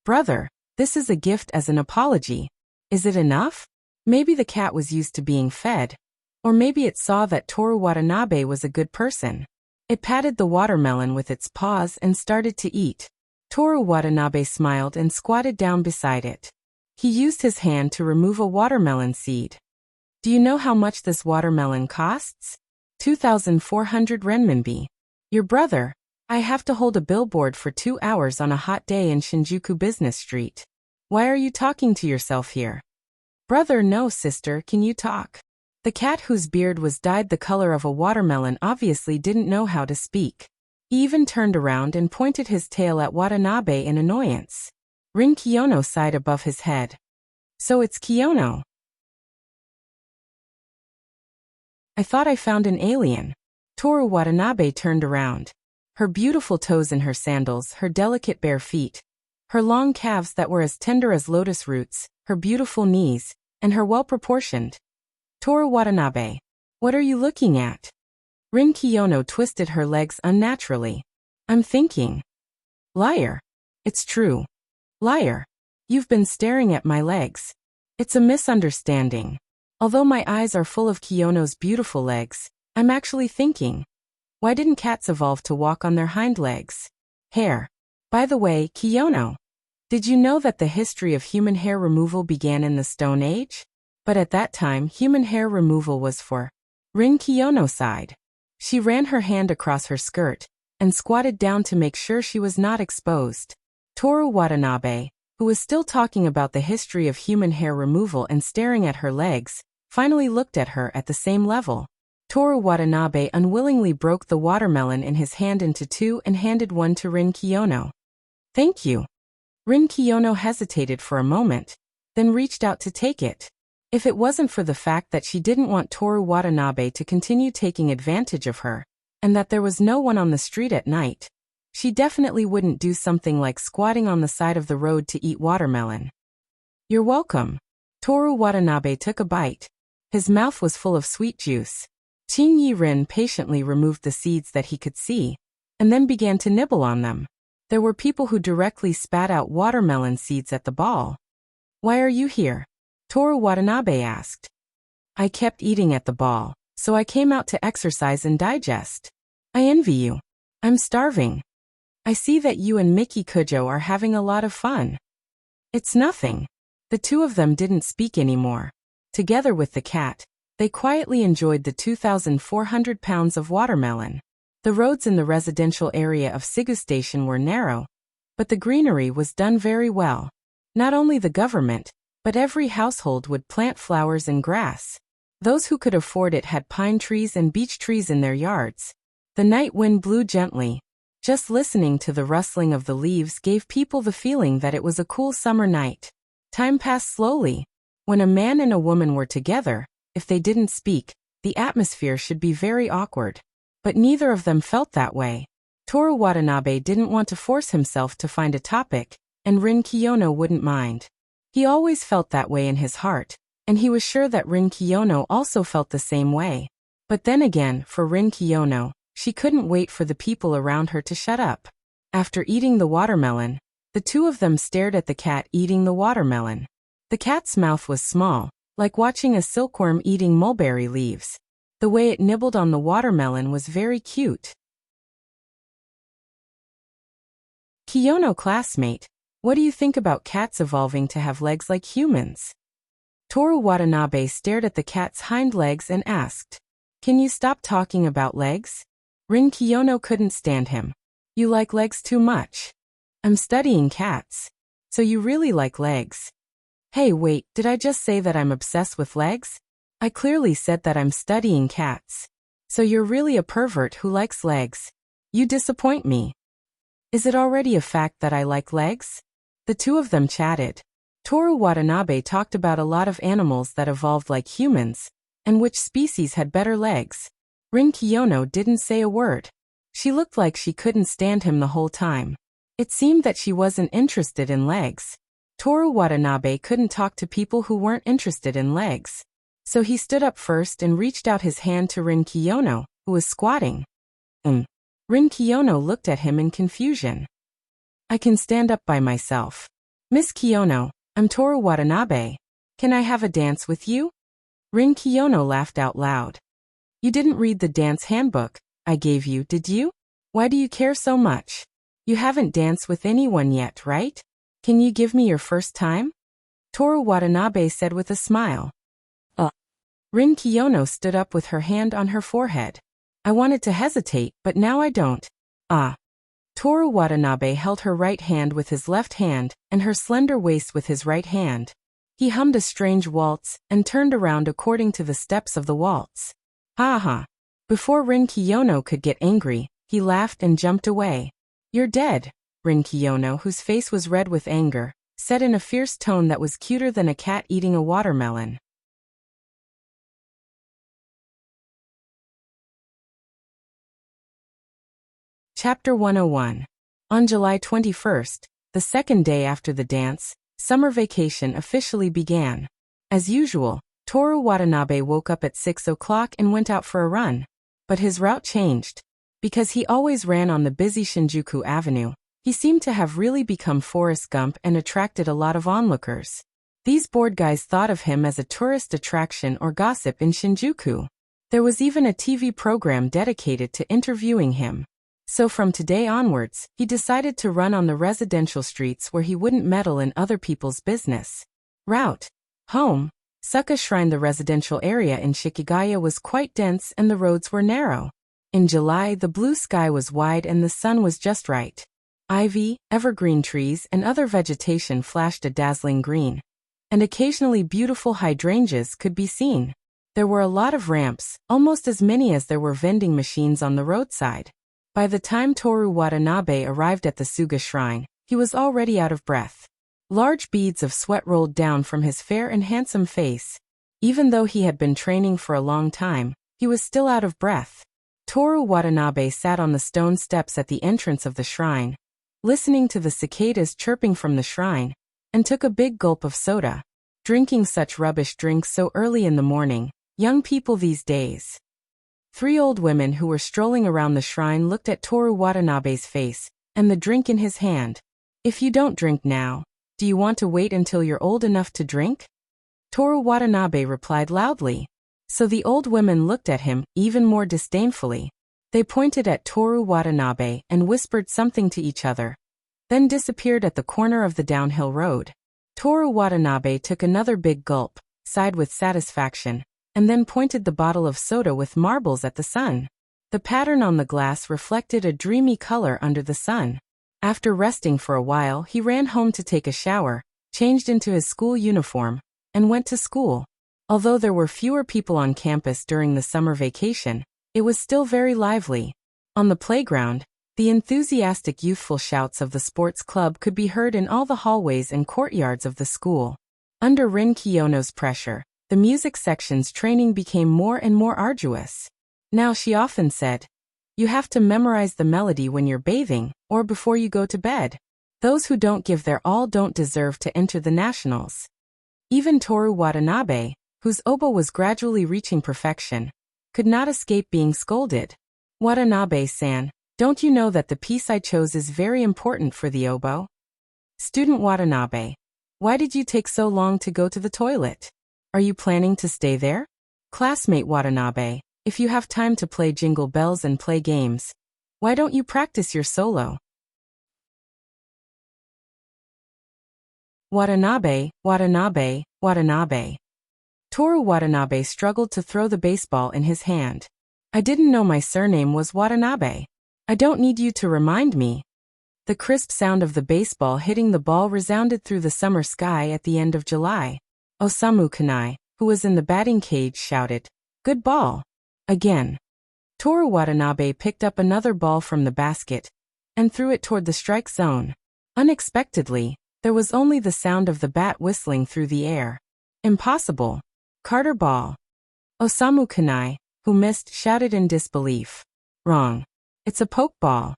Brother, this is a gift as an apology. Is it enough? Maybe the cat was used to being fed. Or maybe it saw that Toru Watanabe was a good person. It patted the watermelon with its paws and started to eat. Toru Watanabe smiled and squatted down beside it. He used his hand to remove a watermelon seed. Do you know how much this watermelon costs? 2,400 renminbi. Your brother. I have to hold a billboard for 2 hours on a hot day in Shinjuku Business Street. Why are you talking to yourself here? Brother, no sister, can you talk? The cat whose beard was dyed the color of a watermelon obviously didn't know how to speak. He even turned around and pointed his tail at Watanabe in annoyance. Rin Kiyono sighed above his head. So it's Kiyono. I thought I found an alien. Toru Watanabe turned around. Her beautiful toes in her sandals, her delicate bare feet, her long calves that were as tender as lotus roots, her beautiful knees, and her well-proportioned. Toru Watanabe. What are you looking at? Rin Kiyono twisted her legs unnaturally. I'm thinking. Liar. It's true. Liar. You've been staring at my legs. It's a misunderstanding. Although my eyes are full of Kiyono's beautiful legs, I'm actually thinking. Why didn't cats evolve to walk on their hind legs? Hair. By the way, Kiyono, did you know that the history of human hair removal began in the Stone Age? But at that time, human hair removal was for. Rin Kiyono sighed. She ran her hand across her skirt and squatted down to make sure she was not exposed. Toru Watanabe, who was still talking about the history of human hair removal and staring at her legs, finally looked at her at the same level. Toru Watanabe unwillingly broke the watermelon in his hand into two and handed one to Rin Kiyono. Thank you. Rin Kiyono hesitated for a moment, then reached out to take it. If it wasn't for the fact that she didn't want Toru Watanabe to continue taking advantage of her, and that there was no one on the street at night, she definitely wouldn't do something like squatting on the side of the road to eat watermelon. You're welcome. Toru Watanabe took a bite. His mouth was full of sweet juice. Qing Yi-rin patiently removed the seeds that he could see, and then began to nibble on them. There were people who directly spat out watermelon seeds at the ball. Why are you here? Toru Watanabe asked. I kept eating at the ball, so I came out to exercise and digest. I envy you. I'm starving. I see that you and Miki Kujo are having a lot of fun. It's nothing. The two of them didn't speak anymore. Together with the cat, they quietly enjoyed the 2,400 pounds of watermelon. The roads in the residential area of Sigu Station were narrow, but the greenery was done very well. Not only the government, but every household would plant flowers and grass. Those who could afford it had pine trees and beech trees in their yards. The night wind blew gently. Just listening to the rustling of the leaves gave people the feeling that it was a cool summer night. Time passed slowly. When a man and a woman were together, if they didn't speak, the atmosphere should be very awkward. But neither of them felt that way. Toru Watanabe didn't want to force himself to find a topic, and Rin Kiyono wouldn't mind. He always felt that way in his heart, and he was sure that Rin Kiyono also felt the same way. But then again, for Rin Kiyono, she couldn't wait for the people around her to shut up. After eating the watermelon, the two of them stared at the cat eating the watermelon. The cat's mouth was small, like watching a silkworm eating mulberry leaves. The way it nibbled on the watermelon was very cute. Kiyono classmate, what do you think about cats evolving to have legs like humans? Toru Watanabe stared at the cat's hind legs and asked, Can you stop talking about legs? Rin Kiyono couldn't stand him. You like legs too much. I'm studying cats. So you really like legs? Hey, wait, did I just say that I'm obsessed with legs? I clearly said that I'm studying cats. So you're really a pervert who likes legs. You disappoint me. Is it already a fact that I like legs? The two of them chatted. Toru Watanabe talked about a lot of animals that evolved like humans, and which species had better legs. Rin Kiyono didn't say a word. She looked like she couldn't stand him the whole time. It seemed that she wasn't interested in legs. Toru Watanabe couldn't talk to people who weren't interested in legs. So he stood up first and reached out his hand to Rin Kiyono, who was squatting. Rin Kiyono looked at him in confusion. I can stand up by myself. Miss Kiyono, I'm Toru Watanabe. Can I have a dance with you? Rin Kiyono laughed out loud. You didn't read the dance handbook I gave you, did you? Why do you care so much? You haven't danced with anyone yet, right? Can you give me your first time? Toru Watanabe said with a smile. Rin Kiyono stood up with her hand on her forehead. I wanted to hesitate, but now I don't. Toru Watanabe held her right hand with his left hand, and her slender waist with his right hand. He hummed a strange waltz, and turned around according to the steps of the waltz. Ha ha. Before Rin Kiyono could get angry, he laughed and jumped away. You're dead, Rin Kiyono, whose face was red with anger, said in a fierce tone that was cuter than a cat eating a watermelon. Chapter 101. On July 21st, the second day after the dance, summer vacation officially began. As usual, Toru Watanabe woke up at 6 o'clock and went out for a run. But his route changed. Because he always ran on the busy Shinjuku Avenue, he seemed to have really become Forrest Gump and attracted a lot of onlookers. These bored guys thought of him as a tourist attraction or gossip in Shinjuku. There was even a TV program dedicated to interviewing him. So from today onwards, he decided to run on the residential streets where he wouldn't meddle in other people's business. Route. Home. Suka Shrine. The residential area in Shikigaya was quite dense and the roads were narrow. In July, the blue sky was wide and the sun was just right. Ivy, evergreen trees, and other vegetation flashed a dazzling green. And occasionally beautiful hydrangeas could be seen. There were a lot of ramps, almost as many as there were vending machines on the roadside. By the time Toru Watanabe arrived at the Suga Shrine, he was already out of breath. Large beads of sweat rolled down from his fair and handsome face. Even though he had been training for a long time, he was still out of breath. Toru Watanabe sat on the stone steps at the entrance of the shrine, listening to the cicadas chirping from the shrine, and took a big gulp of soda. Drinking such rubbish drinks so early in the morning, young people these days. 3 old women who were strolling around the shrine looked at Toru Watanabe's face, and the drink in his hand. If you don't drink now, do you want to wait until you're old enough to drink? Toru Watanabe replied loudly. So the old women looked at him, even more disdainfully. They pointed at Toru Watanabe and whispered something to each other, then disappeared at the corner of the downhill road. Toru Watanabe took another big gulp, sighed with satisfaction, and then pointed the bottle of soda with marbles at the sun. The pattern on the glass reflected a dreamy color under the sun. After resting for a while, he ran home to take a shower, changed into his school uniform, and went to school. Although there were fewer people on campus during the summer vacation, it was still very lively. On the playground, the enthusiastic youthful shouts of the sports club could be heard in all the hallways and courtyards of the school. Under Rin Kiyono's pressure, the music section's training became more and more arduous. Now she often said, you have to memorize the melody when you're bathing, or before you go to bed. Those who don't give their all don't deserve to enter the nationals. Even Toru Watanabe, whose oboe was gradually reaching perfection, could not escape being scolded. Watanabe-san, don't you know that the piece I chose is very important for the oboe? Student Watanabe, why did you take so long to go to the toilet? Are you planning to stay there? Classmate Watanabe, if you have time to play Jingle Bells and play games, why don't you practice your solo? Watanabe, Watanabe, Watanabe. Toru Watanabe struggled to throw the baseball in his hand. I didn't know my surname was Watanabe. I don't need you to remind me. The crisp sound of the baseball hitting the ball resounded through the summer sky at the end of July. Osamu Kanai, who was in the batting cage, shouted, "Good ball!" Again. Toru Watanabe picked up another ball from the basket and threw it toward the strike zone. Unexpectedly, there was only the sound of the bat whistling through the air. Impossible. Carter ball. Osamu Kanai, who missed, shouted in disbelief. Wrong. It's a poke ball.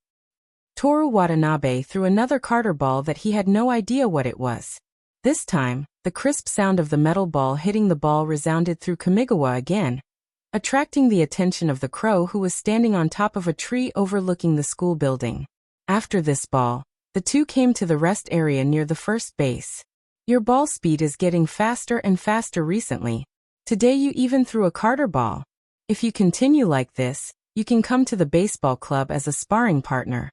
Toru Watanabe threw another Carter ball that he had no idea what it was. This time, the crisp sound of the metal ball hitting the ball resounded through Kamigawa again, attracting the attention of the crow who was standing on top of a tree overlooking the school building. After this ball, the two came to the rest area near the first base. Your ball speed is getting faster and faster recently. Today you even threw a Carter ball. If you continue like this, you can come to the baseball club as a sparring partner.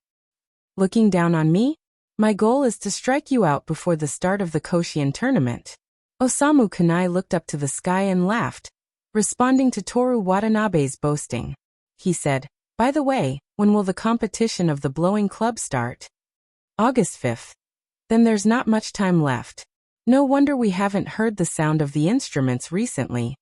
Looking down on me? My goal is to strike you out before the start of the Koshien tournament. Osamu Kanai looked up to the sky and laughed, responding to Toru Watanabe's boasting. He said, "By the way, when will the competition of the blowing club start?" August 5th. Then there's not much time left. No wonder we haven't heard the sound of the instruments recently.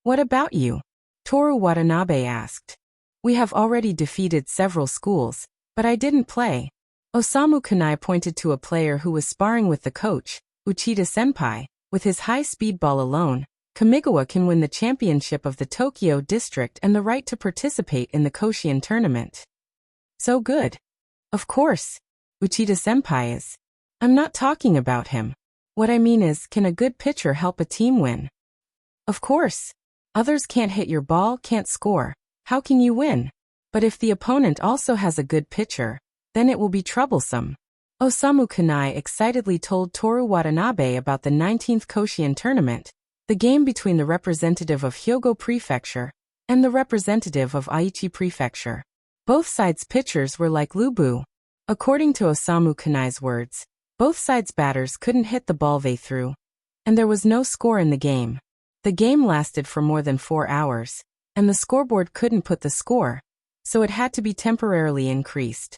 What about you? Toru Watanabe asked. We have already defeated several schools, but I didn't play. Osamu Kanai pointed to a player who was sparring with the coach, Uchida-senpai. With his high-speed ball alone, Kamigawa can win the championship of the Tokyo district and the right to participate in the Koshien tournament. So good. Of course. Uchida-senpai is. I'm not talking about him. What I mean is, can a good pitcher help a team win? Of course. Others can't hit your ball, can't score. How can you win? But if the opponent also has a good pitcher, then it will be troublesome. Osamu Kanai excitedly told Toru Watanabe about the 19th Koshien tournament, the game between the representative of Hyogo Prefecture and the representative of Aichi Prefecture. Both sides' pitchers were like Lubu. According to Osamu Kanai's words, both sides' batters couldn't hit the ball they threw, and there was no score in the game. The game lasted for more than 4 hours, and the scoreboard couldn't put the score, so it had to be temporarily increased.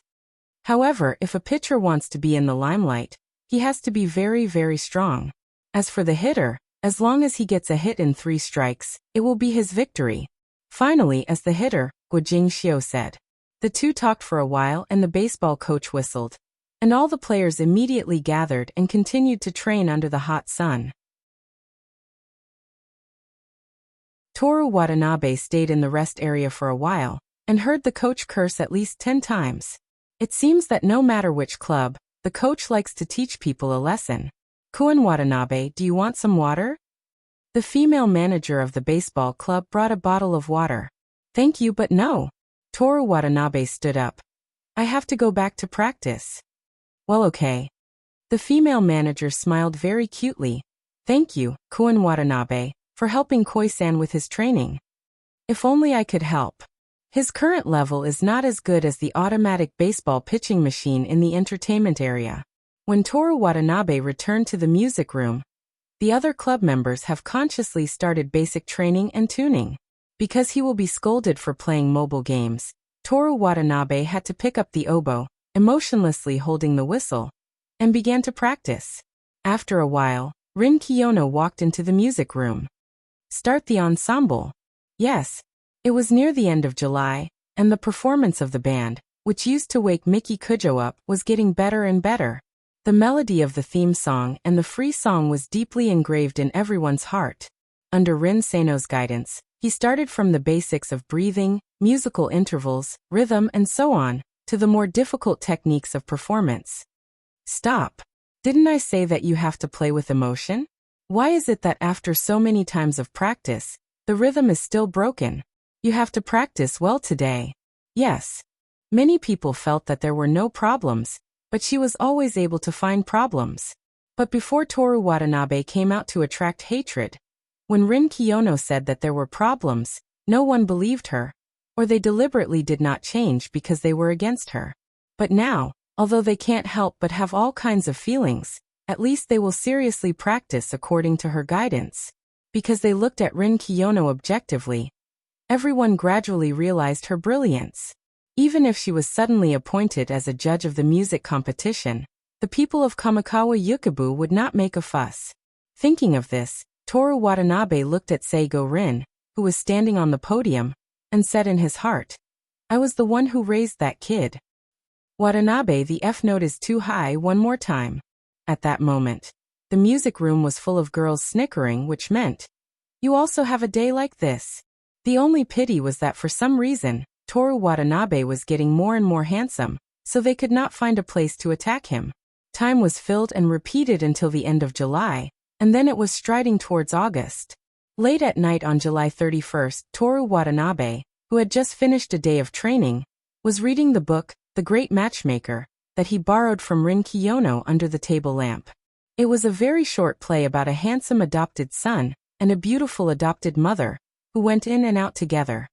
However, if a pitcher wants to be in the limelight, he has to be very, very strong. As for the hitter, as long as he gets a hit in 3 strikes, it will be his victory. Finally, as the hitter, Guojing Shio said. The two talked for a while and the baseball coach whistled, and all the players immediately gathered and continued to train under the hot sun. Toru Watanabe stayed in the rest area for a while, and heard the coach curse at least 10 times. It seems that no matter which club, the coach likes to teach people a lesson. Kuin Watanabe, do you want some water? The female manager of the baseball club brought a bottle of water. Thank you, but no. Toru Watanabe stood up. I have to go back to practice. Well, okay. The female manager smiled very cutely. Thank you, Kuin Watanabe, for helping Koi-san with his training. If only I could help. His current level is not as good as the automatic baseball pitching machine in the entertainment area. When Toru Watanabe returned to the music room, the other club members have consciously started basic training and tuning. Because he will be scolded for playing mobile games, Toru Watanabe had to pick up the oboe, emotionlessly holding the whistle, and began to practice. After a while, Rin Kiyono walked into the music room. Start the ensemble. Yes. It was near the end of July, and the performance of the band, which used to wake Miki Kujo up, was getting better and better. The melody of the theme song and the free song was deeply engraved in everyone's heart. Under Rin Seino's guidance, he started from the basics of breathing, musical intervals, rhythm, and so on, to the more difficult techniques of performance. Stop. Didn't I say that you have to play with emotion? Why is it that after so many times of practice, the rhythm is still broken? You have to practice well today. Yes. Many people felt that there were no problems, but she was always able to find problems. But before Toru Watanabe came out to attract hatred, when Rin Kiyono said that there were problems, no one believed her, or they deliberately did not change because they were against her. But now, although they can't help but have all kinds of feelings, at least they will seriously practice according to her guidance. Because they looked at Rin Kiyono objectively, everyone gradually realized her brilliance. Even if she was suddenly appointed as a judge of the music competition, the people of Kamikawa Yukabu would not make a fuss. Thinking of this, Toru Watanabe looked at Seigo Rin, who was standing on the podium, and said in his heart, "I was the one who raised that kid." "Watanabe, the F note is too high, one more time." At that moment, the music room was full of girls snickering, which meant, "You also have a day like this." The only pity was that for some reason, Toru Watanabe was getting more and more handsome, so they could not find a place to attack him. Time was filled and repeated until the end of July, and then it was striding towards August. Late at night on July 31st, Toru Watanabe, who had just finished a day of training, was reading the book, The Great Matchmaker, that he borrowed from Rin Kiyono under the table lamp. It was a very short play about a handsome adopted son and a beautiful adopted mother, who went in and out together.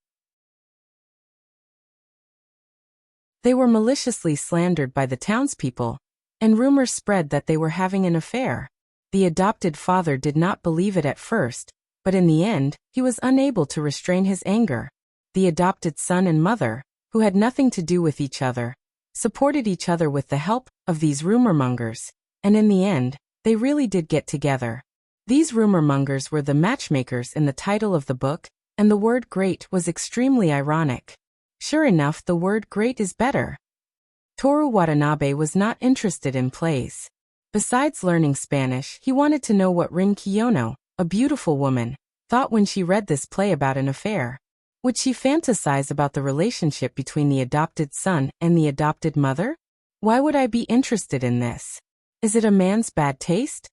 They were maliciously slandered by the townspeople, and rumors spread that they were having an affair. The adopted father did not believe it at first, but in the end, he was unable to restrain his anger. The adopted son and mother, who had nothing to do with each other, supported each other with the help of these rumor-mongers, and in the end, they really did get together. These rumor-mongers were the matchmakers in the title of the book, and the word great was extremely ironic. Sure enough, the word great is better. Toru Watanabe was not interested in plays. Besides learning Spanish, he wanted to know what Rin Kiyono, a beautiful woman, thought when she read this play about an affair. Would she fantasize about the relationship between the adopted son and the adopted mother? Why would I be interested in this? Is it a man's bad taste?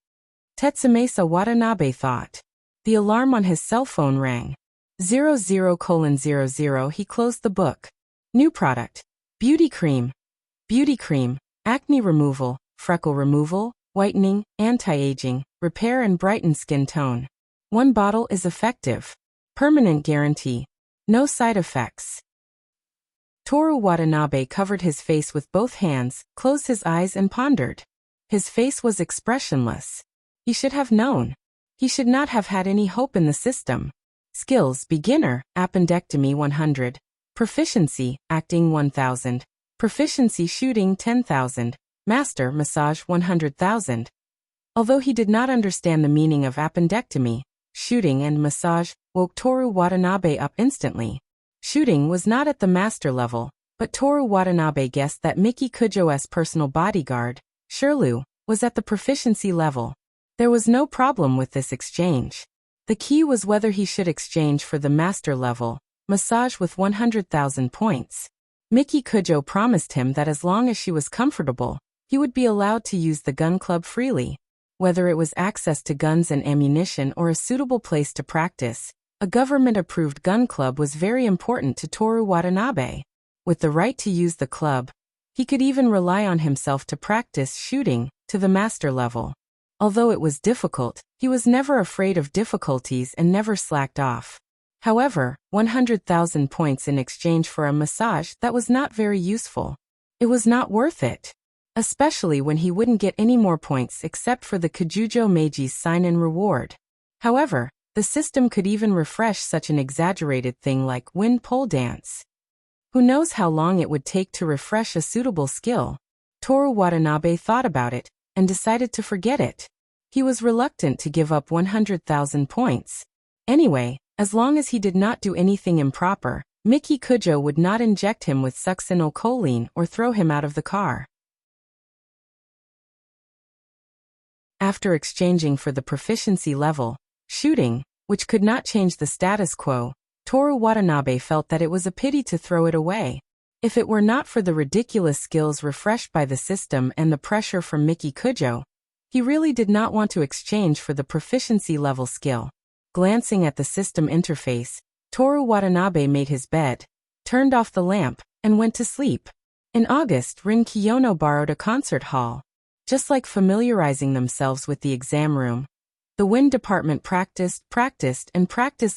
Tetsumasa Watanabe thought. The alarm on his cell phone rang. 00:00. He closed the book. New product. Beauty cream. Beauty cream. Acne removal, freckle removal, whitening, anti-aging, repair and brighten skin tone. One bottle is effective. Permanent guarantee. No side effects. Toru Watanabe covered his face with both hands, closed his eyes and pondered. His face was expressionless. He should have known. He should not have had any hope in the system. Skills: beginner, appendectomy 100. Proficiency, acting 1000. Proficiency shooting 10,000. Master, massage 100,000. Although he did not understand the meaning of appendectomy, shooting and massage woke Toru Watanabe up instantly. Shooting was not at the master level, but Toru Watanabe guessed that Miki Kujo's personal bodyguard, Shirlu, was at the proficiency level. There was no problem with this exchange. The key was whether he should exchange for the master level, massage with 100,000 points. Miki Kujo promised him that as long as she was comfortable, he would be allowed to use the gun club freely. Whether it was access to guns and ammunition or a suitable place to practice, a government-approved gun club was very important to Toru Watanabe. With the right to use the club, he could even rely on himself to practice shooting to the master level. Although it was difficult, he was never afraid of difficulties and never slacked off. However, 100,000 points in exchange for a massage, that was not very useful. It was not worth it. Especially when he wouldn't get any more points except for the Kujujo Meiji's sign-in reward. However, the system could even refresh such an exaggerated thing like wind pole dance. Who knows how long it would take to refresh a suitable skill? Toru Watanabe thought about it, and decided to forget it. He was reluctant to give up 100,000 points. Anyway, as long as he did not do anything improper, Miki Kujo would not inject him with succinylcholine or throw him out of the car. After exchanging for the proficiency level, shooting, which could not change the status quo, Toru Watanabe felt that it was a pity to throw it away. If it were not for the ridiculous skills refreshed by the system and the pressure from Miki Kujo, he really did not want to exchange for the proficiency level skill. Glancing at the system interface, Toru Watanabe made his bed, turned off the lamp, and went to sleep. In August, Rin Kiyono borrowed a concert hall. Just like familiarizing themselves with the exam room, the wind department practiced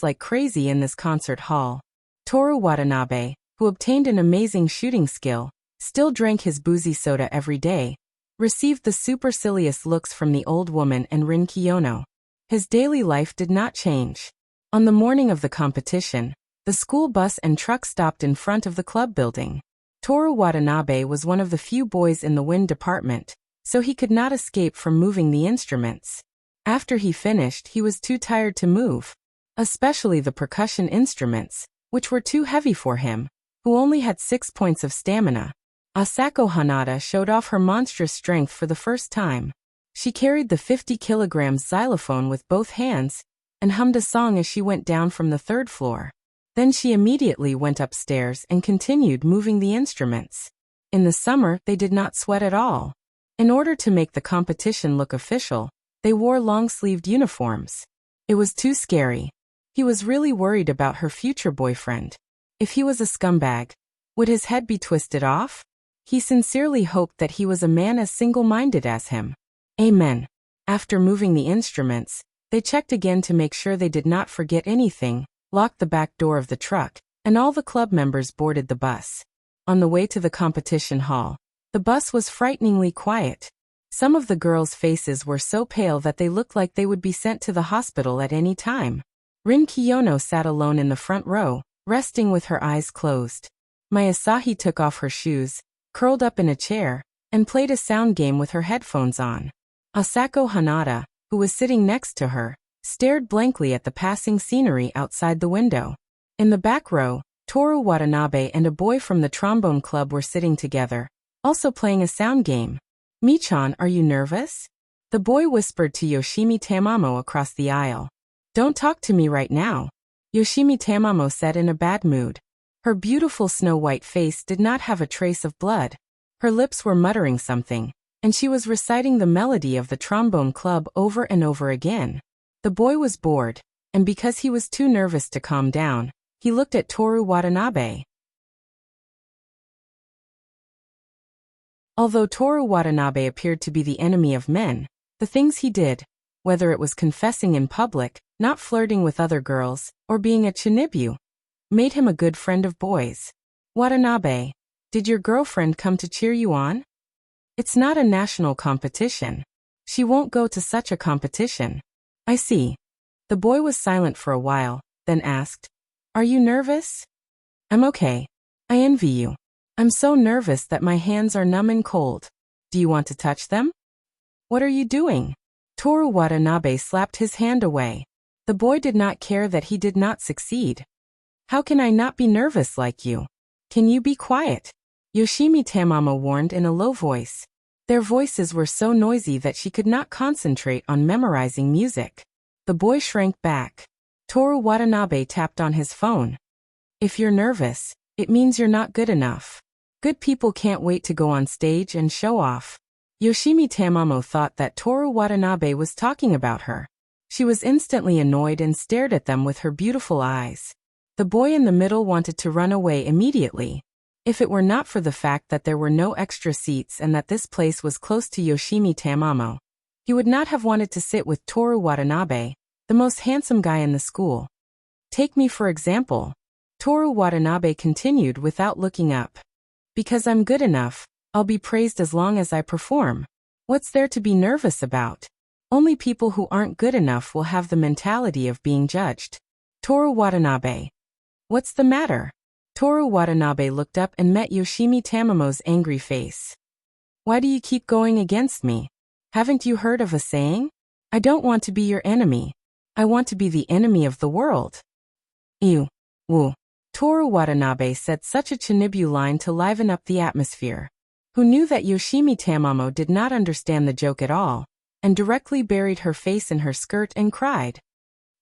like crazy in this concert hall. Toru Watanabe, who obtained an amazing shooting skill, still drank his boozy soda every day, received the supercilious looks from the old woman and Rin Kiyono. His daily life did not change. On the morning of the competition, the school bus and truck stopped in front of the club building. Toru Watanabe was one of the few boys in the wind department, so he could not escape from moving the instruments. After he finished, he was too tired to move, especially the percussion instruments, which were too heavy for him, who only had 6 points of stamina. Asako Hanada showed off her monstrous strength for the first time. She carried the 50-kilogram xylophone with both hands and hummed a song as she went down from the 3rd floor. Then she immediately went upstairs and continued moving the instruments. In the summer, they did not sweat at all. In order to make the competition look official, they wore long-sleeved uniforms. It was too scary. He was really worried about her future boyfriend. If he was a scumbag, would his head be twisted off? He sincerely hoped that he was a man as single-minded as him. Amen. After moving the instruments, they checked again to make sure they did not forget anything, locked the back door of the truck, and all the club members boarded the bus. On the way to the competition hall, the bus was frighteningly quiet. Some of the girls' faces were so pale that they looked like they would be sent to the hospital at any time. Rin Kiyono sat alone in the front row, resting with her eyes closed. Mayasahi took off her shoes, curled up in a chair, and played a sound game with her headphones on. Asako Hanada, who was sitting next to her, stared blankly at the passing scenery outside the window. In the back row, Toru Watanabe and a boy from the trombone club were sitting together, also playing a sound game. "Michan, are you nervous?" The boy whispered to Yoshimi Tamamo across the aisle. "Don't talk to me right now," Yoshimi Tamamo said in a bad mood. Her beautiful snow-white face did not have a trace of blood. Her lips were muttering something, and she was reciting the melody of the trombone club over and over again. The boy was bored, and because he was too nervous to calm down, he looked at Toru Watanabe. Although Toru Watanabe appeared to be the enemy of men, the things he did, whether it was confessing in public, not flirting with other girls, or being a chinibu, made him a good friend of boys. "Watanabe, did your girlfriend come to cheer you on? It's not a national competition. She won't go to such a competition." "I see." The boy was silent for a while, then asked, "Are you nervous?" "I'm okay. I envy you. I'm so nervous that my hands are numb and cold. Do you want to touch them?" "What are you doing?" Toru Watanabe slapped his hand away. The boy did not care that he did not succeed. "How can I not be nervous like you? Can you be quiet?" Yoshimi Tamamo warned in a low voice. Their voices were so noisy that she could not concentrate on memorizing music. The boy shrank back. Toru Watanabe tapped on his phone. "If you're nervous, it means you're not good enough. Good people can't wait to go on stage and show off." Yoshimi Tamamo thought that Toru Watanabe was talking about her. She was instantly annoyed and stared at them with her beautiful eyes. The boy in the middle wanted to run away immediately. If it were not for the fact that there were no extra seats and that this place was close to Yoshimi Tamamo, he would not have wanted to sit with Toru Watanabe, the most handsome guy in the school. "Take me for example," Toru Watanabe continued without looking up. "Because I'm good enough, I'll be praised as long as I perform. What's there to be nervous about? Only people who aren't good enough will have the mentality of being judged." "Toru Watanabe. What's the matter?" Toru Watanabe looked up and met Yoshimi Tamamo's angry face. "Why do you keep going against me? Haven't you heard of a saying? I don't want to be your enemy. I want to be the enemy of the world." "Ew. Woo." Toru Watanabe said such a chinibu line to liven up the atmosphere. Who knew that Yoshimi Tamamo did not understand the joke at all, and directly buried her face in her skirt and cried.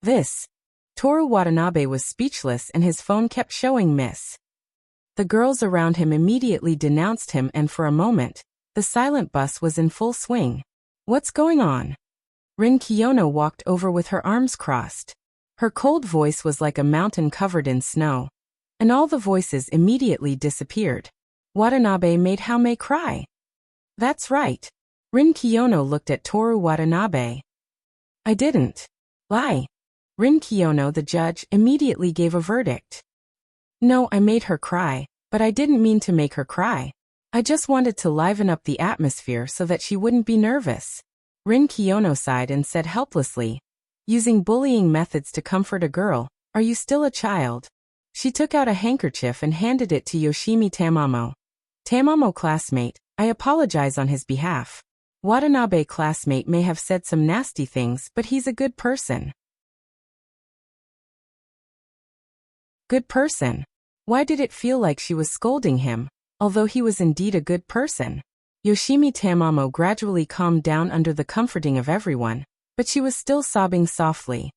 "This." Toru Watanabe was speechless and his phone kept showing miss. The girls around him immediately denounced him and for a moment, the silent bus was in full swing. "What's going on?" Rin Kiyono walked over with her arms crossed. Her cold voice was like a mountain covered in snow, and all the voices immediately disappeared. Watanabe made Haume cry. "That's right." Rin Kiyono looked at Toru Watanabe. "I didn't lie." Rin Kiyono, the judge, immediately gave a verdict. "No, I made her cry, but I didn't mean to make her cry. I just wanted to liven up the atmosphere so that she wouldn't be nervous." Rin Kiyono sighed and said helplessly, "Using bullying methods to comfort a girl, are you still a child?" She took out a handkerchief and handed it to Yoshimi Tamamo. Tamamo classmate, I apologize on his behalf. Watanabe classmate may have said some nasty things, but he's a good person. Good person. Why did it feel like she was scolding him, although he was indeed a good person? Yoshimi Tamamo gradually calmed down under the comforting of everyone, but she was still sobbing softly.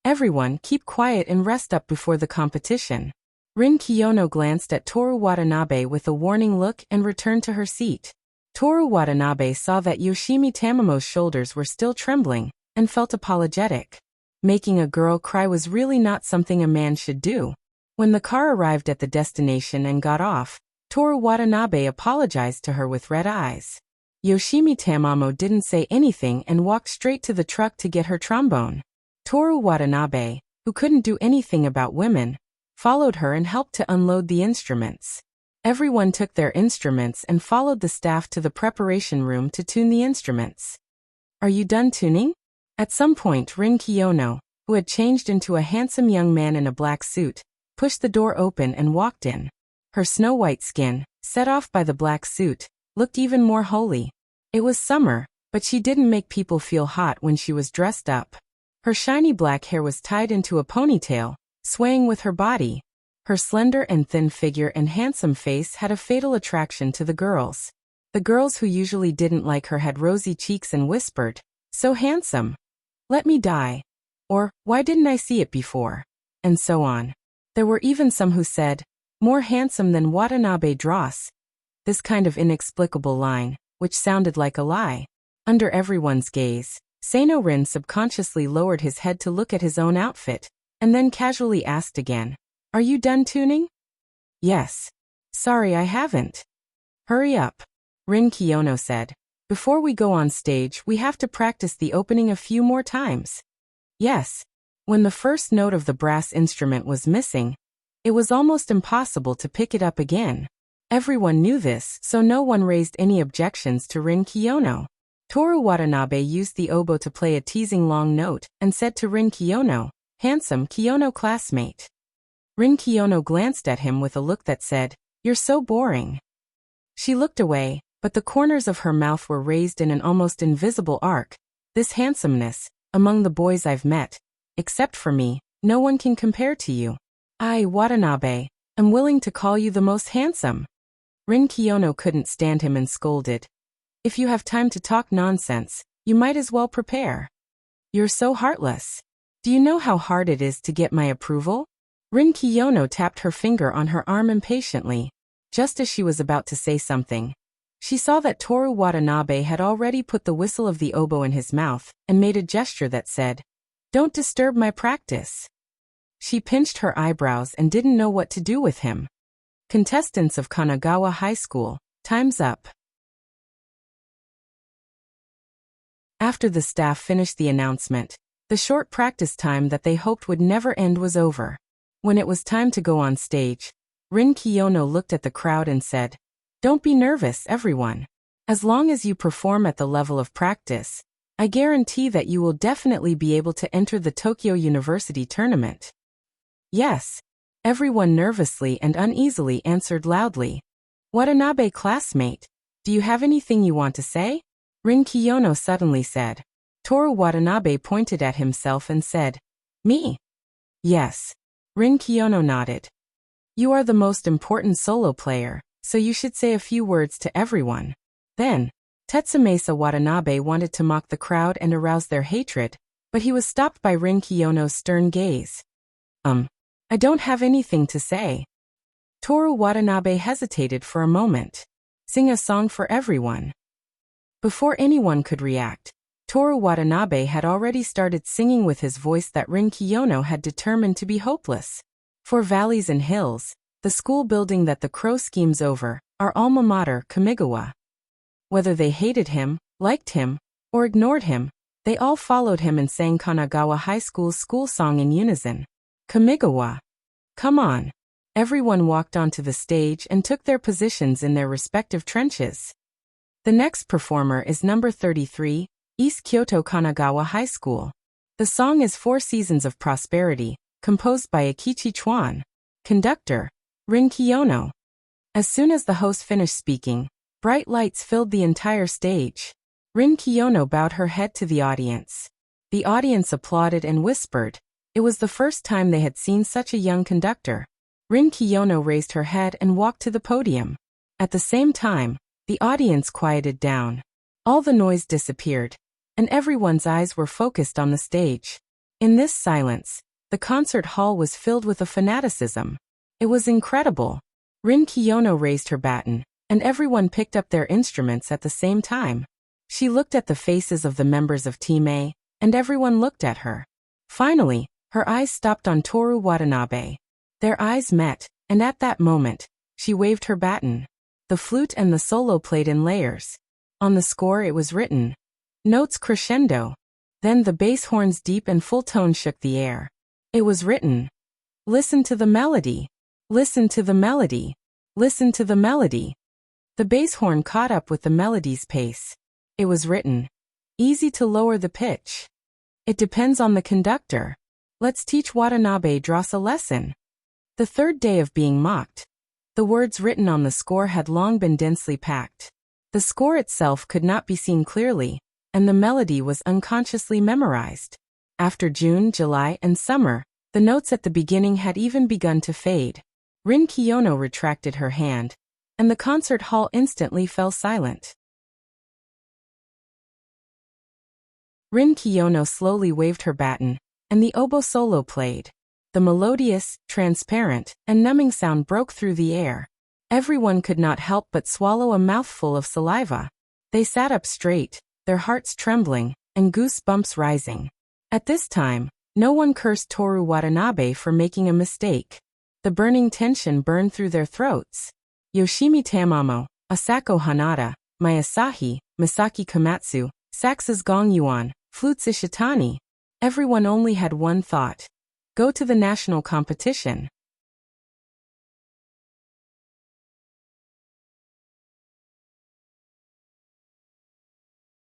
Everyone, keep quiet and rest up before the competition. Rin Kiyono glanced at Toru Watanabe with a warning look and returned to her seat. Toru Watanabe saw that Yoshimi Tamamo's shoulders were still trembling, and felt apologetic. Making a girl cry was really not something a man should do. When the car arrived at the destination and got off, Toru Watanabe apologized to her with red eyes. Yoshimi Tamamo didn't say anything and walked straight to the truck to get her trombone. Toru Watanabe, who couldn't do anything about women, followed her and helped to unload the instruments. Everyone took their instruments and followed the staff to the preparation room to tune the instruments. Are you done tuning? At some point, Rin Kiyono, who had changed into a handsome young man in a black suit, pushed the door open and walked in. Her snow-white skin, set off by the black suit, looked even more holy. It was summer, but she didn't make people feel hot when she was dressed up. Her shiny black hair was tied into a ponytail, swaying with her body. Her slender and thin figure and handsome face had a fatal attraction to the girls. The girls who usually didn't like her had rosy cheeks and whispered, "So handsome. Let me die." Or, "Why didn't I see it before?" And so on. There were even some who said, "More handsome than Watanabe Dross." This kind of inexplicable line, which sounded like a lie. Under everyone's gaze, Seino Rin subconsciously lowered his head to look at his own outfit, and then casually asked again, "Are you done tuning?" "Yes." "Sorry, I haven't." "Hurry up," Rin Kiyono said. "Before we go on stage, we have to practice the opening a few more times." "Yes." When the first note of the brass instrument was missing, it was almost impossible to pick it up again. Everyone knew this, so no one raised any objections to Rin Kiyono. Toru Watanabe used the oboe to play a teasing long note, and said to Rin Kiyono, "Handsome Kiyono classmate." Rin Kiyono glanced at him with a look that said, "You're so boring." She looked away, but the corners of her mouth were raised in an almost invisible arc. "This handsomeness, among the boys I've met, except for me, no one can compare to you. I, Watanabe, am willing to call you the most handsome." Rin Kiyono couldn't stand him and scolded, "If you have time to talk nonsense, you might as well prepare. You're so heartless. Do you know how hard it is to get my approval?" Rin Kiyono tapped her finger on her arm impatiently. Just as she was about to say something, she saw that Toru Watanabe had already put the whistle of the oboe in his mouth and made a gesture that said, "Don't disturb my practice." She pinched her eyebrows and didn't know what to do with him. Contestants of Kanagawa High School, time's up. After the staff finished the announcement, the short practice time that they hoped would never end was over. When it was time to go on stage, Rin Kiyono looked at the crowd and said, "Don't be nervous, everyone. As long as you perform at the level of practice, I guarantee that you will definitely be able to enter the Tokyo University tournament." "Yes." Everyone nervously and uneasily answered loudly. "Watanabe classmate, do you have anything you want to say?" Rin Kiyono suddenly said. Toru Watanabe pointed at himself and said, "Me?" "Yes." Rin Kiyono nodded. "You are the most important solo player, so you should say a few words to everyone." Then, Tetsumasa Watanabe wanted to mock the crowd and arouse their hatred, but he was stopped by Rin Kiyono's stern gaze. I don't have anything to say." Toru Watanabe hesitated for a moment. "Sing a song for everyone." Before anyone could react, Toru Watanabe had already started singing with his voice that Rin Kiyono had determined to be hopeless. For valleys and hills, the school building that the crow schemes over, our alma mater, Kamigawa. Whether they hated him, liked him, or ignored him, they all followed him and sang Kanagawa High School's school song in unison. Kamigawa. Come on. Everyone walked onto the stage and took their positions in their respective trenches. The next performer is number 33, East Kyoto Kanagawa High School. The song is Four Seasons of Prosperity, composed by Akichi Chuan. Conductor, Rin Kiyono. As soon as the host finished speaking, bright lights filled the entire stage. Rin Kiyono bowed her head to the audience. The audience applauded and whispered. It was the first time they had seen such a young conductor. Rin Kiyono raised her head and walked to the podium. At the same time, the audience quieted down. All the noise disappeared, and everyone's eyes were focused on the stage. In this silence, the concert hall was filled with a fanaticism. It was incredible. Rin Kiyono raised her baton, and everyone picked up their instruments at the same time. She looked at the faces of the members of Team A, and everyone looked at her. Finally, her eyes stopped on Toru Watanabe. Their eyes met, and at that moment, she waved her baton. The flute and the solo played in layers. On the score it was written, "Notes crescendo." Then the bass horn's deep and full tone shook the air. It was written, "Listen to the melody. Listen to the melody. Listen to the melody." The bass horn caught up with the melody's pace. It was written, "Easy to lower the pitch. It depends on the conductor. Let's teach Watanabe Dross a lesson." The third day of being mocked. The words written on the score had long been densely packed. The score itself could not be seen clearly, and the melody was unconsciously memorized. After June, July, and summer, the notes at the beginning had even begun to fade. Rin Kiyono retracted her hand, and the concert hall instantly fell silent. Rin Kiyono slowly waved her baton, and the oboe solo played. The melodious, transparent, and numbing sound broke through the air. Everyone could not help but swallow a mouthful of saliva. They sat up straight, their hearts trembling, and goosebumps rising. At this time, no one cursed Toru Watanabe for making a mistake. The burning tension burned through their throats. Yoshimi Tamamo, Asako Hanada, Mayasahi, Misaki Komatsu, Sax's Gong Yuan, Flutes Ishitani. Everyone only had one thought. Go to the national competition.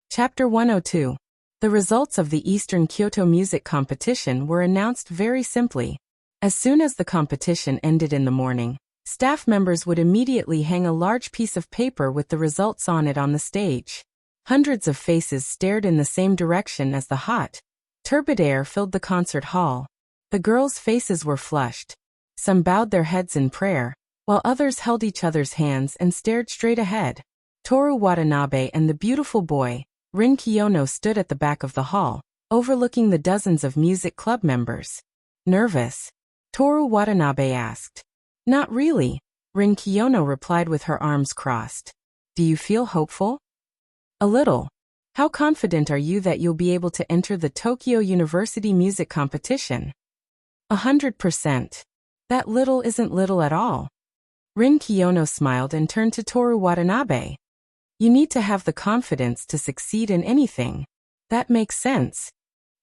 Chapter 102. The results of the Eastern Kyoto Music Competition were announced very simply. As soon as the competition ended in the morning, staff members would immediately hang a large piece of paper with the results on it on the stage. Hundreds of faces stared in the same direction as the hot, turbid air filled the concert hall. The girls' faces were flushed. Some bowed their heads in prayer, while others held each other's hands and stared straight ahead. Toru Watanabe and the beautiful boy, Rin Kiyono, stood at the back of the hall, overlooking the dozens of music club members. Nervous? Toru Watanabe asked. Not really, Rin Kiyono replied with her arms crossed. Do you feel hopeful? A little. How confident are you that you'll be able to enter the Tokyo University Music Competition? 100%. That little isn't little at all. Rin Kiyono smiled and turned to Toru Watanabe. You need to have the confidence to succeed in anything. That makes sense.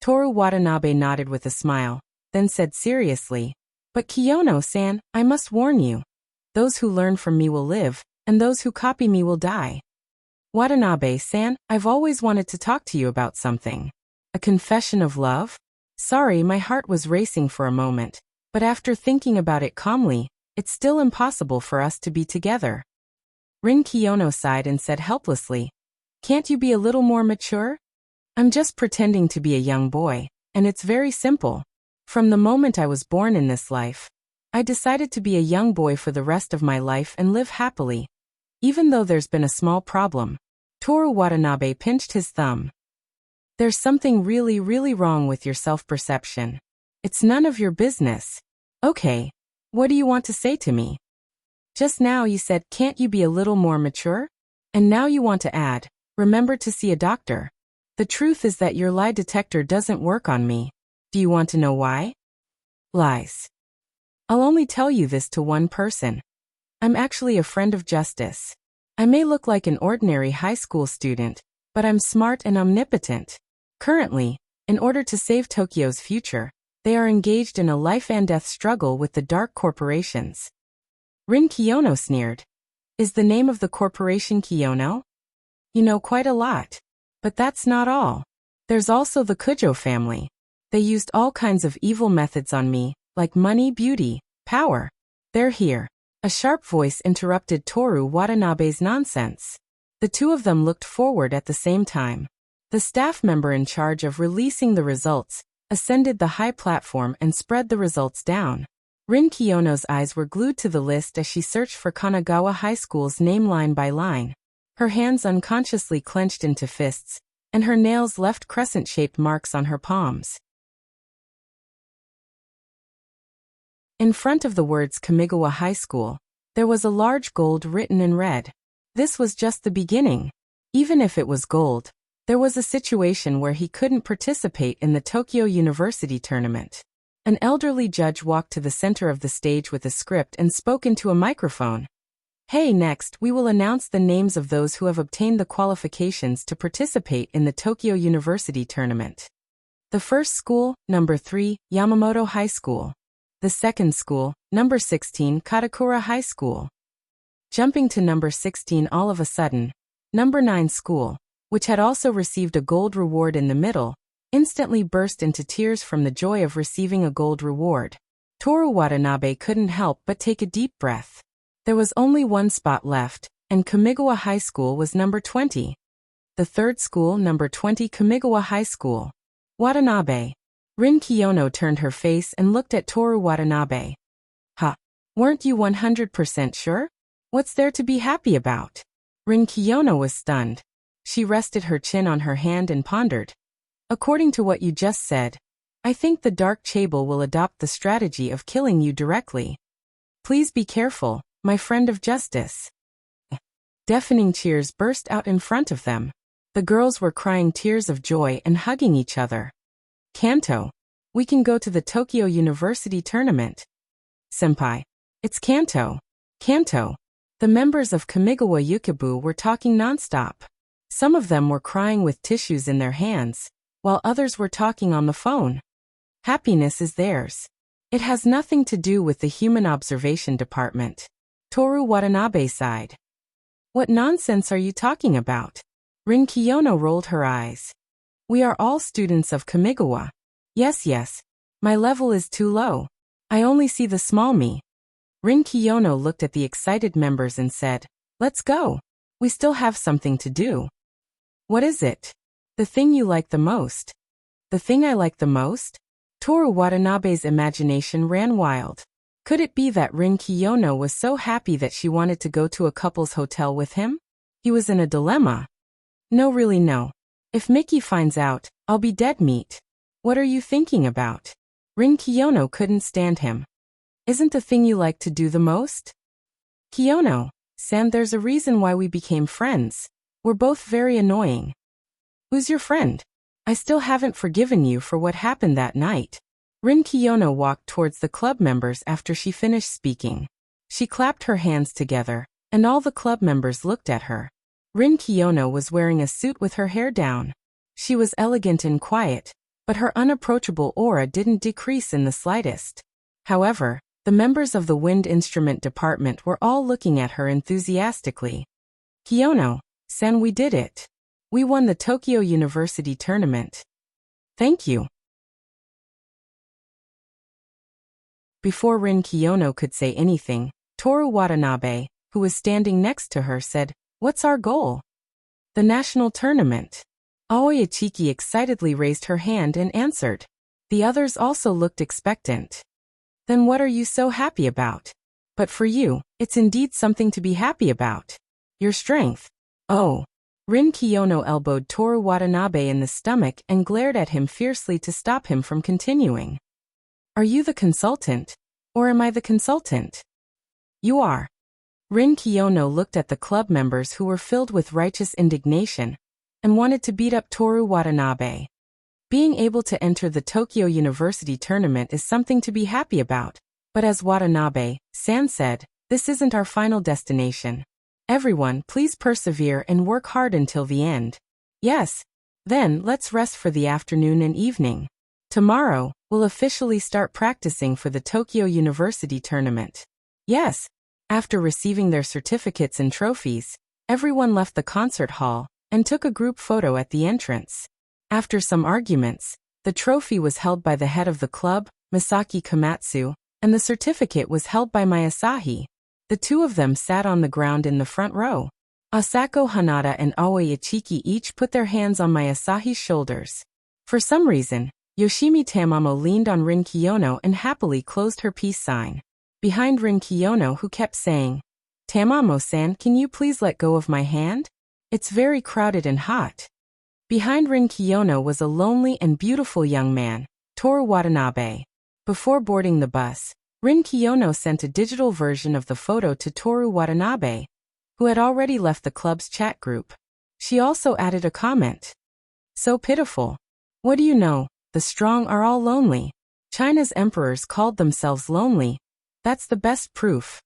Toru Watanabe nodded with a smile, then said seriously, But Kiyono-san, I must warn you. Those who learn from me will live, and those who copy me will die. Watanabe-san, I've always wanted to talk to you about something. A confession of love? Sorry, my heart was racing for a moment, but after thinking about it calmly, it's still impossible for us to be together. Rin Kiyono sighed and said helplessly, Can't you be a little more mature? I'm just pretending to be a young boy, and it's very simple. From the moment I was born in this life, I decided to be a young boy for the rest of my life and live happily. Even though there's been a small problem. Toru Watanabe pinched his thumb. There's something really, really wrong with your self-perception. It's none of your business. Okay, what do you want to say to me? Just now you said, can't you be a little more mature? And now you want to add, remember to see a doctor. The truth is that your lie detector doesn't work on me. Do you want to know why? Lies. I'll only tell you this to one person. I'm actually a friend of justice. I may look like an ordinary high school student, but I'm smart and omnipotent. Currently, in order to save Tokyo's future, they are engaged in a life-and-death struggle with the dark corporations. Rin Kiyono sneered. Is the name of the corporation Kiyono? You know quite a lot. But that's not all. There's also the Kujo family. They used all kinds of evil methods on me, like money, beauty, power. They're here. A A sharp voice interrupted Toru Watanabe's nonsense. The two of them looked forward at the same time. The staff member in charge of releasing the results ascended the high platform and spread the results down. Rin Kiyono's eyes were glued to the list as she searched for Kanagawa High School's name line by line. Her hands unconsciously clenched into fists, and her nails left crescent-shaped marks on her palms. In front of the words Kamigawa High School, there was a large gold written in red. This was just the beginning. Even if it was gold, there was a situation where he couldn't participate in the Tokyo University tournament. An elderly judge walked to the center of the stage with a script and spoke into a microphone. Hey, next, we will announce the names of those who have obtained the qualifications to participate in the Tokyo University tournament. The first school, number 3, Yamamoto High School. The second school, number 16, Katakura High School. Jumping to number 16 all of a sudden, number 9 school, which had also received a gold reward in the middle, instantly burst into tears from the joy of receiving a gold reward. Toru Watanabe couldn't help but take a deep breath. There was only one spot left, and Kamigawa High School was number 20. The third school, number 20, Kamigawa High School. Watanabe. Rin Kiyono turned her face and looked at Toru Watanabe. Huh? Weren't you 100% sure? What's there to be happy about? Rin Kiyono was stunned. She rested her chin on her hand and pondered. According to what you just said, I think the Dark Chable will adopt the strategy of killing you directly. Please be careful, my friend of justice. Deafening cheers burst out in front of them. The girls were crying tears of joy and hugging each other. Kanto. We can go to the Tokyo University tournament. Senpai. It's Kanto. Kanto. The members of Kamigawa Yukibu were talking nonstop. Some of them were crying with tissues in their hands, while others were talking on the phone. Happiness is theirs. It has nothing to do with the Human Observation Department. Toru Watanabe sighed. What nonsense are you talking about? Rin Kiyono rolled her eyes. We are all students of Kamigawa. Yes. My level is too low. I only see the small me. Rin Kiyono looked at the excited members and said, Let's go. We still have something to do. What is it? The thing you like the most. The thing I like the most? Toru Watanabe's imagination ran wild. Could it be that Rin Kiyono was so happy that she wanted to go to a couple's hotel with him? He was in a dilemma. No, really no. If Mickey finds out, I'll be dead meat. What are you thinking about? Rin Kiyono couldn't stand him. Isn't the thing you like to do the most? Kiyono-san, there's a reason why we became friends. We're both very annoying. Who's your friend? I still haven't forgiven you for what happened that night. Rin Kiyono walked towards the club members after she finished speaking. She clapped her hands together, and all the club members looked at her. Rin Kiyono was wearing a suit with her hair down. She was elegant and quiet, but her unapproachable aura didn't decrease in the slightest. However, the members of the wind instrument department were all looking at her enthusiastically. Kiyono-san, we did it. We won the Tokyo University tournament. Thank you. Before Rin Kiyono could say anything, Toru Watanabe, who was standing next to her, said, What's our goal? The national tournament. Aoi Ichiki excitedly raised her hand and answered. The others also looked expectant. Then what are you so happy about? But for you, it's indeed something to be happy about. Your strength. Oh. Rin Kiyono elbowed Toru Watanabe in the stomach and glared at him fiercely to stop him from continuing. Are you the consultant? Or am I the consultant? You are. Rin Kiyono looked at the club members who were filled with righteous indignation and wanted to beat up Toru Watanabe. Being able to enter the Tokyo University tournament is something to be happy about, but as Watanabe-san said, this isn't our final destination. Everyone, please persevere and work hard until the end. Yes. Then, let's rest for the afternoon and evening. Tomorrow, we'll officially start practicing for the Tokyo University tournament. Yes. After receiving their certificates and trophies, everyone left the concert hall and took a group photo at the entrance. After some arguments, the trophy was held by the head of the club, Masaki Komatsu, and the certificate was held by Mayasahi. The two of them sat on the ground in the front row. Asako Hanada and Aoi Ichiki each put their hands on my Asahi's shoulders. For some reason, Yoshimi Tamamo leaned on Rin Kiyono and happily closed her peace sign. Behind Rin Kiyono, who kept saying, "Tamamo-san, can you please let go of my hand? It's very crowded and hot." Behind Rin Kiyono was a lonely and beautiful young man, Toru Watanabe. Before boarding the bus, Rin Kiyono sent a digital version of the photo to Toru Watanabe, who had already left the club's chat group. She also added a comment. "So pitiful. What do you know? The strong are all lonely. China's emperors called themselves lonely. That's the best proof.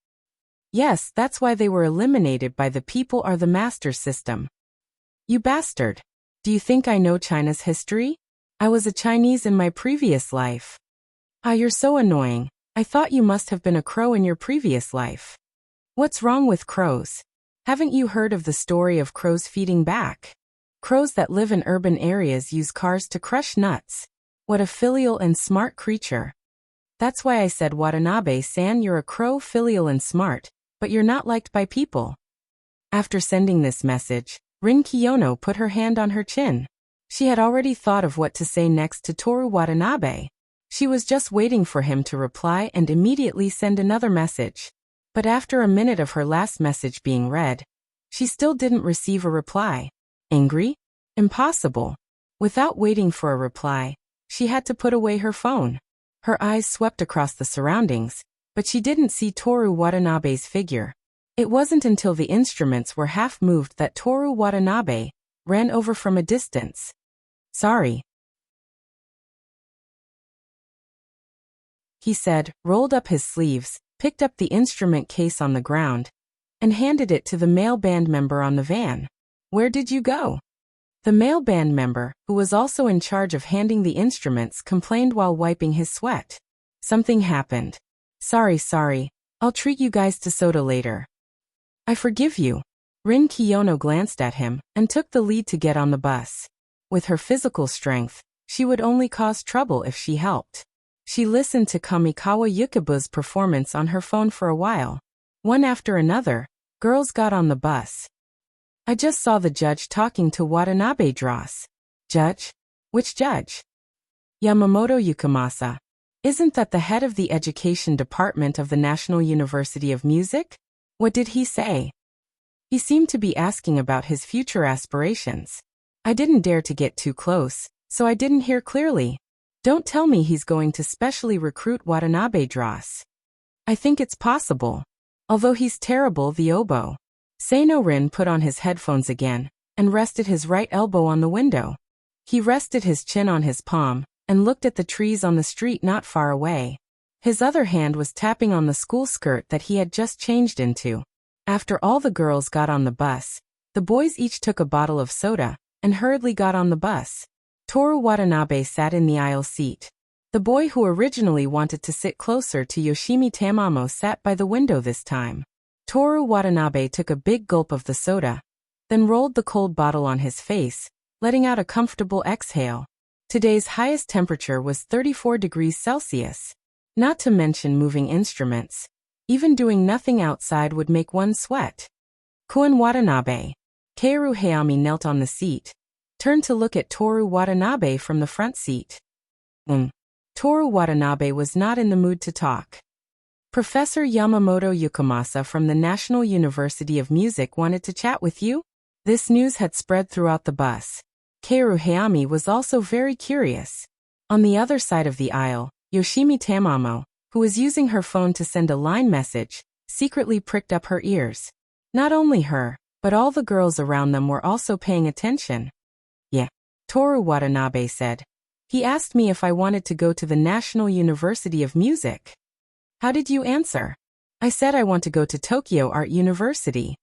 Yes, that's why they were eliminated by the people are the master system." "You bastard. Do you think I know China's history? I was a Chinese in my previous life." "Ah, you're so annoying. I thought you must have been a crow in your previous life." "What's wrong with crows? Haven't you heard of the story of crows feeding back? Crows that live in urban areas use cars to crush nuts. What a filial and smart creature." "That's why I said, Watanabe-san, you're a crow, filial and smart, but you're not liked by people." After sending this message, Rin Kiyono put her hand on her chin. She had already thought of what to say next to Toru Watanabe. She was just waiting for him to reply and immediately send another message. But after a minute of her last message being read, she still didn't receive a reply. Angry? Impossible. Without waiting for a reply, she had to put away her phone. Her eyes swept across the surroundings, but she didn't see Toru Watanabe's figure. It wasn't until the instruments were half moved that Toru Watanabe ran over from a distance. "Sorry," he said, rolled up his sleeves, picked up the instrument case on the ground, and handed it to the male band member on the van. "Where did you go?" The male band member, who was also in charge of handing the instruments, complained while wiping his sweat. "Something happened. Sorry. I'll treat you guys to soda later." "I forgive you." Rin Kiyono glanced at him and took the lead to get on the bus. With her physical strength, she would only cause trouble if she helped. She listened to Kamikawa Yukaba's performance on her phone for a while. One after another, girls got on the bus. "I just saw the judge talking to Watanabe Dross." "Judge? Which judge?" "Yamamoto Yukamasa. Isn't that the head of the education department of the National University of Music? What did he say?" "He seemed to be asking about his future aspirations. I didn't dare to get too close, so I didn't hear clearly. Don't tell me he's going to specially recruit Watanabe Dross." "I think it's possible. Although he's terrible, the oboe." Seino Rin put on his headphones again and rested his right elbow on the window. He rested his chin on his palm and looked at the trees on the street not far away. His other hand was tapping on the school skirt that he had just changed into. After all the girls got on the bus, the boys each took a bottle of soda and hurriedly got on the bus. Toru Watanabe sat in the aisle seat. The boy who originally wanted to sit closer to Yoshimi Tamamo sat by the window this time. Toru Watanabe took a big gulp of the soda, then rolled the cold bottle on his face, letting out a comfortable exhale. Today's highest temperature was 34 degrees Celsius. Not to mention moving instruments. Even doing nothing outside would make one sweat. Koen Watanabe. Keiru Hayami knelt on the seat, turned to look at Toru Watanabe from the front seat. Toru Watanabe was not in the mood to talk. "Professor Yamamoto Yukamasa from the National University of Music wanted to chat with you?" This news had spread throughout the bus. Keiru Hayami was also very curious. On the other side of the aisle, Yoshimi Tamamo, who was using her phone to send a line message, secretly pricked up her ears. Not only her, but all the girls around them were also paying attention. "Yeah," Toru Watanabe said. "He asked me if I wanted to go to the National University of Music." "How did you answer?" "I said I want to go to Tokyo Art University."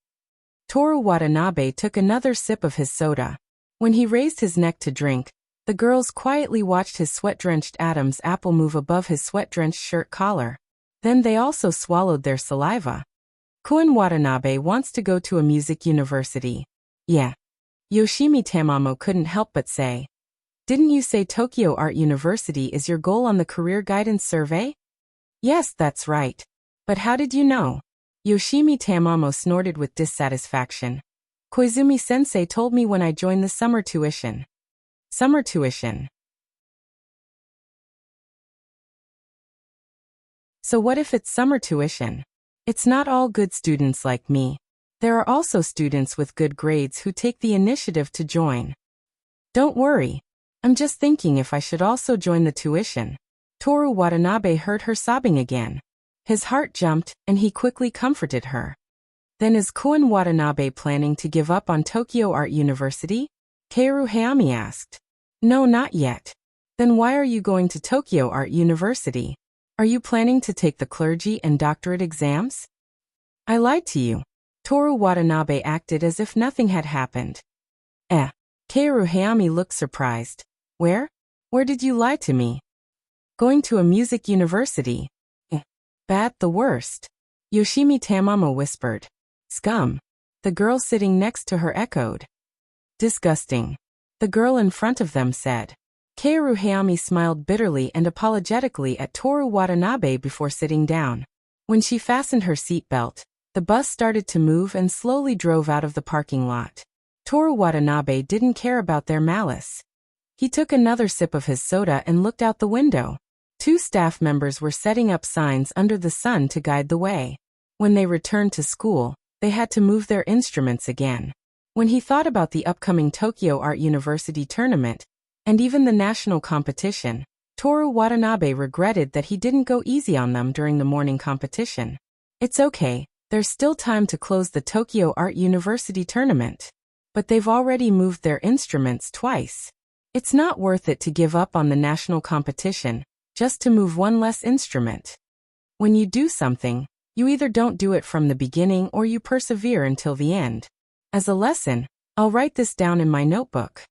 Toru Watanabe took another sip of his soda. When he raised his neck to drink, the girls quietly watched his sweat-drenched Adam's apple move above his sweat-drenched shirt collar. Then they also swallowed their saliva. "Koen Watanabe wants to go to a music university." "Yeah." Yoshimi Tamamo couldn't help but say. "Didn't you say Tokyo Art University is your goal on the career guidance survey?" "Yes, that's right. But how did you know?" Yoshimi Tamamo snorted with dissatisfaction. Koizumi-sensei told me when I joined the summer tuition. Summer tuition. So what if it's summer tuition? It's not all good students like me. There are also students with good grades who take the initiative to join. Don't worry. I'm just thinking if I should also join the tuition. Toru Watanabe heard her sobbing again. His heart jumped, and he quickly comforted her. Then is Koen Watanabe planning to give up on Tokyo Art University? Keiru Hayami asked. No, not yet. Then why are you going to Tokyo Art University? Are you planning to take the clergy and doctorate exams? I lied to you. Toru Watanabe acted as if nothing had happened. Keiru Hayami looked surprised. Where? Where did you lie to me? Going to a music university. Bad, the worst. Yoshimi Tamamo whispered. Scum. The girl sitting next to her echoed. Disgusting. The girl in front of them said. Keiru Hayami smiled bitterly and apologetically at Toru Watanabe before sitting down. When she fastened her seatbelt, the bus started to move and slowly drove out of the parking lot. Toru Watanabe didn't care about their malice. He took another sip of his soda and looked out the window. 2 staff members were setting up signs under the sun to guide the way. When they returned to school, they had to move their instruments again. When he thought about the upcoming Tokyo Art University tournament, and even the national competition, Toru Watanabe regretted that he didn't go easy on them during the morning competition. It's okay, there's still time to close the Tokyo Art University tournament. But they've already moved their instruments twice. It's not worth it to give up on the national competition, just to move one less instrument. When you do something, you either don't do it from the beginning or you persevere until the end. As a lesson, I'll write this down in my notebook.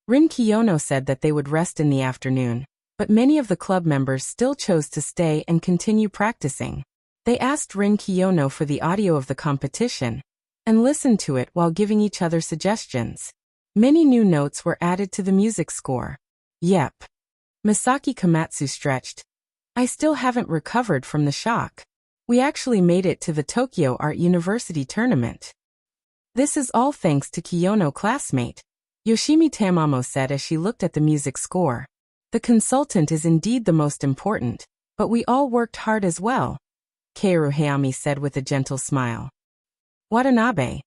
Rin Kiyono said that they would rest in the afternoon, but many of the club members still chose to stay and continue practicing. They asked Rin Kiyono for the audio of the competition, and listened to it while giving each other suggestions. Many new notes were added to the music score. Yep. Misaki Komatsu stretched. I still haven't recovered from the shock. We actually made it to the Tokyo Art University tournament. This is all thanks to Kiyono classmate, Yoshimi Tamamo said as she looked at the music score. The consultant is indeed the most important, but we all worked hard as well, Keiru Hayami said with a gentle smile. Watanabe.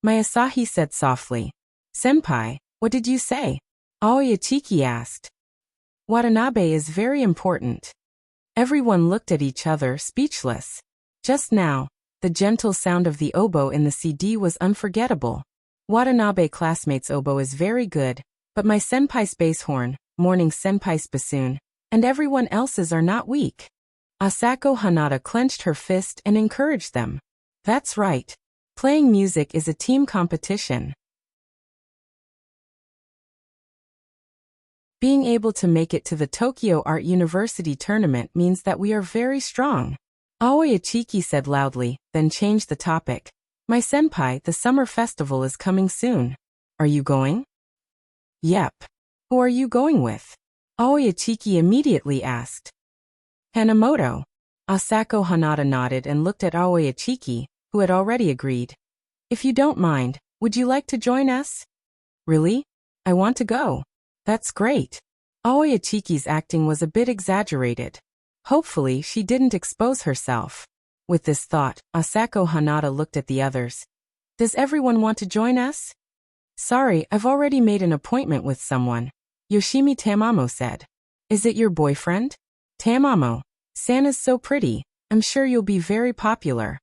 Mayasahi said softly. Senpai, what did you say? Aoi Ichiki asked. Watanabe is very important. Everyone looked at each other, speechless. Just now, the gentle sound of the oboe in the CD was unforgettable. Watanabe classmate's oboe is very good, but my senpai's bass horn, morning senpai's bassoon, and everyone else's are not weak. Asako Hanada clenched her fist and encouraged them. That's right. Playing music is a team competition. Being able to make it to the Tokyo Art University tournament means that we are very strong. Aoi Ichiki said loudly, then changed the topic. My senpai, the summer festival is coming soon. Are you going? Yep. Who are you going with? Aoi Ichiki immediately asked. Hanamoto. Asako Hanada nodded and looked at Aoi Ichiki, who had already agreed. If you don't mind, would you like to join us? Really? I want to go. That's great. Aoi Ichiki's acting was a bit exaggerated. Hopefully she didn't expose herself. With this thought, Asako Hanada looked at the others. Does everyone want to join us? Sorry, I've already made an appointment with someone, Yoshimi Tamamo said. Is it your boyfriend? Tamamo. San is so pretty, I'm sure you'll be very popular.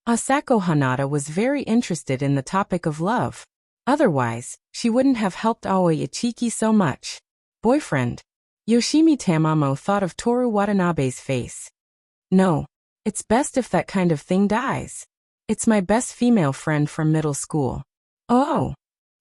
Asako Hanada was very interested in the topic of love. Otherwise, she wouldn't have helped Aoi Ichiki so much. Boyfriend. Yoshimi Tamamo thought of Toru Watanabe's face. No. It's best if that kind of thing dies. It's my best female friend from middle school. Oh.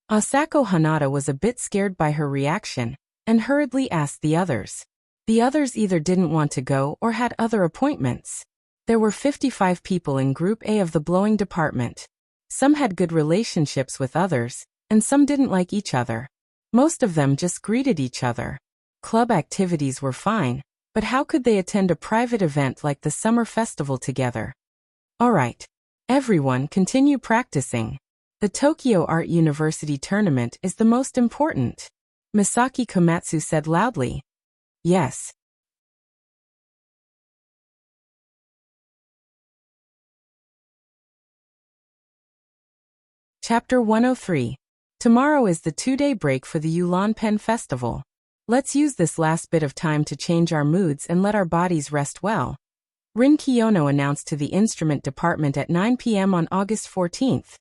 Asako Hanada was a bit scared by her reaction, and hurriedly asked the others. The others either didn't want to go or had other appointments. There were 55 people in Group A of the blowing department. Some had good relationships with others, and some didn't like each other. Most of them just greeted each other. Club activities were fine, but how could they attend a private event like the summer festival together? Alright. Everyone, continue practicing. The Tokyo Art University tournament is the most important. Misaki Komatsu said loudly. Yes. Chapter 103. Tomorrow is the 2-day break for the Yulon Pen Festival. Let's use this last bit of time to change our moods and let our bodies rest well. Rin Kiyono announced to the instrument department at 9 p.m. on August 14th.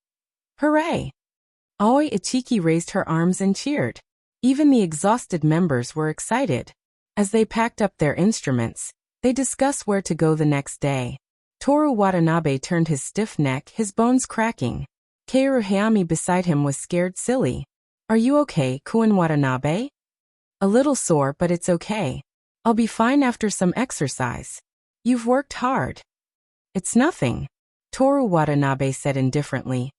Hooray! Aoi Ichiki raised her arms and cheered. Even the exhausted members were excited. As they packed up their instruments, they discussed where to go the next day. Toru Watanabe turned his stiff neck, his bones cracking. Kaoru Hayami beside him was scared silly. Are you okay, Kuin Watanabe? A little sore, but it's okay. I'll be fine after some exercise. You've worked hard. It's nothing, Toru Watanabe said indifferently.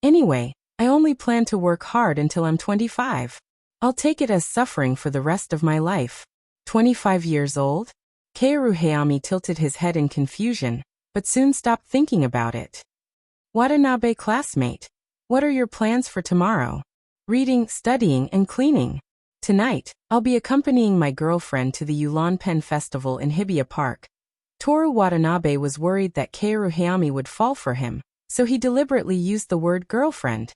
Anyway, I only plan to work hard until I'm 25. I'll take it as suffering for the rest of my life. 25 years old? Kaoru Hayami tilted his head in confusion, but soon stopped thinking about it. Watanabe classmate, what are your plans for tomorrow? Reading, studying, and cleaning. Tonight, I'll be accompanying my girlfriend to the Yulon Pen Festival in Hibiya Park. Toru Watanabe was worried that Kaoru Hayami would fall for him, so he deliberately used the word girlfriend.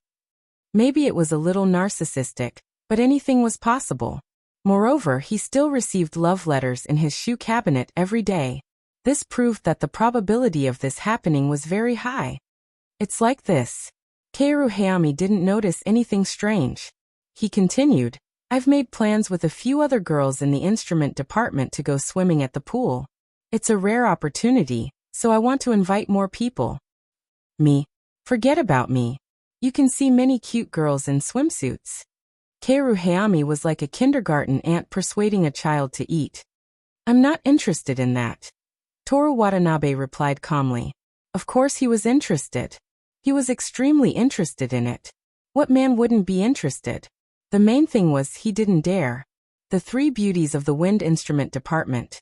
Maybe it was a little narcissistic, but anything was possible. Moreover, he still received love letters in his shoe cabinet every day. This proved that the probability of this happening was very high. It's like this. Kaoru Hayami didn't notice anything strange. He continued, I've made plans with a few other girls in the instrument department to go swimming at the pool. It's a rare opportunity, so I want to invite more people. Me? Forget about me. You can see many cute girls in swimsuits. Kaoru Hayami was like a kindergarten aunt persuading a child to eat. I'm not interested in that. Toru Watanabe replied calmly. Of course he was interested. He was extremely interested in it. What man wouldn't be interested? The main thing was he didn't dare. The three beauties of the wind instrument department.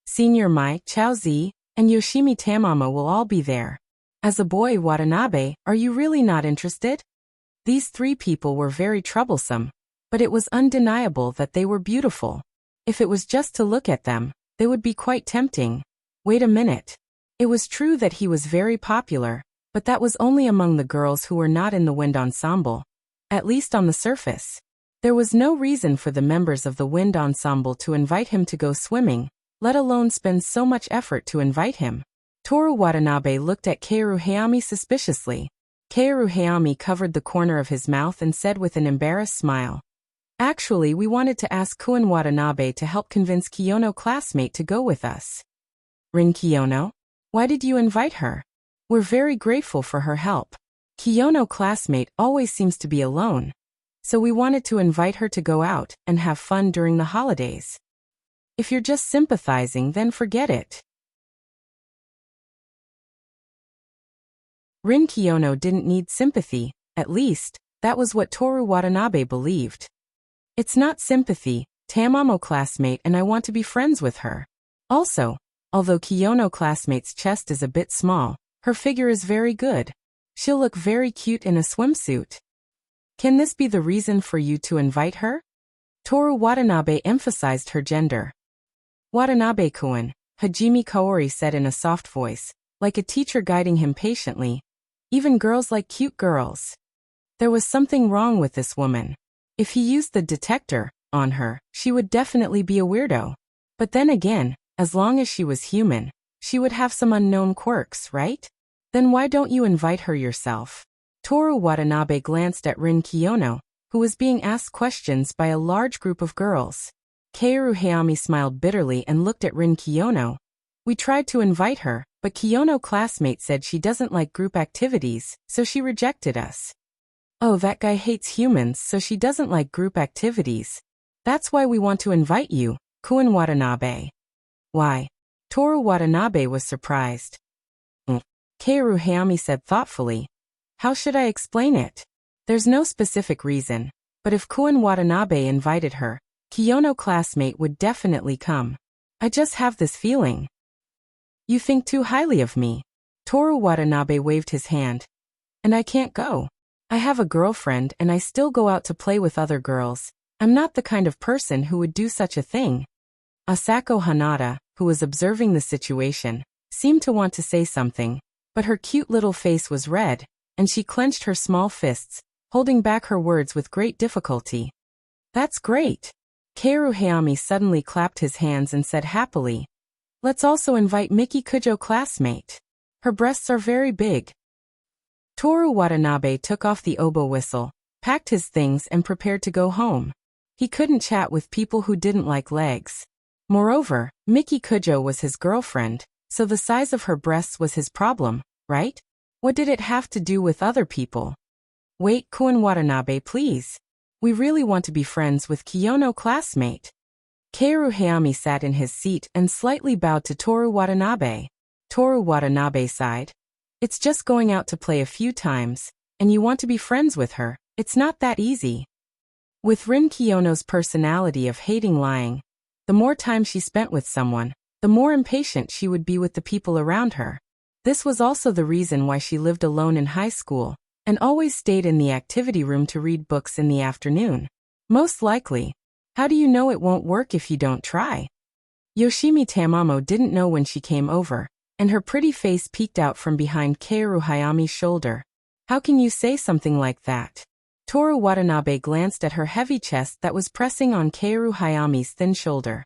Senior Mai, Chao-zi, and Yoshimi Tamamo will all be there. As a boy, Watanabe, are you really not interested? These three people were very troublesome, but it was undeniable that they were beautiful. If it was just to look at them, they would be quite tempting. Wait a minute. It was true that he was very popular, but that was only among the girls who were not in the wind ensemble. At least on the surface. There was no reason for the members of the wind ensemble to invite him to go swimming, let alone spend so much effort to invite him. Toru Watanabe looked at Kaoru Hayami suspiciously. Kaoru Hayami covered the corner of his mouth and said with an embarrassed smile. Actually, we wanted to ask Kuin Watanabe to help convince Kiyono classmate to go with us. Rin Kiyono? Why did you invite her? We're very grateful for her help. Kiyono classmate always seems to be alone. So we wanted to invite her to go out and have fun during the holidays. If you're just sympathizing, then forget it. Rin Kiyono didn't need sympathy, at least, that was what Toru Watanabe believed. It's not sympathy, Tamamo classmate and I want to be friends with her. Also, although Kiyono classmate's chest is a bit small, her figure is very good. She'll look very cute in a swimsuit. Can this be the reason for you to invite her? Toru Watanabe emphasized her gender. Watanabe-kun, Hajime Kaori said in a soft voice, like a teacher guiding him patiently. Even girls like cute girls. There was something wrong with this woman. If he used the detector on her, she would definitely be a weirdo. But then again, as long as she was human, she would have some unknown quirks, right? Then why don't you invite her yourself? Toru Watanabe glanced at Rin Kiyono, who was being asked questions by a large group of girls. Kaoru Hayami smiled bitterly and looked at Rin Kiyono. We tried to invite her, but Kiyono classmate said she doesn't like group activities, so she rejected us. Oh, that guy hates humans, so she doesn't like group activities. That's why we want to invite you, Kuin Watanabe. Why? Toru Watanabe was surprised. Kaoru Hayami said thoughtfully. How should I explain it? There's no specific reason, but if Kuin Watanabe invited her, Kiyono classmate would definitely come. I just have this feeling. You think too highly of me. Toru Watanabe waved his hand. And I can't go. I have a girlfriend and I still go out to play with other girls. I'm not the kind of person who would do such a thing. Asako Hanada, who was observing the situation, seemed to want to say something, but her cute little face was red, and she clenched her small fists, holding back her words with great difficulty. That's great. Kaoru Hayami suddenly clapped his hands and said happily, let's also invite Miki Kujo, classmate. Her breasts are very big. Toru Watanabe took off the oboe whistle, packed his things and prepared to go home. He couldn't chat with people who didn't like legs. Moreover, Miki Kujo was his girlfriend, so the size of her breasts was his problem, right? What did it have to do with other people? Wait, Koen Watanabe, please. We really want to be friends with Kiyono, classmate. Kaoru Hayami sat in his seat and slightly bowed to Toru Watanabe. Toru Watanabe sighed. It's just going out to play a few times, and you want to be friends with her. It's not that easy. With Rin Kiyono's personality of hating lying, the more time she spent with someone, the more impatient she would be with the people around her. This was also the reason why she lived alone in high school, and always stayed in the activity room to read books in the afternoon. Most likely. How do you know it won't work if you don't try? Yoshimi Tamamo didn't know when she came over, and her pretty face peeked out from behind Kaoru Hayami's shoulder. How can you say something like that? Toru Watanabe glanced at her heavy chest that was pressing on Kaoru Hayami's thin shoulder.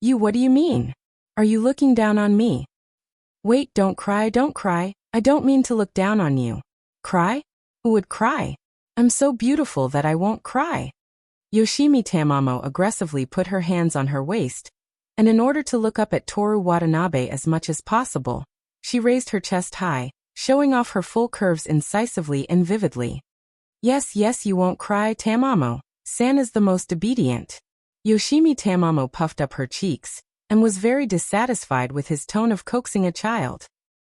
What do you mean? Are you looking down on me? Wait, don't cry, don't cry. I don't mean to look down on you. Cry? Who would cry? I'm so beautiful that I won't cry. Yoshimi Tamamo aggressively put her hands on her waist, and in order to look up at Toru Watanabe as much as possible, she raised her chest high, showing off her full curves incisively and vividly. Yes, you won't cry, Tamamo. San is the most obedient. Yoshimi Tamamo puffed up her cheeks, and was very dissatisfied with his tone of coaxing a child.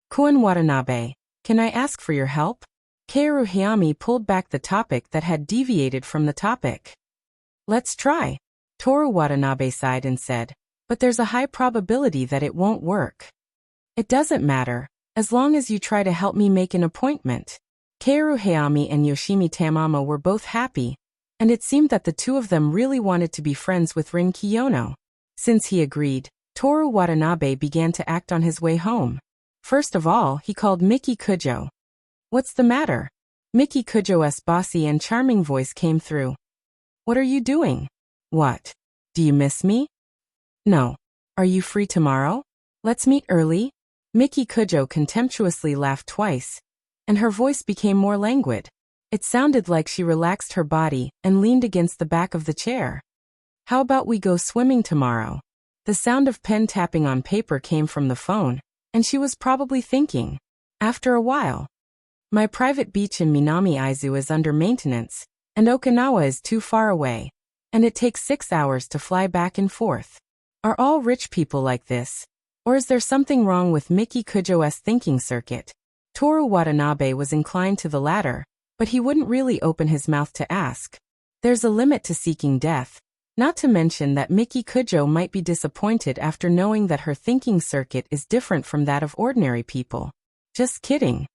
Koen Watanabe, can I ask for your help? Kaoru Hayami pulled back the topic that had deviated from the topic. Let's try. Toru Watanabe sighed and said, but there's a high probability that it won't work. It doesn't matter, as long as you try to help me make an appointment. Kaoru Hayami and Yoshimi Tamamo were both happy, and it seemed that the two of them really wanted to be friends with Rin Kiyono. Since he agreed, Toru Watanabe began to act on his way home. First of all, he called Miki Kujo. What's the matter? Miki Kujo's bossy and charming voice came through. What are you doing? What? Do you miss me? No. Are you free tomorrow? Let's meet early? Miki Kujo contemptuously laughed twice, and her voice became more languid. It sounded like she relaxed her body and leaned against the back of the chair. How about we go swimming tomorrow? The sound of pen tapping on paper came from the phone, and she was probably thinking. After a while. My private beach in Minami Izu is under maintenance, and Okinawa is too far away, and it takes 6 hours to fly back and forth. Are all rich people like this? Or is there something wrong with Miki Kujo's thinking circuit? Toru Watanabe was inclined to the latter, but he wouldn't really open his mouth to ask. There's a limit to seeking death, not to mention that Miki Kujo might be disappointed after knowing that her thinking circuit is different from that of ordinary people. Just kidding.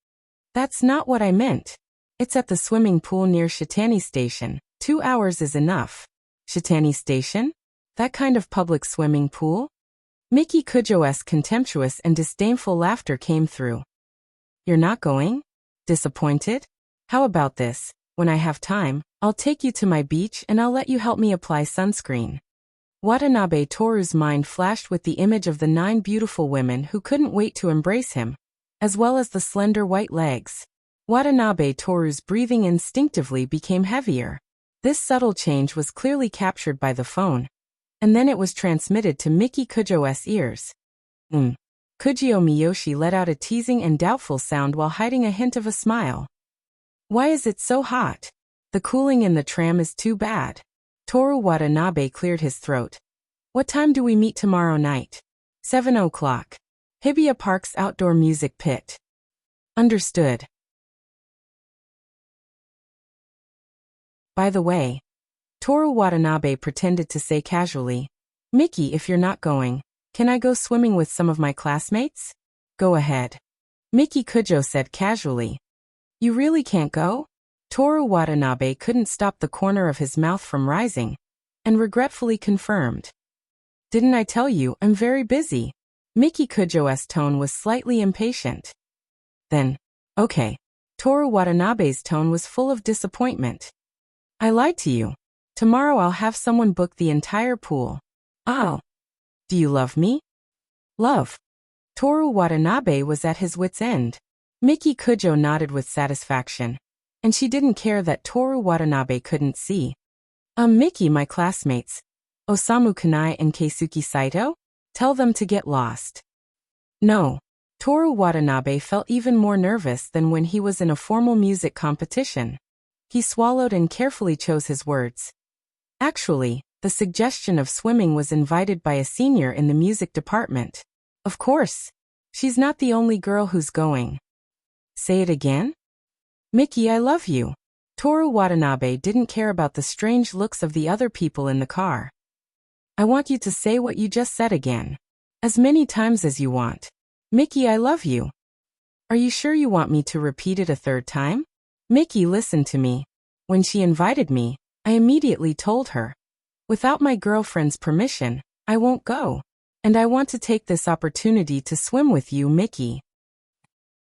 That's not what I meant. It's at the swimming pool near Shitani Station. 2 hours is enough. Shitani Station? That kind of public swimming pool? Miki Kujo's contemptuous and disdainful laughter came through. You're not going? Disappointed? How about this? When I have time, I'll take you to my beach and I'll let you help me apply sunscreen. Watanabe Toru's mind flashed with the image of the 9 beautiful women who couldn't wait to embrace him, as well as the slender white legs. Watanabe Toru's breathing instinctively became heavier. This subtle change was clearly captured by the phone, and then it was transmitted to Miki Kujo's ears. Kujio Miyoshi let out a teasing and doubtful sound while hiding a hint of a smile. Why is it so hot? The cooling in the tram is too bad. Toru Watanabe cleared his throat. What time do we meet tomorrow night? 7 o'clock. Hibiya Park's outdoor music pit. Understood. By the way, Toru Watanabe pretended to say casually, Miki, if you're not going, Can I go swimming with some of my classmates? Go ahead. Miki Kujo said casually. You really can't go? Toru Watanabe couldn't stop the corner of his mouth from rising, and regretfully confirmed. Didn't I tell you, I'm very busy? Miki Kujo's tone was slightly impatient. Then, okay. Toru Watanabe's tone was full of disappointment. I lied to you. Tomorrow I'll have someone book the entire pool. Oh. Do you love me? Love. Toru Watanabe was at his wit's end. Miki Kujo nodded with satisfaction, and she didn't care that Toru Watanabe couldn't see. Miki, my classmates. Osamu Kanai and Keisuke Saito? Tell them to get lost. No. Toru Watanabe felt even more nervous than when he was in a formal music competition. He swallowed and carefully chose his words. Actually, the suggestion of swimming was invited by a senior in the music department. Of course. She's not the only girl who's going. Say it again? Miki, I love you. Toru Watanabe didn't care about the strange looks of the other people in the car. I want you to say what you just said again. As many times as you want. Miki, I love you. Are you sure you want me to repeat it a third time? Miki, listen to me. When she invited me, I immediately told her. Without my girlfriend's permission, I won't go. And I want to take this opportunity to swim with you, Miki.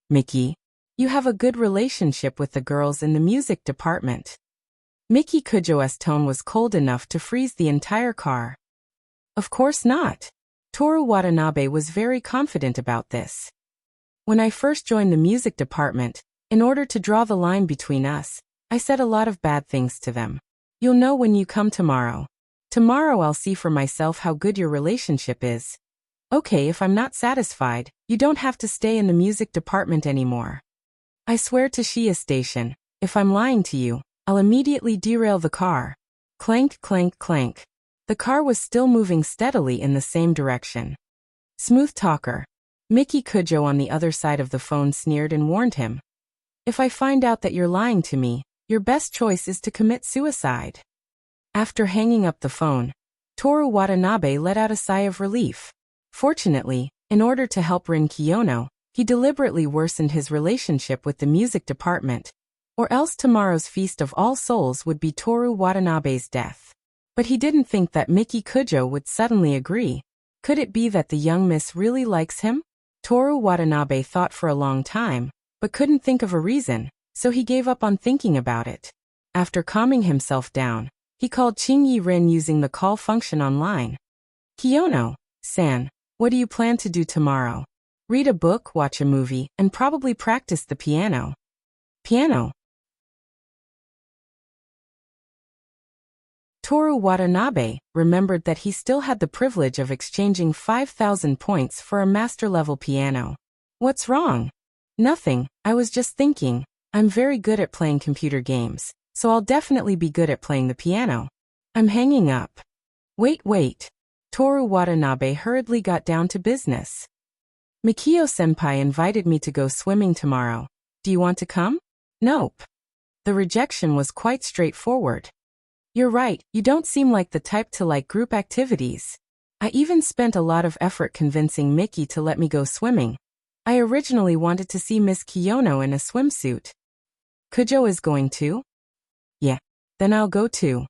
Miki, you have a good relationship with the girls in the music department. Miki Kujo's tone was cold enough to freeze the entire car. Of course not. Toru Watanabe was very confident about this. When I first joined the music department, in order to draw the line between us, I said a lot of bad things to them. You'll know when you come tomorrow. Tomorrow I'll see for myself how good your relationship is. Okay, if I'm not satisfied, you don't have to stay in the music department anymore. I swear to Shiya Station, if I'm lying to you, I'll immediately derail the car. Clank, clank, clank. The car was still moving steadily in the same direction. Smooth talker. Miki Kujo on the other side of the phone sneered and warned him. If I find out that you're lying to me, your best choice is to commit suicide. After hanging up the phone, Toru Watanabe let out a sigh of relief. Fortunately, in order to help Rin Kiyono, he deliberately worsened his relationship with the music department, or else tomorrow's Feast of All Souls would be Toru Watanabe's death. But he didn't think that Miki Kujo would suddenly agree. Could it be that the young miss really likes him? Toru Watanabe thought for a long time, but couldn't think of a reason, so he gave up on thinking about it. After calming himself down, he called Chingyi Rin using the call function online. Kiyono-san, what do you plan to do tomorrow? Read a book, watch a movie, and probably practice the piano. Piano. Toru Watanabe remembered that he still had the privilege of exchanging 5,000 points for a master-level piano. What's wrong? Nothing, I was just thinking. I'm very good at playing computer games, so I'll definitely be good at playing the piano. I'm hanging up. Wait. Toru Watanabe hurriedly got down to business. Mikio-senpai invited me to go swimming tomorrow. Do you want to come? Nope. The rejection was quite straightforward. You're right, you don't seem like the type to like group activities. I even spent a lot of effort convincing Miki to let me go swimming. I originally wanted to see Miss Kiyono in a swimsuit. Kujo is going too? Yeah. Then I'll go too.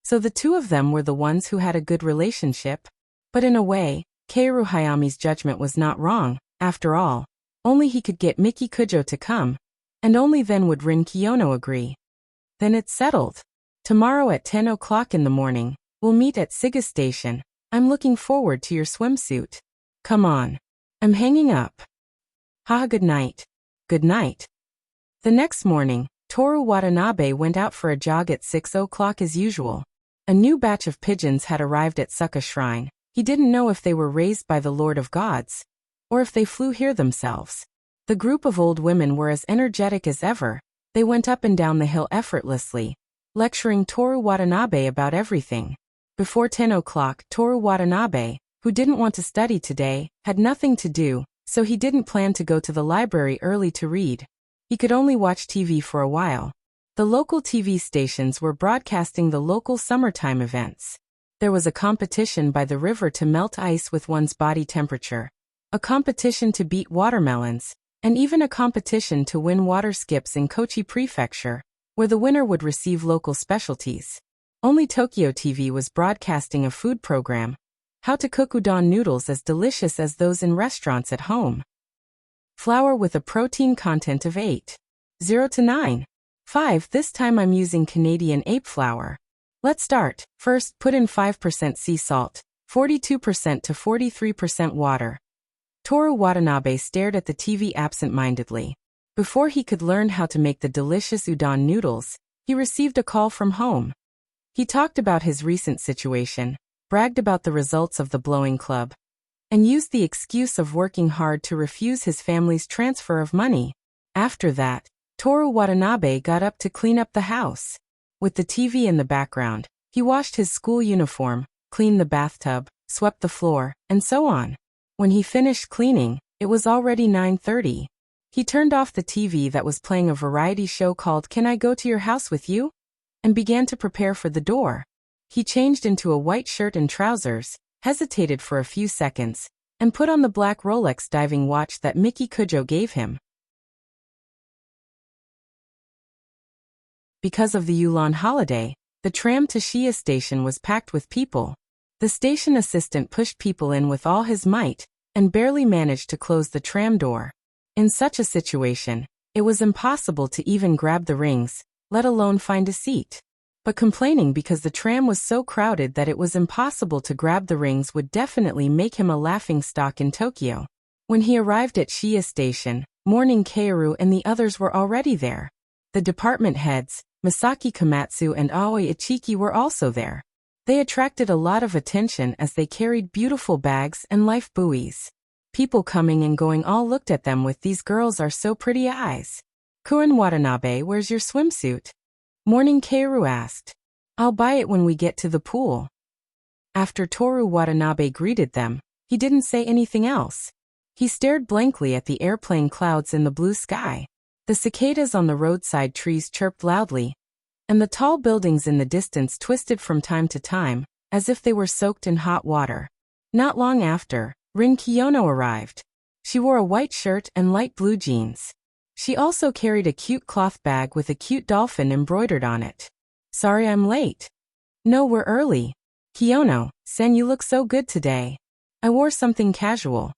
So the two of them were the ones who had a good relationship. But in a way, Keiru Hayami's judgment was not wrong. After all, only he could get Miki Kujo to come, and only then would Rin Kiyono agree. Then it's settled. Tomorrow at 10 o'clock in the morning, we'll meet at Shiga Station. I'm looking forward to your swimsuit. Come on. I'm hanging up. Haha, good night. Good night. The next morning, Toru Watanabe went out for a jog at 6 o'clock as usual. A new batch of pigeons had arrived at Suka Shrine. He didn't know if they were raised by the Lord of Gods, or if they flew here themselves. The group of old women were as energetic as ever. They went up and down the hill effortlessly, lecturing Toru Watanabe about everything. Before 10 o'clock, Toru Watanabe, who didn't want to study today, had nothing to do, so he didn't plan to go to the library early to read. He could only watch TV for a while. The local TV stations were broadcasting the local summertime events. There was a competition by the river to melt ice with one's body temperature, a competition to beat watermelons, and even a competition to win water skips in Kochi Prefecture, where the winner would receive local specialties. Only Tokyo TV was broadcasting a food program, how to cook udon noodles as delicious as those in restaurants at home. Flour with a protein content of 8.0 to 9.5. This time I'm using Canadian ape flour. Let's start. First, put in 5% sea salt, 42% to 43% water. Toru Watanabe stared at the TV absent-mindedly. Before he could learn how to make the delicious udon noodles, he received a call from home. He talked about his recent situation, bragged about the results of the blowing club, and used the excuse of working hard to refuse his family's transfer of money. After that, Toru Watanabe got up to clean up the house. With the TV in the background, he washed his school uniform, cleaned the bathtub, swept the floor, and so on. When he finished cleaning, it was already 9:30. He turned off the TV that was playing a variety show called Can I Go to Your House With You? And began to prepare for the door. He changed into a white shirt and trousers, hesitated for a few seconds, and put on the black Rolex diving watch that Miki Kujo gave him. Because of the Yulon holiday, the tram to Shiya station was packed with people. The station assistant pushed people in with all his might, and barely managed to close the tram door. In such a situation, it was impossible to even grab the rings, let alone find a seat. But complaining because the tram was so crowded that it was impossible to grab the rings would definitely make him a laughingstock in Tokyo. When he arrived at Shiya station, Morning Keiru and the others were already there. The department heads, Masaki Komatsu and Aoi Ichiki, were also there. They attracted a lot of attention as they carried beautiful bags and life buoys. People coming and going all looked at them with "These girls are so pretty" eyes. "Kuren Watanabe, where's your swimsuit?" Morning Keiru asked. "I'll buy it when we get to the pool." After Toru Watanabe greeted them, he didn't say anything else. He stared blankly at the airplane clouds in the blue sky. The cicadas on the roadside trees chirped loudly, and the tall buildings in the distance twisted from time to time, as if they were soaked in hot water. Not long after, Rin Kiyono arrived. She wore a white shirt and light blue jeans. She also carried a cute cloth bag with a cute dolphin embroidered on it. "Sorry I'm late." "No, we're early." "Kiyono-sen, you look so good today." "I wore something casual."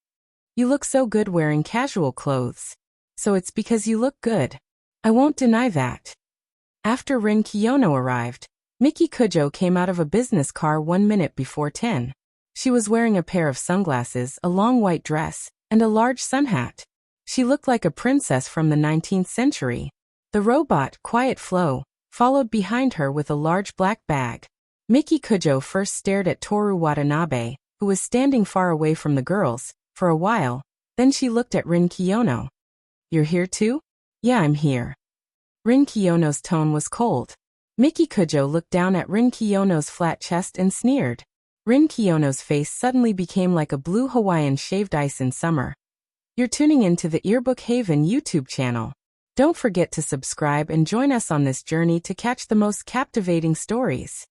"You look so good wearing casual clothes." "So it's because you look good." "I won't deny that." After Rin Kiyono arrived, Miki Kujo came out of a business car 1 minute before 10. She was wearing a pair of sunglasses, a long white dress, and a large sun hat. She looked like a princess from the 19th century. The robot, Quiet Flow, followed behind her with a large black bag. Miki Kujo first stared at Toru Watanabe, who was standing far away from the girls, for a while, then she looked at Rin Kiyono. "You're here too?" "Yeah, I'm here." Rin Kiyono's tone was cold. Miki Kujo looked down at Rin Kiyono's flat chest and sneered. Rin Kiyono's face suddenly became like a blue Hawaiian shaved ice in summer. You're tuning into the Earbook Haven YouTube channel. Don't forget to subscribe and join us on this journey to catch the most captivating stories.